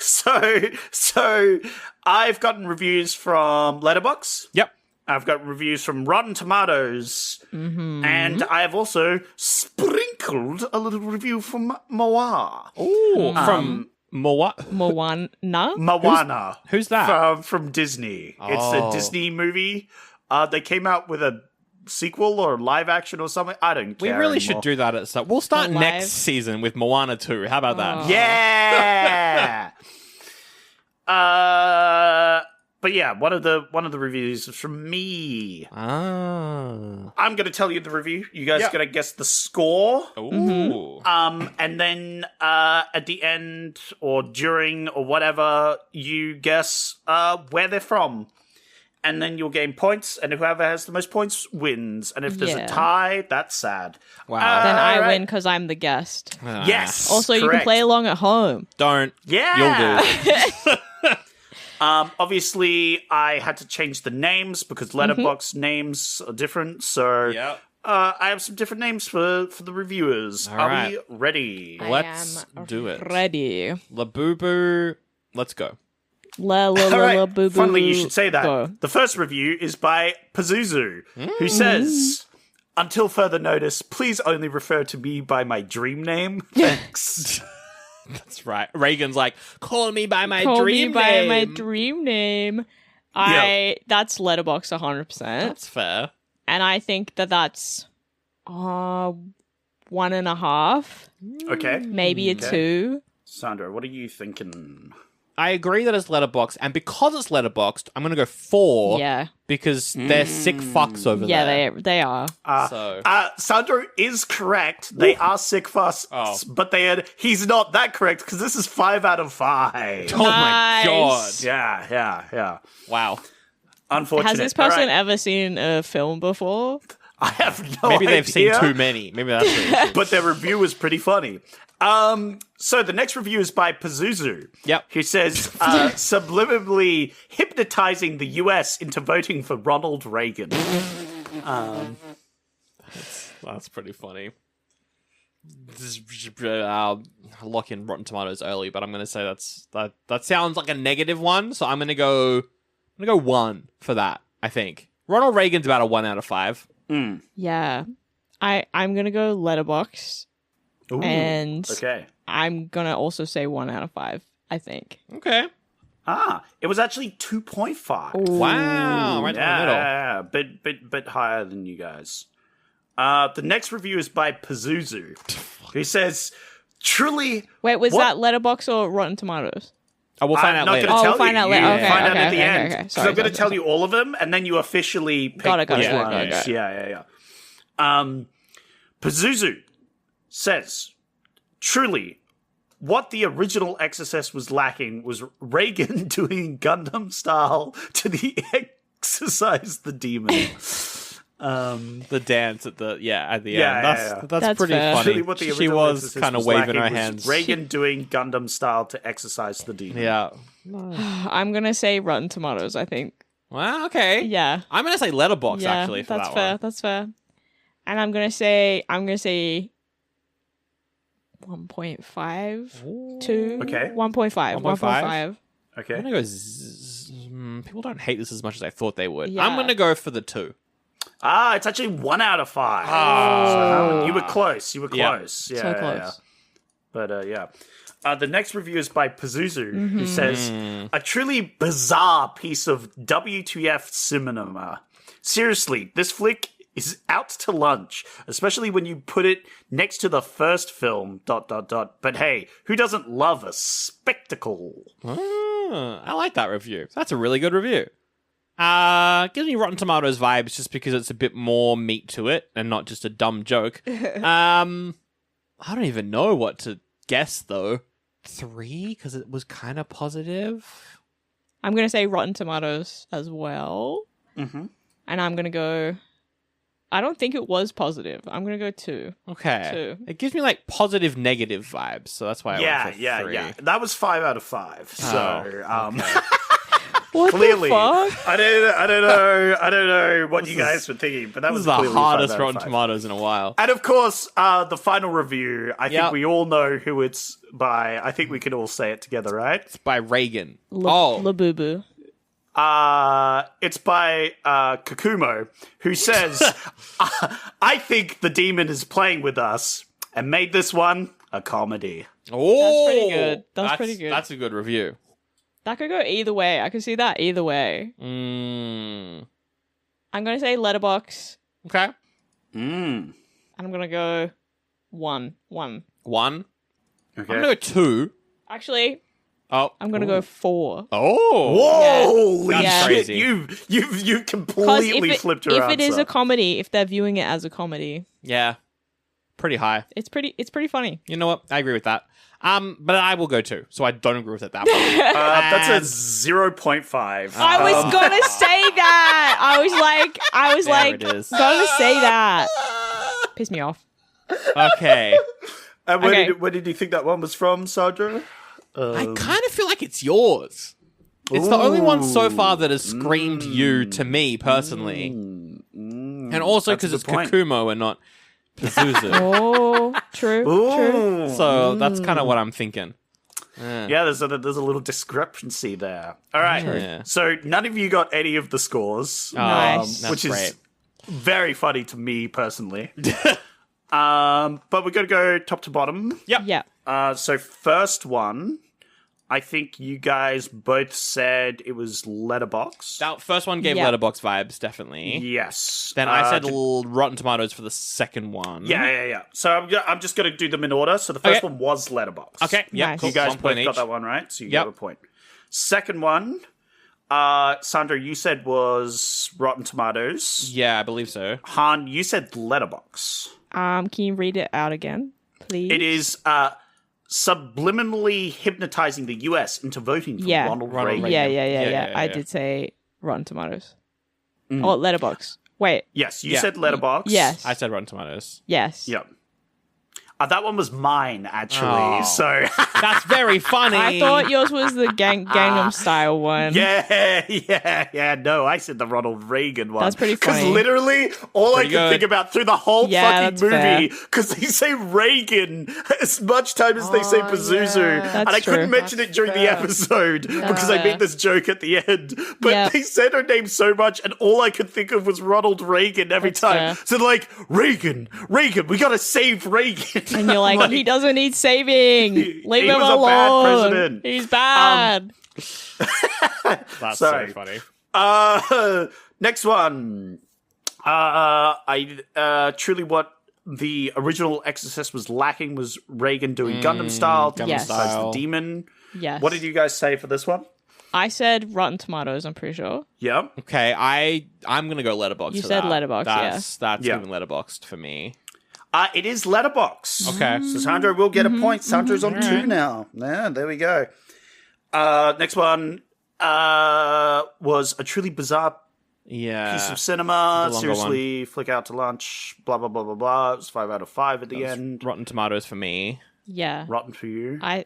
So I've gotten reviews from Letterboxd. Yep. I've got reviews from Rotten Tomatoes, and I have also sprinkled a little review from Moana. Ooh, from Moana? Moana. Who's that? From Disney. It's a Disney movie. They came out with a sequel or live action or something. I don't care. We really anymore. should do that at some. We'll start next season with Moana 2. How about that? Yeah. But yeah, one of the reviews is from me. Ah. I'm going to tell you the review. You guys are going to guess the score. Ooh. And then at the end or during or whatever, you guess where they're from. And then you'll gain points, and whoever has the most points wins. And if there's a tie, that's sad. Wow. Then I win because I'm the guest. Yes. Also, you can play along at home. Don't. Yeah. You'll do. Obviously, I had to change the names because Letterboxd names are different. So I have some different names for the reviewers. All Are right. we ready? Let's do it. Ready. La Boo Boo. Let's go. La boo boo. Funnily, you should say that. Go. The first review is by Pazuzu, who says, "Until further notice, please only refer to me by my dream name. Thanks." That's right. Regan's like, call me by my Call dream me by name. my dream name. That's Letterboxd 100%. That's fair. And I think that's 1.5. Okay. Maybe a 2. Sandra, what are you thinking? I agree that it's Letterboxd, and because it's Letterboxd, I'm going to go 4. Yeah. Because they're sick fucks over there. Yeah, they are. Sandra is correct. They are sick fucks, but he's not that correct because this is 5 out of 5. Oh my god. Yeah. Wow. Unfortunate. Has this person ever seen a film before? I have no idea. Maybe they've seen too many. Maybe that's what But their review was pretty funny. So the next review is by Pazuzu. Yep. Who says, subliminally hypnotizing the US into voting for Ronald Reagan. That's pretty funny. lock in Rotten Tomatoes early, but I'm going to say that sounds like a negative one, so I'm going to go 1 for that, I think. Ronald Reagan's about a 1 out of 5. Yeah. I'm going to go Letterboxd. Ooh, and okay. I'm going to also say 1 out of 5, I think. Okay. It was actually 2.5. Wow, right in the middle. Yeah, bit higher than you guys. The next review is by Pazuzu, who says, truly... Wait, was that Letterboxd or Rotten Tomatoes? Oh, we'll find out later. We'll find out later. Okay, find out at the okay, end. okay. So I'm going to tell you all of them, and then you officially pick Got it. Yeah. Pazuzu says, truly, what the original Exorcist was lacking was Regan doing Gundam style to the exorcise the demon. The dance at the end. Yeah, that's pretty fair. funny. Really what the She original was Exorcist kind of was waving lacking her was hands. Regan doing Gundam style to exorcise the demon. Yeah. I'm going to say Rotten Tomatoes, I think. Well, okay. Yeah. I'm going to say Letterboxd actually for that's that fair. one. That's fair. And I'm going to say 1.5 to Okay. 1.5. 1.5. Okay. I'm going to go... people don't hate this as much as I thought they would. Yeah. I'm going to go for the 2. It's actually 1 out of 5. So, you were close. So close. Yeah. But, the next review is by Pazuzu, who says, a truly bizarre piece of WTF cinema. Seriously, this flick is out to lunch, especially when you put it next to the first film, ... But hey, who doesn't love a spectacle? I like that review. That's a really good review. Gives me Rotten Tomatoes vibes just because it's a bit more meat to it and not just a dumb joke. I don't even know what to guess, though. 3? Because it was kind of positive. I'm going to say Rotten Tomatoes as well. Mm-hmm. And I'm going to go... I don't think it was positive. I'm going to go 2. Okay. 2. It gives me like positive negative vibes, so that's why I went for 3. Yeah. That was 5 out of 5. So, What clearly, the fuck? I don't know what you guys were thinking, but that This was is the clearly hardest 5 out of Rotten 5. Tomatoes in a while. And of course, the final review, I Yep. think we all know who it's by. I think we can all say it together, right? It's by Reagan. Labubu. It's by Kakumo, who says, I think the demon is playing with us and made this one a comedy. Oh, That's pretty good. That's pretty good. That's a good review. That could go either way. I could see that either way. Mm. I'm going to say Letterboxd. Okay. And I'm going to go 1. 1. 1? Okay. I'm going to go 2. Actually, Oh. I'm going to go 4. Oh. Whoa! Yeah. That's Shit, crazy. you completely flipped your If answer. it is a comedy, if they're viewing it as a comedy, Yeah. Pretty high. it's pretty funny. You know what? I agree with that. But I will go 2, so I don't agree with it that much. That's a 0.5. I was gonna say that. I was There like, it is. gonna say that. Piss me off. Okay. And where did you think that one was from, Sandra? I kind of feel like it's yours. It's the only one so far that has screamed you to me personally. And also because it's Kakumo and not Pazuzu. Oh, true. True. So that's kind of what I'm thinking. Yeah, there's a little discrepancy there. All right. Yeah. So none of you got any of the scores. Nice. That's which great. is very funny to me personally. But we're going to go top to bottom. Yep. Yeah. So first one, I think you guys both said it was Letterboxd. That first one gave Yeah. Letterboxd vibes, definitely. Yes. Then I said Rotten Tomatoes for the second one. Yeah. So I'm just going to do them in order. So the first one was Letterboxd. Okay. Yeah. Nice. Cool. You guys 1 both point got each. that one right, so you Yep. get a point. Second one, Sandra, you said was Rotten Tomatoes. Yeah, I believe so. Han, you said Letterboxd. Can you read it out again, please? It is subliminally hypnotizing the US into voting for Ronald Reagan. Yeah. I did say Rotten Tomatoes. Oh, Letterboxd. Wait. Yes, you said Letterboxd. Yes. I said Rotten Tomatoes. Yes. Yep. That one was mine, actually. So that's very funny. I thought yours was the Gangnam Style one. Yeah. No, I said the Ronald Reagan one. That's pretty funny. Because literally, all I could think about through the whole fucking movie, because they say Reagan as much time as they say Pazuzu, and I couldn't mention it during the episode because I made this joke at the end. But they said her name so much, and all I could think of was Ronald Reagan every time. So like, Reagan, we gotta save Reagan. And you're like, he doesn't need saving. Leave him was alone. a bad president. He's bad. That's so funny. Next one. Truly what the original Exorcist was lacking was Regan doing Gundam style. Yes. Besides the demon. Yes. What did you guys say for this one? I said Rotten Tomatoes, I'm pretty sure. Yeah. Okay, I'm going to go Letterboxd. You for said that. Letterboxd, That's even Letterboxd for me. It is Letterboxd. Okay. So Sandro will get a point. Sandro's on 2 now. Yeah, there we go. Next one was a truly bizarre piece of cinema. Seriously, flick out to lunch. Blah, blah, blah, blah, blah. It was 5 out of 5 at the end. Rotten Tomatoes for me. Yeah. Rotten for you. I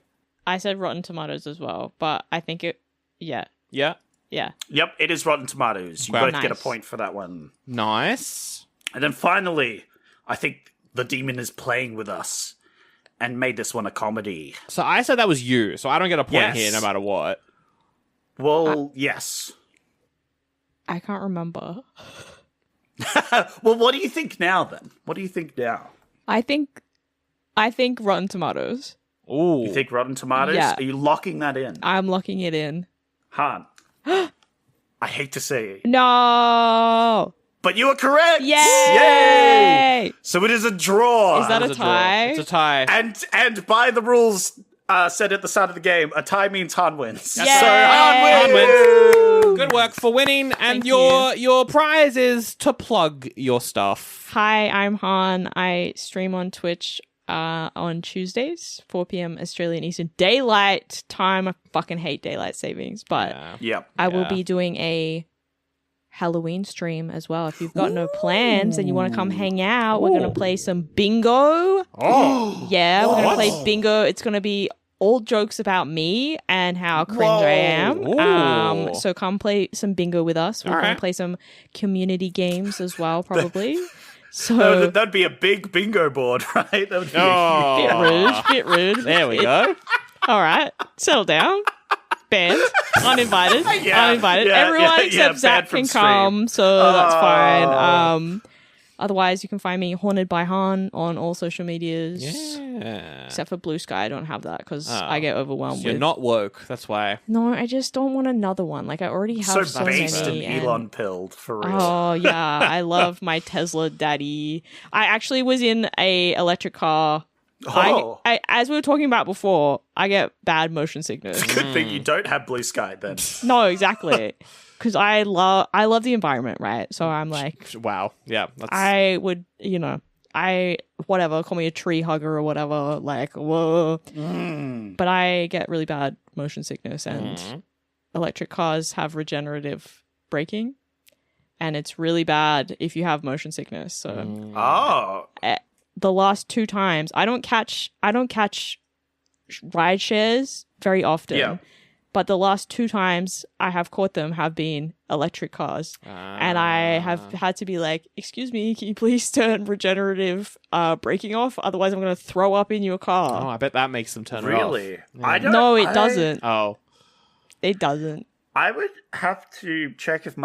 said Rotten Tomatoes as well, but I think it... Yeah. Yeah? Yeah. Yep, it is Rotten Tomatoes. You both get a point for that one. Nice. And then finally, I think the demon is playing with us and made this one a comedy. So I said that was you, so I don't get a point here no matter what. Well, yes. I can't remember. Well, what do you think now, then? What do you think now? I think Rotten Tomatoes. Ooh. You think Rotten Tomatoes? Yeah. Are you locking that in? I'm locking it in. Han. I hate to say it. No! But you are correct! Yay! So it is a draw. Is that a tie? It's a tie. And by the rules said at the start of the game, a tie means Han wins. Yay! So Han wins! Good work for winning, and your prize is to plug your stuff. Hi, I'm Han. I stream on Twitch on Tuesdays, 4 p.m. Australian Eastern Daylight Time. I fucking hate daylight savings, but I will be doing a Halloween stream as well. If you've got no plans and you want to come hang out, we're going to play some bingo. Yeah, we're going to play bingo. It's going to be all jokes about me and how cringe I am. So come play some bingo with us. We're going to play some community games as well, probably. So that'd be a big bingo board, right? That would be bit rude. There we go. All right, settle down. Banned, uninvited, uninvited. Everyone except Zach can come, so that's fine. Otherwise, you can find me Haunted by Han on all social medias. Yeah. Except for Blue Sky, I don't have that because I get overwhelmed. You're not woke, that's why. No, I just don't want another one. Like, I already have so based many. and Elon pilled, for real. Oh, yeah. I love my Tesla daddy. I actually was in a electric car. I as we were talking about before, I get bad motion sickness. Good thing you don't have Blue Sky then. No, exactly. Because I love the environment, right? So I'm like, wow, yeah. I would, whatever, call me a tree hugger or whatever, like, whoa. But I get really bad motion sickness, and electric cars have regenerative braking, and it's really bad if you have motion sickness. So, the last 2 times, I don't catch ride shares very often. Yeah. But the last 2 times I have caught them have been electric cars. And I have had to be like, excuse me, can you please turn regenerative braking off? Otherwise I'm going to throw up in your car. Oh, I bet that makes them turn it off. Really? No, it doesn't. Oh. It doesn't. I would have to check if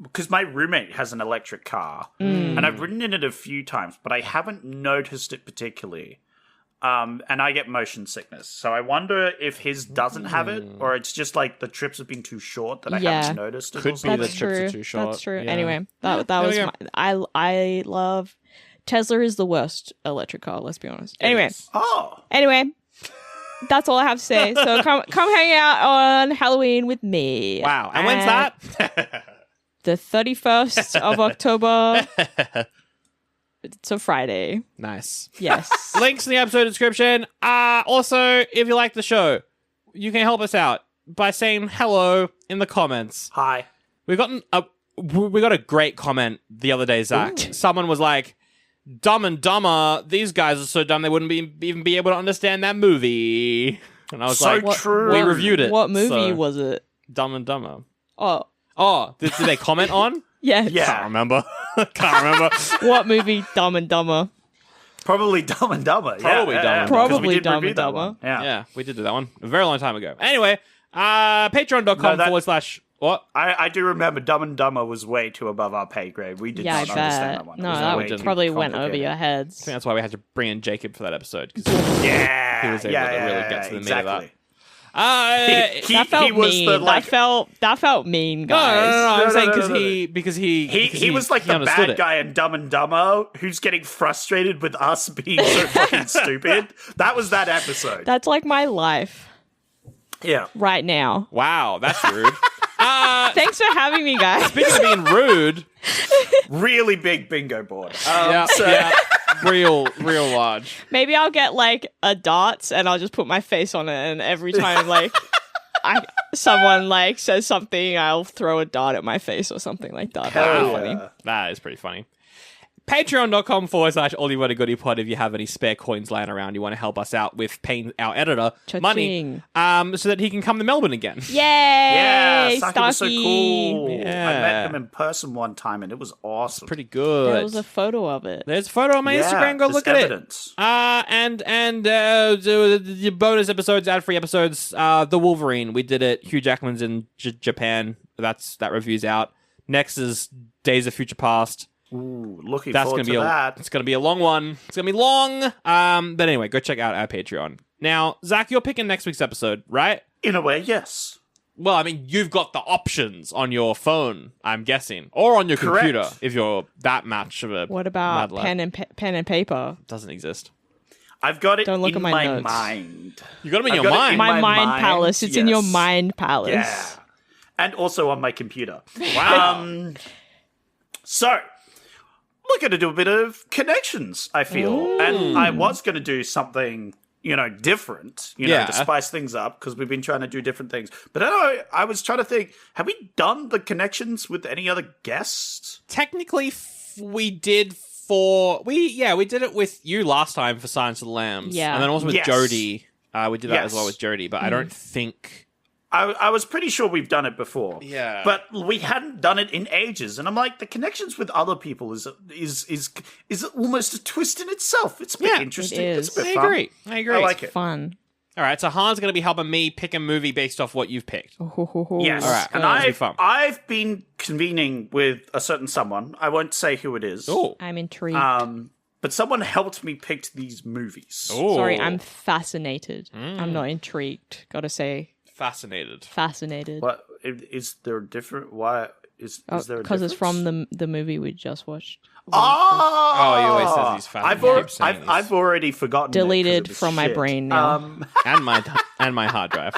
because my roommate has an electric car. And I've ridden in it a few times, but I haven't noticed it particularly. And I get motion sickness. So I wonder if his doesn't have it, or it's just like the trips have been too short that I haven't noticed it. Could be the trips are too short. That's true. Yeah. Anyway, that was I love Tesla is the worst electric car, let's be honest. Anyway. Anyway, that's all I have to say. So come hang out on Halloween with me. Wow. And when's that? The 31st of October. It's a Friday. Nice. Yes. Links in the episode description. Also, if you like the show, you can help us out by saying hello in the comments. Hi. We got a great comment the other day, Zach. Someone was like, Dumb and Dumber, these guys are so dumb they wouldn't even be able to understand that movie. And I was so like, true. We reviewed it. What movie was it? Dumb and Dumber. Oh, Did they comment on? yes. Can't remember. Can't remember. What movie? Dumb and Dumber. Probably Dumb and Dumber. Probably Dumb and Dumber. Probably we did Dumb review and that Dumber. one. Yeah, we did do that one a very long time ago. Anyway, patreon.com/. What? I do remember Dumb and Dumber was way too above our pay grade. We did not understand that one. No, It was that way too probably went over complicated. your I heads. think that's why we had to bring in Jacob for that episode. He Yeah, was able to really get to the meat of that. exactly. That felt he was mean. the, like- that felt mean, guys. No. I'm saying no. because He was like the understood bad guy in Dumb and Dumber who's getting frustrated with us being so fucking stupid. That was that episode. That's like my life Yeah. right now. Wow, that's rude. Thanks for having me, guys. Speaking of being rude, Really big bingo board. yeah, real large. Maybe I'll get like a darts and I'll just put my face on it, and every time like someone like says something, I'll throw a dart at my face or something like that. That'd be funny. That is pretty funny. Patreon.com/Oldie But A Goodie pod if you have any spare coins lying around. You want to help us out with paying our editor money so that he can come to Melbourne again. Yay! Yeah, Saki was so Starkey. cool. Yeah. I met him in person one time and it was awesome. Pretty good. There was a photo of it. There's a photo on my Instagram. Go look at evidence. it. And the bonus episodes, ad-free episodes. The Wolverine, we did it. Hugh Jackman's in Japan. That review's out. Next is Days of Future Past. Ooh, looking That's forward gonna be to that. It's gonna be a long one. It's gonna be long. But anyway, go check out our Patreon. Now, Zach, you're picking next week's episode, right? In a way, yes. Well, I mean, you've got the options on your phone, I'm guessing, or on your Correct. computer if you're that much of a. What about mad lad. pen and paper? Doesn't exist. I've got it Don't look in at my my notes. mind. You got them in I've your got it mind. in My mind mind, palace. It's in your yes. mind palace. Yeah. And also on my computer. Wow. So, we're going to do a bit of connections, I feel. And I was going to do something, different, Yeah. to spice things up, because we've been trying to do different things. But I was trying to think, have we done the connections with any other guests? Technically, we did we did it with you last time for Silence of the Lambs. Yeah. And then also with Yes. Jodie. We did that Yes. as well with Jodie, but I don't think... I was pretty sure we've done it before. Yeah. But we hadn't done it in ages. And I'm like, the connections with other people is almost a twist in itself. It's a bit interesting. it It's a is. bit fun. I agree. I like it. Fun. All right, so Han's going to be helping me pick a movie based off what you've picked. Yes. All right. And That'll be fun. I've been convening with a certain someone. I won't say who it is. Oh. I'm intrigued. But someone helped me pick these movies. Sorry, I'm fascinated. I'm not intrigued. Gotta say, Fascinated. fascinated. What is there a different? Why is there a Because it's difference? from the movie we just watched. Oh, he always says he's fascinated. I've already forgotten. Deleted it 'cause it was from my shit. brain now. and my hard drive.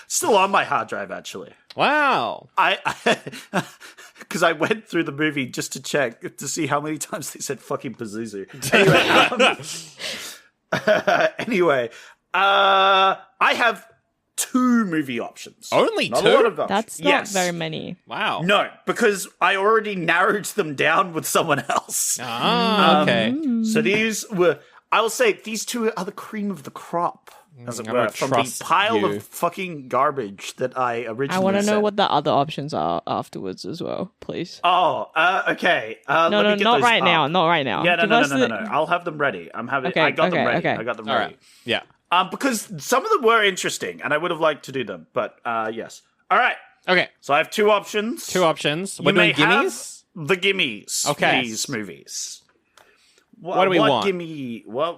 Still on my hard drive, actually. Wow. Because I went through the movie just to check to see how many times they said fucking Pazuzu. Anyway, I have 2 movie options. Only Not 2? a lot of them. That's not very many. Wow. No, because I already narrowed them down with someone else. Okay. So these were, I will say, these 2 are the cream of the crop, as it I'm were, gonna from the trust pile you. of fucking garbage that I originally I want to know said. what the other options are afterwards as well, please. Oh, okay. No, let me get not those right now. up. Not right now. Yeah, Give no. us the- I'll have them ready. I got Okay, them ready. okay. I got them All ready. right. Yeah. Because some of them were interesting, and I would have liked to do them, but yes. All right. Okay. So I have 2 options. 2 options. You We're may doing have gimmies? the gimmies. Okay. These movies. What do we want?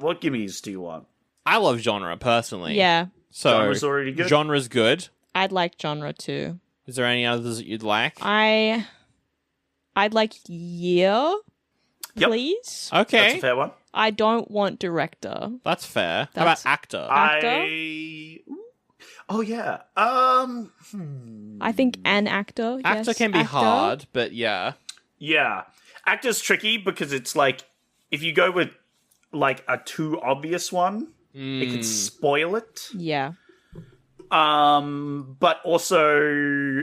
What gimmies do you want? I love genre, personally. Yeah, So, Genre's already good? Genre's good. I'd like genre too. Is there any others that you'd like? I'd like year, Yep. please. Okay. That's a fair one. I don't want director. That's fair. How That's- about actor? Oh yeah. I think an actor. Actor yes, can be actor. hard, but yeah. Yeah. Actor's tricky because it's like if you go with like a too obvious one, it can spoil it. Yeah. But also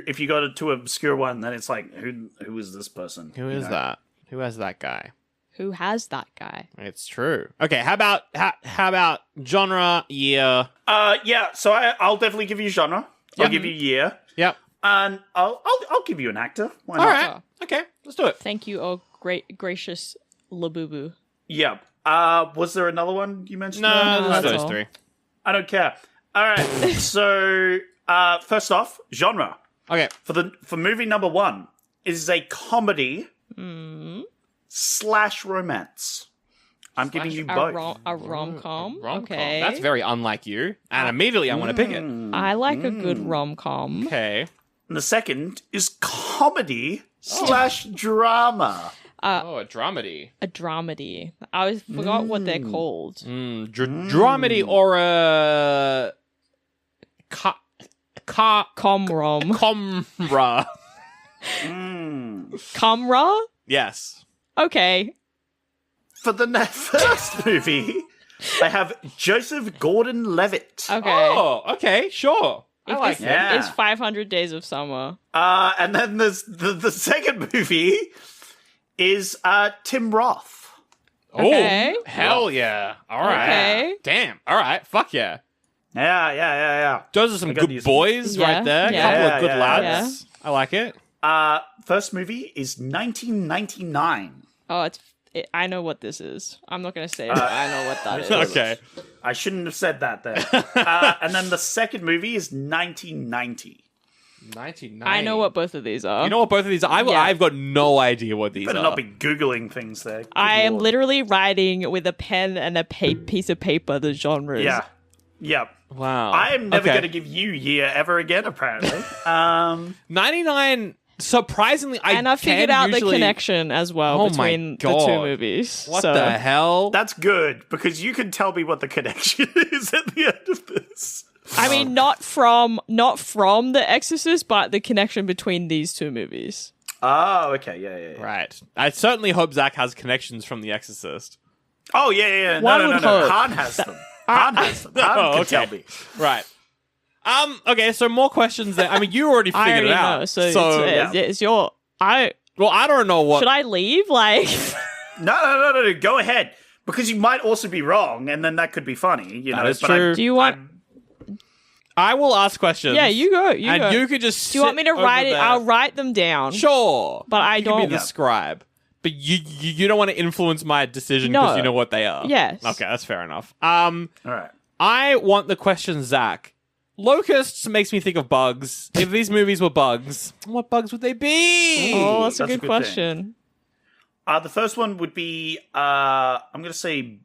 if you go to an obscure one, then it's like who is this person? Who is that? Who has that guy? Who has that guy? It's true. Okay, how about genre, year? Yeah. So I'll definitely give you genre. I'll give you year. Yep. And I'll give you an actor. Why All not? right. Okay, let's do it. Thank you, oh great gracious Labubu. Yeah. Was there another one you mentioned? No, that's those all. three. I don't care. All right. So first off, genre. Okay. For movie number 1, it is a comedy / romance. I'm giving you both. A rom-com? Rom-com. Okay. That's very unlike you. And immediately I want to pick it. I like a good rom-com. Okay. And the second is comedy / drama. A dramedy. A dramedy. I always forgot what they're called. Dramedy or a... Comrom. Comra. Comra? Yes. Okay. For the first movie, I have Joseph Gordon-Levitt. Okay. Oh, okay, sure. I like this it. is 500 Days of Summer. And then there's the second movie is Tim Roth. Okay. Oh, hell yeah. All right. Okay. Damn. All right. Fuck yeah. Yeah. Those are some good boys Yeah, right there. yeah. Couple of good Yeah, lads. I like it. First movie is 1999. Oh, I know what this is. I'm not going to say it, but I know what that is. Okay. I shouldn't have said that then. And then the second movie is 1990. 1990. I know what both of these are. You know what both of these are? I've got no idea what these Better are. not be Googling things there. Good I am Lord. literally writing with a pen and a piece of paper the genres. Yeah. Yep. Wow. I am never Okay. going to give you year ever again, apparently. 99, surprisingly, I figured out the usually... connection as well Oh between my the God. two movies. What So- the hell? That's good, because you can tell me what the connection is at the end of this. I mean, not from The Exorcist, but the connection between these two movies. Oh, okay. Yeah. Right. I certainly hope Zach has connections from The Exorcist. Oh, yeah. One No. would hope. Han has them. Han has them. Han Oh, can okay. tell me. Right. Okay, so more questions there. I mean, you already I figured already it out. know. So it's your. Well, I don't know what... Should I leave? Like, No. Go ahead. Because you might also be wrong, and then that could be funny. You know, That is but true. do you want? I will ask questions. Yeah, you go. You and go. you could just Do you want me to sit over write it? there. I'll write them down. Sure. But I you can don't- be the scribe. But you don't want to influence my decision because No. you know what they are. Yes. Okay, that's fair enough. All right. I want the question, Zach. Locusts makes me think of bugs. If these movies were bugs, what bugs would they be? Oh, that's a That's a good good question. The first one would be, I'm going to say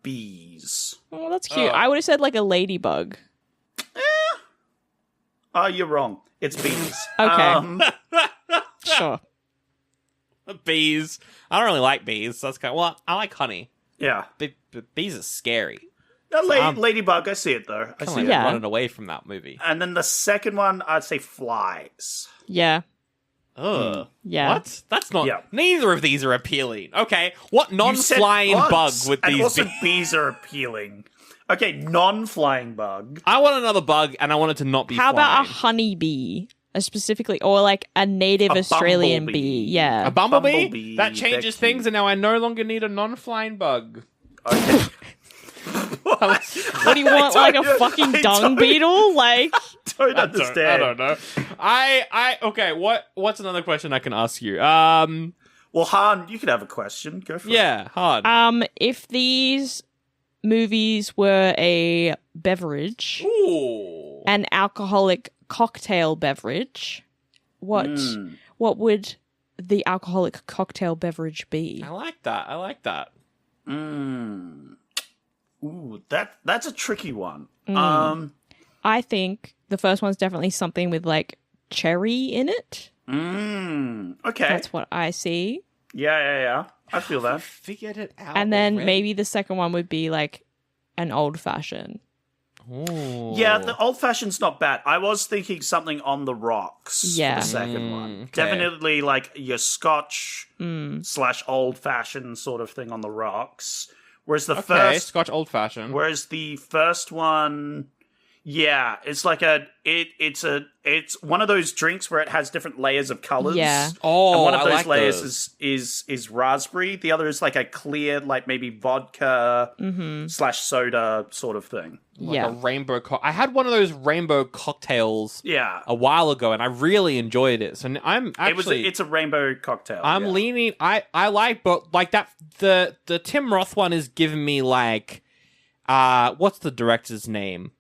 bees. Oh, that's cute. I would have said like a ladybug. Oh, you're wrong. It's bees. Okay. Sure. Bees. I don't really like bees. So that's kind of, well, I like honey. Yeah. But bees are scary. Ladybug, I see it, though. I I'm see like it. Yeah. running away from that movie. And then the second one, I'd say flies. Yeah. Ugh. Yeah. What? That's not... Yeah. Neither of these are appealing. Okay. What You said non-flying bug bugs, would and these also be? bees are appealing. Okay, non-flying bug. I want another bug, and I want it to not be How flying. about a honeybee? Specifically, or like a native A Australian bumblebee. bee. Yeah. A bumblebee? Bumblebee, That changes they're things, and now I no longer need a non-flying bug. Okay. What do you want? Like a fucking dung beetle? Like, Don't understand. I don't know. Okay, what's another question I can ask you? Well, Han, you could have a question. Go for it. Yeah, hard. if these movies were a beverage, Ooh. an alcoholic cocktail beverage, what would the alcoholic cocktail beverage be? I like that. Ooh, that's a tricky one. I think the first one's definitely something with like cherry in it. Okay. That's what I see. Yeah. I feel that. Figured it out. And then already. maybe the second one would be like an old fashioned. Ooh. Yeah, the old fashioned's not bad. I was thinking something on the rocks Yeah. for the second one. okay. Definitely like your Scotch / old fashioned sort of thing on the rocks. Whereas the Okay, first Scotch old fashioned. Whereas the first one, Yeah, it's like it's one of those drinks where it has different layers of colors. Yeah. Oh, and one of I those like layers those. is raspberry. The other is like a clear, like maybe vodka / soda sort of thing. Like a rainbow I had one of those rainbow cocktails a while ago, and I really enjoyed it. So I'm actually... It's a rainbow cocktail. I'm leaning... I like, but like that... The Tim Roth one is giving me like... what's the director's name?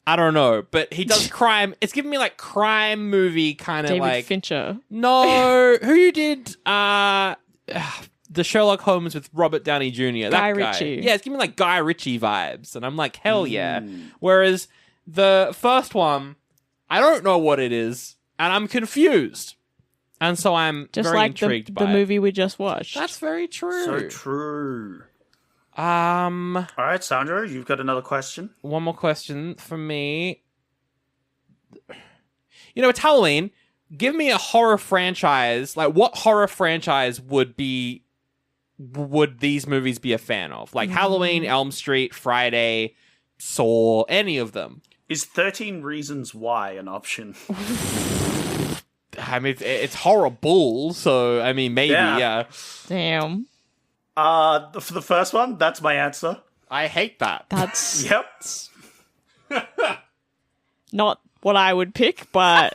I don't know, but he does crime. It's giving me like crime movie kind of David like... Fincher. No, who did... the Sherlock Holmes with Robert Downey Jr. Guy Ritchie. Yeah, it's giving me like Guy Ritchie vibes. And I'm like, hell yeah. Whereas the first one, I don't know what it is. And I'm confused. And so I'm Just very like intrigued by the movie we just watched. That's very true. So true. All right, Sandra, you've got another question? One more question from me. You know, it's Halloween. Give me a horror franchise. Like, what horror franchise would these movies be a fan of? Like Halloween, Elm Street, Friday, Saw, any of them. Is 13 Reasons Why an option? I mean, it's horrible, so, I mean, maybe, yeah. Damn. For the first one, that's my answer. I hate that. That's... Yep. Not what I would pick, but...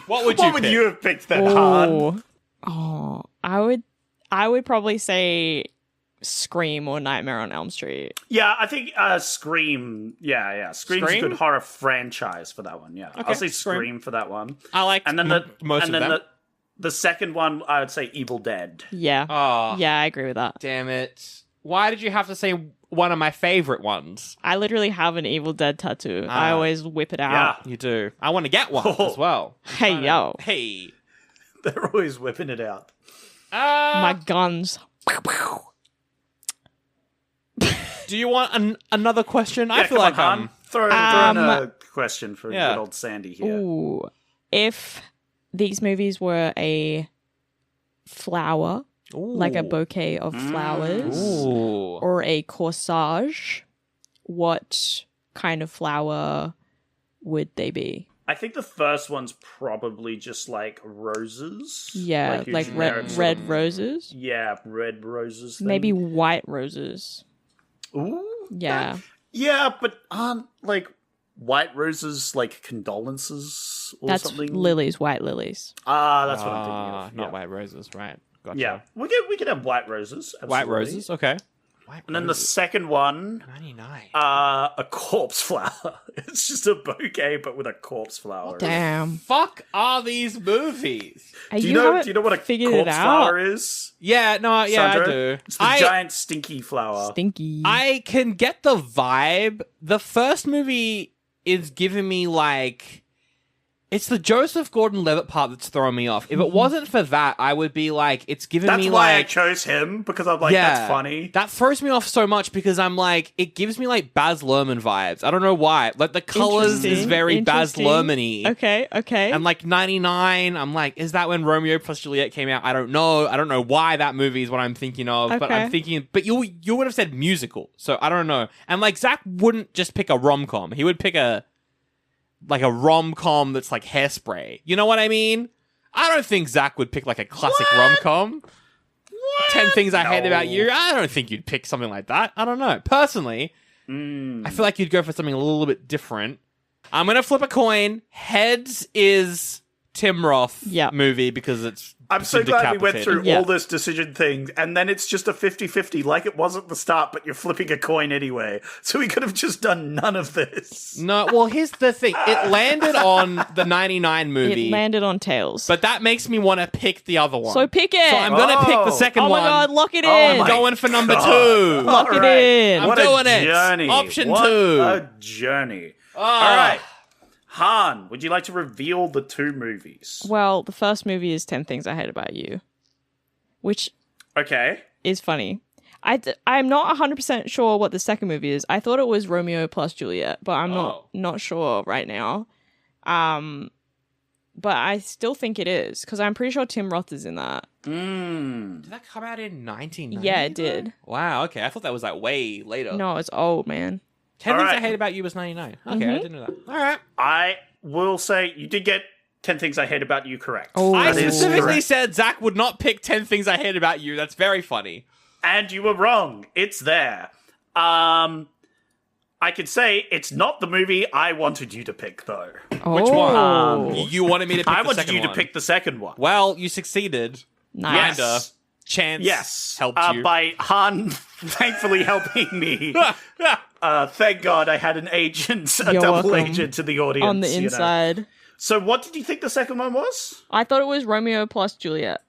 What would you have picked then, Han? Oh, I would probably say Scream or Nightmare on Elm Street. Yeah, I think Scream. Yeah. Scream's a good horror franchise for that one. Yeah, Okay, I'll say Scream for that one. I like most of them. The second one, I would say Evil Dead. Yeah. Oh, yeah, I agree with that. Damn it! Why did you have to say one of my favorite ones? I literally have an Evil Dead tattoo. I always whip it out. Yeah, you do. I want to get one as well. Hey, yo. Hey. They're always whipping it out. My guns. Do you want another question? Yeah, I feel come like on, Han. Throw in a question for good old Sandy here. Ooh, if these movies were a flower, like a bouquet of flowers, or a corsage, what kind of flower would they be? I think the first one's probably just like roses. Yeah, like red roses. Yeah, red roses. Thing. Maybe white roses. Ooh. Yeah. Yeah, but aren't like white roses like condolences or That's something? lilies, white lilies. That's what I'm thinking of. Not white roses, right? Gotcha. Yeah, we could have white roses. Absolutely. White roses, okay. And then the second one, 99. A corpse flower. It's just a bouquet, but with a corpse flower. Damn. Fuck are these movies? Do you know what a corpse flower is? Yeah, no, yeah, Sandra? I do. It's the giant stinky flower. Stinky. I can get the vibe. The first movie is giving me like... It's the Joseph Gordon-Levitt part that's throwing me off. If it wasn't for that, I would be like, it's giving me like... That's why I chose him, because I'm like, that's funny. That throws me off so much because I'm like, it gives me like Baz Luhrmann vibes. I don't know why. Like the colors is very Baz Luhrmann-y. Okay. And like 99, I'm like, is that when Romeo plus Juliet came out? I don't know. I don't know why that movie is what I'm thinking of, but I'm thinking, but you would have said musical. So I don't know. And like Zach wouldn't just pick a rom-com. He would pick a rom-com that's like Hairspray. You know what I mean? I don't think Zach would pick like a classic rom-com. 10 Things I Hate About You. I don't think you'd pick something like that. I don't know. Personally, I feel like you'd go for something a little bit different. I'm going to flip a coin. Heads is Tim Roth movie because it's I'm so glad we went through all this decision thing, and then it's just a 50-50, like it was at the start, but you're flipping a coin anyway. So we could have just done none of this. No, well, here's the thing. It landed on the 99 movie. It landed on Tails. But that makes me want to pick the other one. So pick it! So I'm going to pick the second one. Oh my god, lock it in! I'm going for number 2. Lock it in! I'm doing it. Journey. Option 2. What a journey. All right. Han, would you like to reveal the 2 movies? Well, the first movie is 10 Things I Hate About You, which is funny. I'm not 100% sure what the second movie is. I thought it was Romeo plus Juliet, but I'm not sure right now. But I still think it is, because I'm pretty sure Tim Roth is in that. Did that come out in 1990? Yeah, it did. Wow, okay. I thought that was like way later. No, it's old, man. 10 Things I Hate About You was 99. Okay, I didn't know that. All right. I will say you did get 10 Things I Hate About You correct. I That is specifically correct. said Zach would not pick 10 Things I Hate About You. That's very funny. And you were wrong. It's there. I could say it's not the movie I wanted you to pick, though. Which one? You wanted me to pick I the wanted second you to one. pick the second one. Well, you succeeded. Nice. Kinda. Chance helped you. By Han thankfully helping me. Thank God I had an agent, a You're double welcome. agent to the audience. On the inside. So what did you think the second one was? I thought it was Romeo plus Juliet.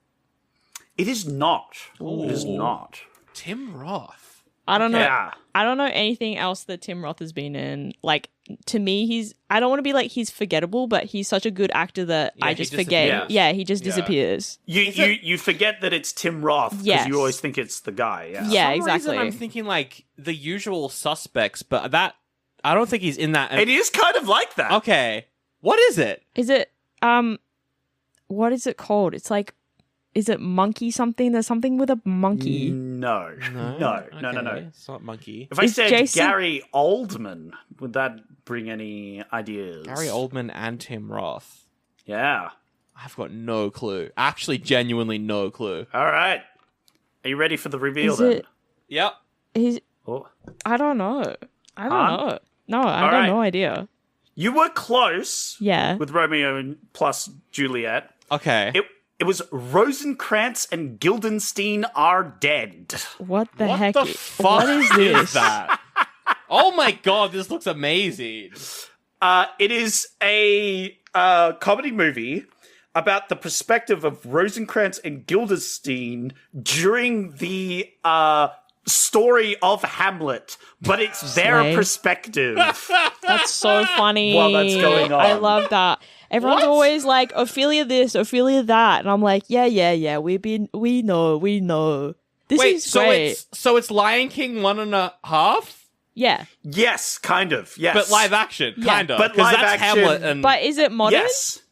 It is not. It is not. Tim Roth. I don't know. Yeah. I don't know anything else that Tim Roth has been in. Like, to me, I don't want to be like he's forgettable, but he's such a good actor that I just forget. disappears. Yeah, he just disappears. You forget that it's Tim Roth because Yes. you always think it's the guy. Yeah. Yeah, For some exactly. reason, I'm thinking like The Usual Suspects, but that I don't think he's in that. It is kind of like that. Okay. What is it? Is it what is it called? It's like, is it monkey something? There's something with a monkey. No. No. It's not Monkey. If I Is said Jason- Gary Oldman, would that bring any ideas? Gary Oldman and Tim Roth. Yeah. I've got no clue. Actually, genuinely no clue. All right. Are you ready for the reveal Is then? it? Yep. He's. Oh. I don't know. I don't Han? know. No, I All got right. no idea. You were close. Yeah. With Romeo plus Juliet. Okay. It was Rosencrantz and Guildenstern Are Dead. What the What heck? the fuck What is this? that? Oh my god, this looks amazing. It is a comedy movie about the perspective of Rosencrantz and Guildenstern during the story of Hamlet, but it's their Slay. perspective. That's so funny. While that's going on. I love that. Everyone's always like, Ophelia this, Ophelia that. And I'm like, yeah. We know. This Wait, is great. so it's Lion King 1.5? Yeah. Yes, kind of. Yes. But live action, Yeah. kind of. But Because live that's action- Hamlet and But is it modern? Yes.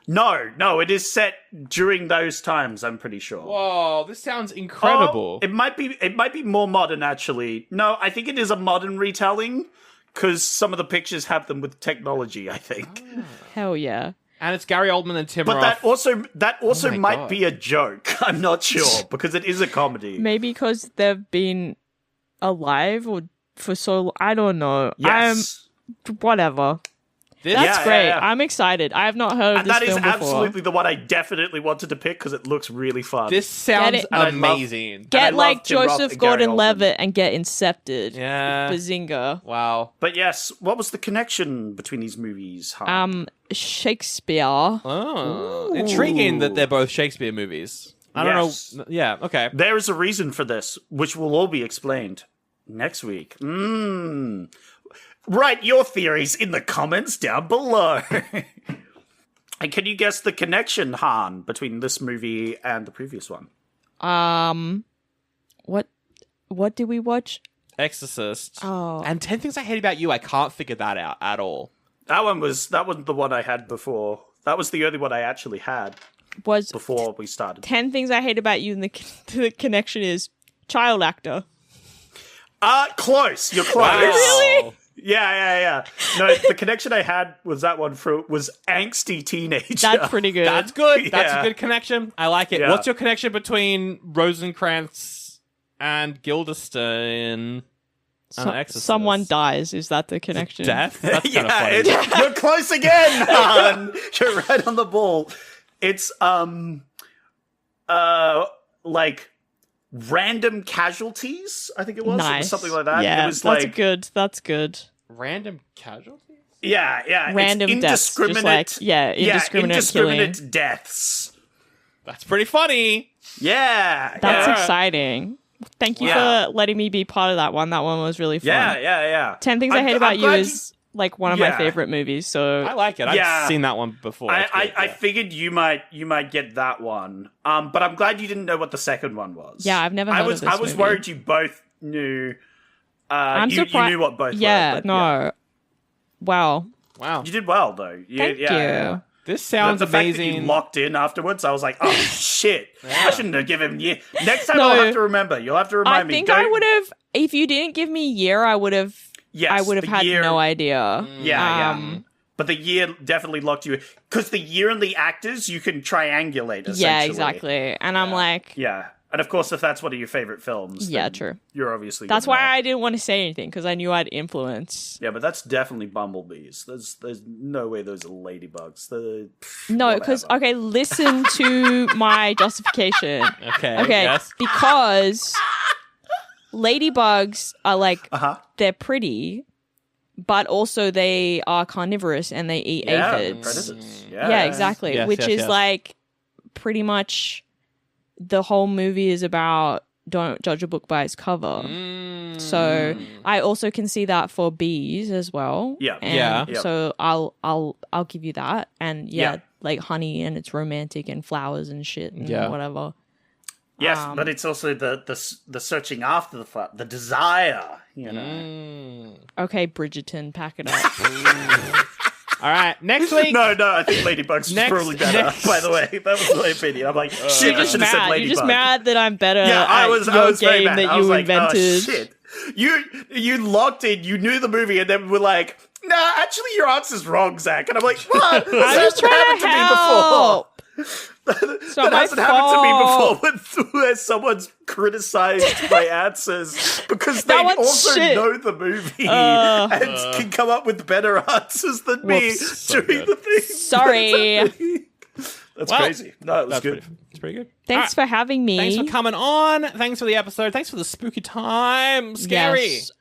No, it is set during those times, I'm pretty sure. Whoa, this sounds incredible. Oh, it might be more modern actually. No, I think it is a modern retelling because some of the pictures have them with technology, I think. Hell yeah. And it's Gary Oldman and Tim But Roth. that also Oh my might God. be a joke. I'm not sure because it is a comedy. Maybe because they've been alive or for so I don't know. Yes. Whatever. This- That's Yeah, great. yeah. I'm excited. I have not heard of And this that is film before. absolutely the one I definitely wanted to pick because it looks really fun. This sounds Get it- And I love- amazing. I Get love like Tim Roth Joseph and Gary Gordon-Levitt and get Incepted. Yeah. Bazinga. Wow. But yes, what was the connection between these movies? Han? Shakespeare. Oh, intriguing that they're both Shakespeare movies. I don't Yes. know. Yeah, okay. There is a reason for this, which will all be explained next week. Write your theories in the comments down below. And can you guess the connection, Han, between this movie and the previous one? What did we watch? Exorcist. Oh. And 10 Things I Hate About You, I can't figure that out at all. That wasn't the one I had before. That was the only one I actually had Was before we started. 10 Things I Hate About You, and the connection is child actor. Close. You're close. Wow. Really? Yeah. No, the connection I had was that one was angsty teenager. That's pretty good. That's good. That's Yeah. a good connection. I like it. Yeah. What's your connection between Rosencrantz and Guildenstern and Exorcist? Someone dies. Is that the connection? Death? That's kind of Yeah, funny. you're close again, Han. You're right on the ball. It's like random casualties. I think it was. It Nice. was something like that. Yeah, it was that's like good. That's good. Random casualties? yeah. Random it's deaths, just indiscriminate. like- indiscriminate killing. deaths. That's pretty funny. Yeah, That's yeah. exciting. Thank you Yeah. for letting me be part of that one. That one was really fun. Yeah. 10 Things I Hate About You glad is like one of my Yeah. favorite movies. So I like it. Yeah. I've seen that one before. It's good, I yeah. figured you might get that one. But I'm glad you didn't know what the second one was. Yeah, I've never heard of this I was movie. worried you both knew. I'm you surprised. knew what both yeah, were. but no. Wow. Wow. You did well though. Thank you. This sounds the fact that amazing. you locked in afterwards, I was like, oh shit! I shouldn't have given you. Next time No. I'll have to remember. You'll have to remind I me. think Don't- I would have, if you didn't give me year, I would have Yes, I would have had no idea. Yeah. But the year definitely locked you, because the year and the actors you can triangulate. Essentially. Yeah, exactly. And I'm like, yeah. And of course, if that's one of your favorite films, yeah, true. You're obviously. That's why I didn't want to say anything, because I knew I'd influence. Yeah, but that's definitely bumblebees. There's no way those are ladybugs. No, because listen to my justification. Okay. Yes. Because ladybugs are like they're pretty, but also they are carnivorous and they eat aphids. Predators. Yeah, exactly. Yes, Which is like pretty much the whole movie is about don't judge a book by its cover. So I also can see that for bees as well. Yeah. And so I'll give you that. And like honey and it's romantic and flowers and shit and whatever. Yes, but it's also the searching after the flower, the desire, you know. Okay, Bridgerton, pack it up. All right, next week. No, I think Ladybugs is probably better. By the way, that was my opinion. I'm like, shit, I should have said Ladybug. You're just mad that I'm better. Yeah, I was very game mad. that I was you like, invented. oh, shit. You locked in. You knew the movie, and then were like, nah, actually, your answer's wrong, Zach. And I'm like, what? I'm just trying to help. That hasn't happened to me before where someone's criticized my answers because they also know the movie and can come up with better answers than me during the thing. Sorry. That's crazy. No, it was good. It's pretty good. Thanks for having me. Thanks for coming on. Thanks for the episode. Thanks for the spooky time. Scary. Yes.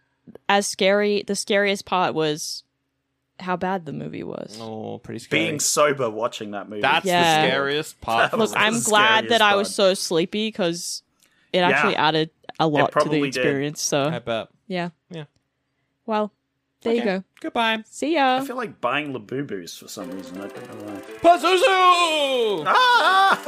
As scary, the scariest part was how bad the movie was. Oh, pretty scary. Being sober watching that movie. That's the scariest part. Look, I'm glad that I was so sleepy because it actually added a lot to the experience. So I bet. Yeah. Well, there you go. Goodbye. See ya. I feel like buying Labubus for some reason. I don't know why. Pazuzu! Ah!